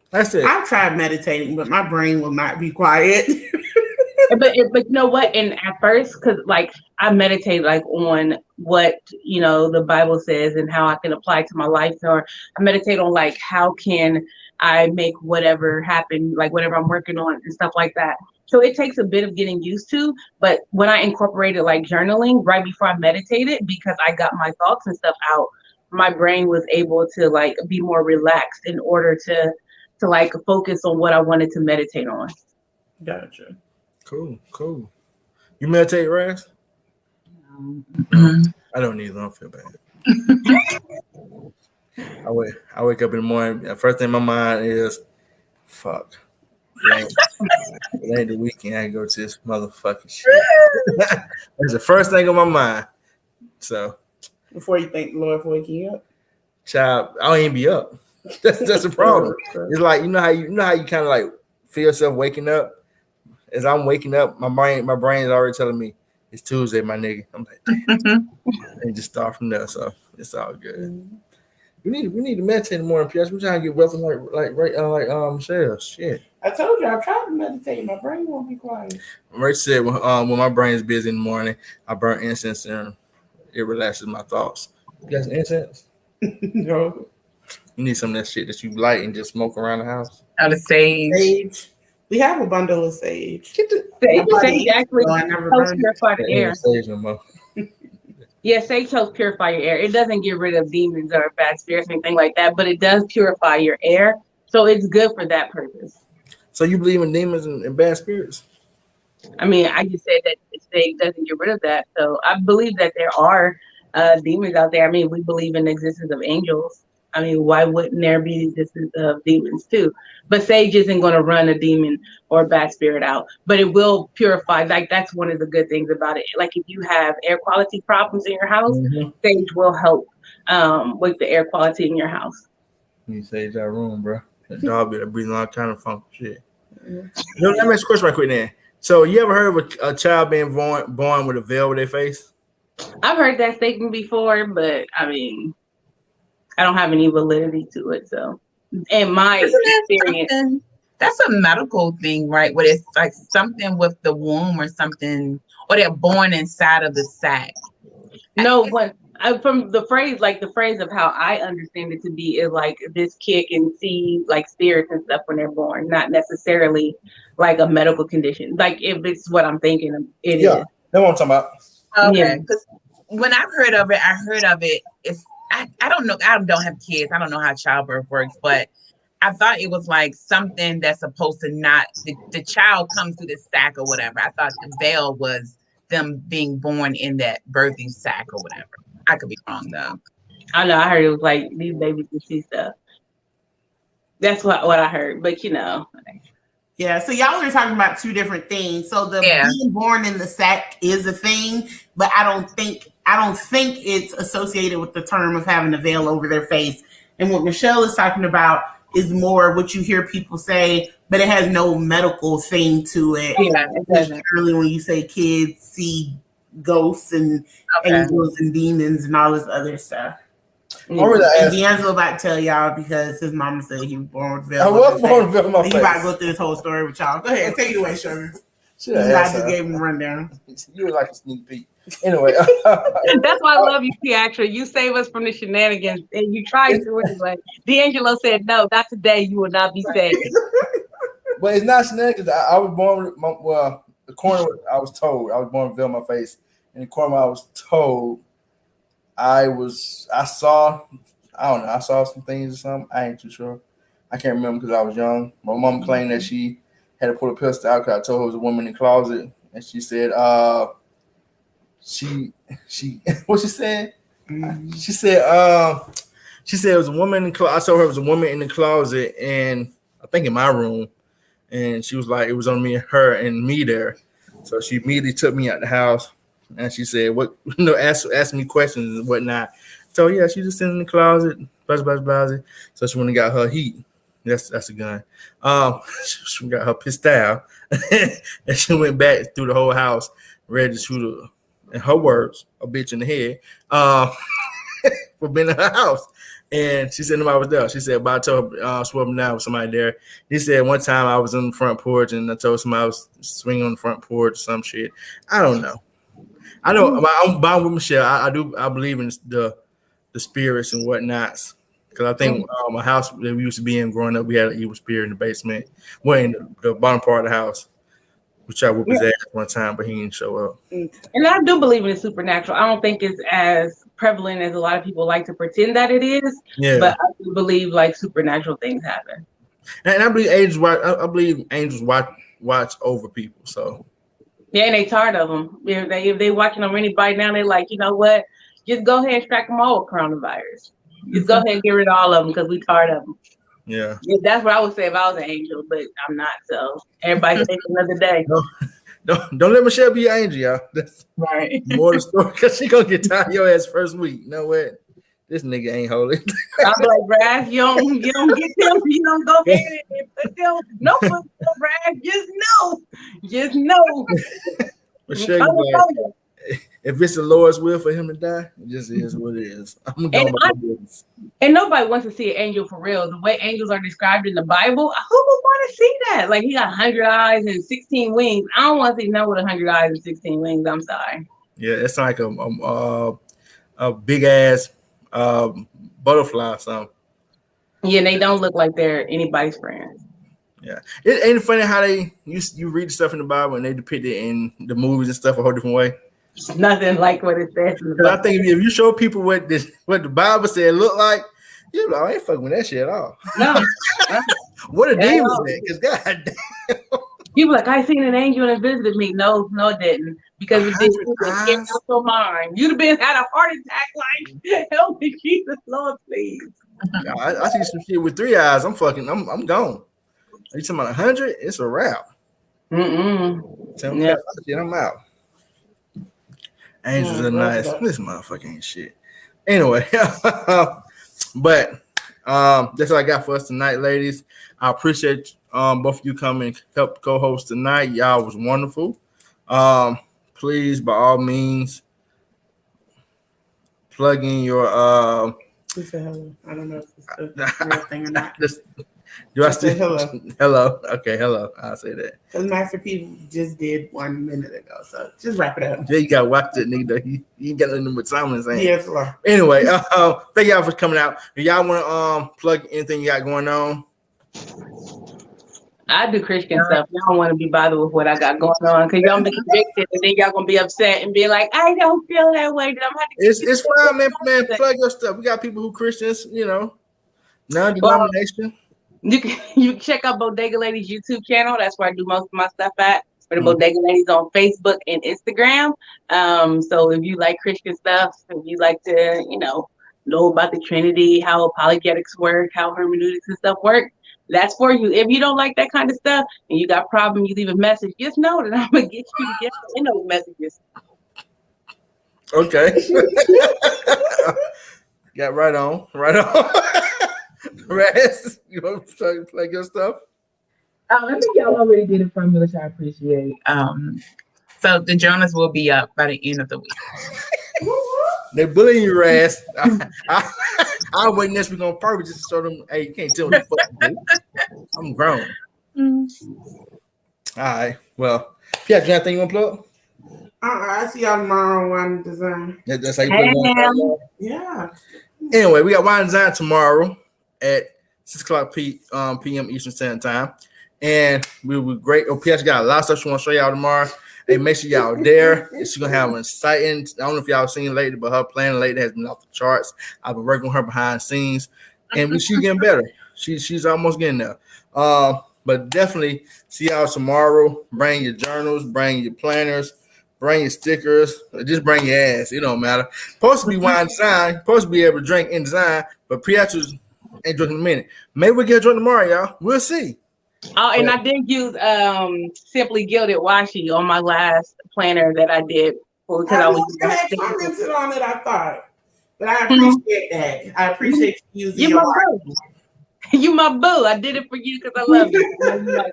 That's it. I've tried meditating, but my brain will not be quiet. But you know what? And at first, because like I meditate like on what the Bible says and how I can apply it to my life, or I meditate on like how can I make whatever happen, like whatever I'm working on and stuff like that. So it takes a bit of getting used to. But when I incorporated like journaling right before I meditated, because I got my thoughts and stuff out, my brain was able to like be more relaxed in order to like focus on what I wanted to meditate on. Gotcha. Cool. You meditate, Raz? I don't either. I don't feel bad. I wake up in the morning. The first thing in my mind is, fuck. It ain't the weekend. I go to this motherfucking shit. That's the first thing on my mind. So before you thank the Lord for waking you up, child, I don't even be up. That's the problem. It's like you know how you kind of like feel yourself waking up. As I'm waking up, my brain is already telling me it's Tuesday, my nigga. I'm like, and just start from there. So it's all good. We need to meditate in the morning, PS. We're trying to get wealthy like Michelle. Shit. I told you I tried to meditate. My brain won't be quiet. Rachel said when my brain is busy in the morning, I burn incense and it relaxes my thoughts. You got some incense? No. You need some of that shit that you light and just smoke around the house. Out of sage. We have a bundle of sage. Sage actually helps purify the air. Sage no more. Yeah, sage helps purify your air. It doesn't get rid of demons or bad spirits or anything like that, but it does purify your air. So it's good for that purpose. So you believe in demons and bad spirits? I mean, I just said that sage doesn't get rid of that. So I believe that there are demons out there. I mean, we believe in the existence of angels. I mean, why wouldn't there be the existence of demons too? But sage isn't going to run a demon or a bad spirit out, but it will purify. Like that's one of the good things about it. Like if you have air quality problems in your house, sage will help with the air quality in your house. You sage that room, bro. That dog be breathing all kind of funky shit. Let me ask a question right quick then. So you ever heard of a child being born with a veil over their face? I've heard that statement before, but I mean, I don't have any validity to it. So, in my experience, that's a medical thing, right? Where it's like something with the womb or something, or they're born inside of the sac. No, from the phrase of how I understand it to be is like this kid can see like spirits and stuff when they're born, not necessarily like a medical condition. Like if it's what I'm thinking, it is. That's what I'm talking about. Okay, because when I've heard of it, it's. I don't know. I don't have kids. I don't know how childbirth works, but I thought it was like something that's supposed to not, the child comes through the sac or whatever. I thought the veil was them being born in that birthing sac or whatever. I could be wrong though. I know. I heard it was like these babies can see stuff. That's what I heard. But Yeah, so y'all were talking about two different things. So the being born in the sack is a thing, but I don't think it's associated with the term of having a veil over their face. And what Michelle is talking about is more what you hear people say, but it has no medical thing to it. Yeah, it doesn't. Generally, when you say kids see ghosts and angels and demons and all this other stuff. And D'Angelo about to tell y'all because his mama said he was born with veil. I was born with veil on my face. He about to go through this whole story with y'all. Go ahead, take it away, Sugar. I just gave him a rundown. You were like a sneak peek. Anyway. That's why I love you, Tiatra. You save us from the shenanigans, and you tried to anyway. D'Angelo said, no, not today. You will not be saved. But it's not shenanigans. I was born with, the corner I was told. I was born with veil on my face. And the corner I was told, I saw some things or something. I ain't too sure. I can't remember because I was young. My mom claimed that she had to pull a pistol out because I told her it was a woman in the closet. And she said, she what she said? She said it was a woman in the closet. I told her it was a woman in the closet, and I think in my room. And she was like, it was on me, her and me there. So she immediately took me out the house. And she said, "What? Ask me questions and whatnot." So yeah, she just sitting in the closet, blah. So she went and got her heat. That's a gun. She got her pistol, and she went back through the whole house, ready to shoot in her words, a bitch in the head, for being in her house. And she said nobody was there. She said, but I told her, swerving down with somebody there. He said one time I was on the front porch and I told somebody I was swinging on the front porch or some shit. I don't know. I know I'm bound with Michelle. I believe in the spirits and whatnots. Because I think my house that we used to be in growing up, we had an evil spirit in the basement. Well, in the bottom part of the house. We tried to whoop his ass one time, but he didn't show up. And I do believe in the supernatural. I don't think it's as prevalent as a lot of people like to pretend that it is. Yeah. But I do believe like supernatural things happen. And I believe angels watch. I believe angels watch over people. So. Yeah, and they tired of them. If they watching on anybody now, they like, you know what? Just go ahead and strike them all with coronavirus. Just go ahead and get rid of all of them because we tired of them. Yeah. That's what I would say if I was an angel, but I'm not. So everybody can take another day. Don't let Michelle be an angel, y'all. That's right. More the story because she gonna get tired of your ass first week. You know what? This nigga ain't holy. I'm like, Brad, you don't get them. You don't go ahead and put them. No, Brad. Just know. Michelle, like, if it's the Lord's will for him to die, it just is what it is. I'm going and nobody wants to see an angel for real. The way angels are described in the Bible, who would want to see that? Like he got 100 eyes and 16 wings. I don't want to see no with 100 eyes and 16 wings. I'm sorry. Yeah, it's like a big ass butterfly or something. Yeah, and they don't look like they're anybody's friends. Yeah, it ain't funny how you read stuff in the Bible and they depict it in the movies and stuff a whole different way. It's nothing like what it says. I think if you show people what the Bible said look like, you're like, I ain't fucking with that shit at all. No. What a demon is that? Because God damn. People like, I seen an angel and it visited me. No, it didn't. Because it didn't out your mind. You'd have had a heart attack like, help me, Jesus, Lord, please. I see some shit with 3 eyes. I'm gone. Are you talking about 100? It's a wrap. Tell me shit, I'm out. Angels are nice. This motherfucker ain't shit. Anyway, but that's all I got for us tonight, ladies. I appreciate both of you coming and help co-host tonight. Y'all was wonderful. Please, by all means, plug in your I don't know if it's a real thing or not. Do I still hello? Hello. Okay, hello. I'll say that. Because Master P just did 1 minute ago, so just wrap it up. Yeah, you gotta watch that nigga. He ain't got nothing but Simon saying. Yes, Lord. Anyway, thank y'all for coming out. If y'all want to plug anything you got going on, I do Christian stuff. Y'all don't want to be bothered with what I got going on because y'all be convicted and then y'all gonna be upset and be like, I don't feel that way. Then I'm have to it's fine, man. Plug your stuff. We got people who Christians, non-denomination. You can check out Bodega Ladies YouTube channel. That's where I do most of my stuff at. For the Bodega Ladies on Facebook and Instagram. So if you like Christian stuff, if you like to, know about the Trinity, how apologetics work, how hermeneutics and stuff work, That's for you. If you don't like that kind of stuff and you got problem, you leave a message. Just know that I'm gonna get you to get in those messages. Okay. Got right on. Raz, you want to try to play good stuff? I think y'all already did it from me, which I appreciate. So the Jonas will be up by the end of the week. They're bullying your ass. I'll wait next week on purpose just to show them, hey, you can't tell me what to do. I'm grown. All right. Well, you have anything you want to plug? I see y'all tomorrow on Wine Design. That's how you put it on. Yeah. Anyway, we got Wine Design tomorrow at 6 o'clock p.m. Eastern Standard Time. And we will be great. OPS got a lot of stuff she want to show y'all tomorrow. Hey, make sure y'all there. She's going to have an exciting, I don't know if y'all seen lately, but her planning lately has been off the charts. I've been working with her behind the scenes, and she's getting better. She's almost getting there. But definitely see y'all tomorrow. Bring your journals, bring your planners, bring your stickers, just bring your ass. It don't matter. Supposed to be Wine Design, supposed to be able to drink in design, but Priatus ain't drinking in a minute. Maybe we'll get a drink tomorrow, y'all. We'll see. Oh, and I did use Simply Gilded washi on my last planner that I did because I was commented on it, I thought. But I appreciate that. I appreciate you using your washi. You my boo. I did it for you because I love you.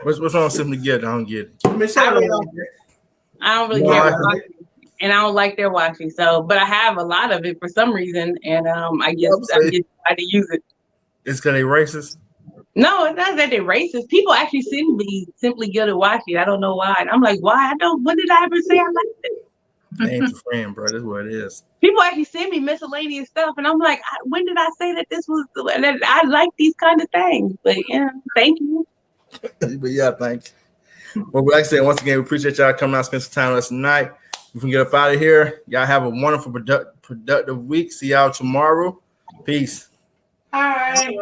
What's wrong with Simply Gilded? I don't get it. Michelle, I don't really care about washi, and I don't like their washi. So, but I have a lot of it for some reason, and I just tried to use it. It's because they racist. No, it's not that they're racist. People actually send me Simply Gilded washi. I don't know why. And I'm like, why? When did I ever say I liked it? They ain't your friend, bro. That's what it is. People actually send me miscellaneous stuff, and I'm like, when did I say that this was? That I like these kind of things. But yeah, thank you. But yeah, thanks. Well, like I said, once again, we appreciate y'all coming out, spend some time with us tonight. We can get up out of here. Y'all have a wonderful, productive week. See y'all tomorrow. Peace. Hi.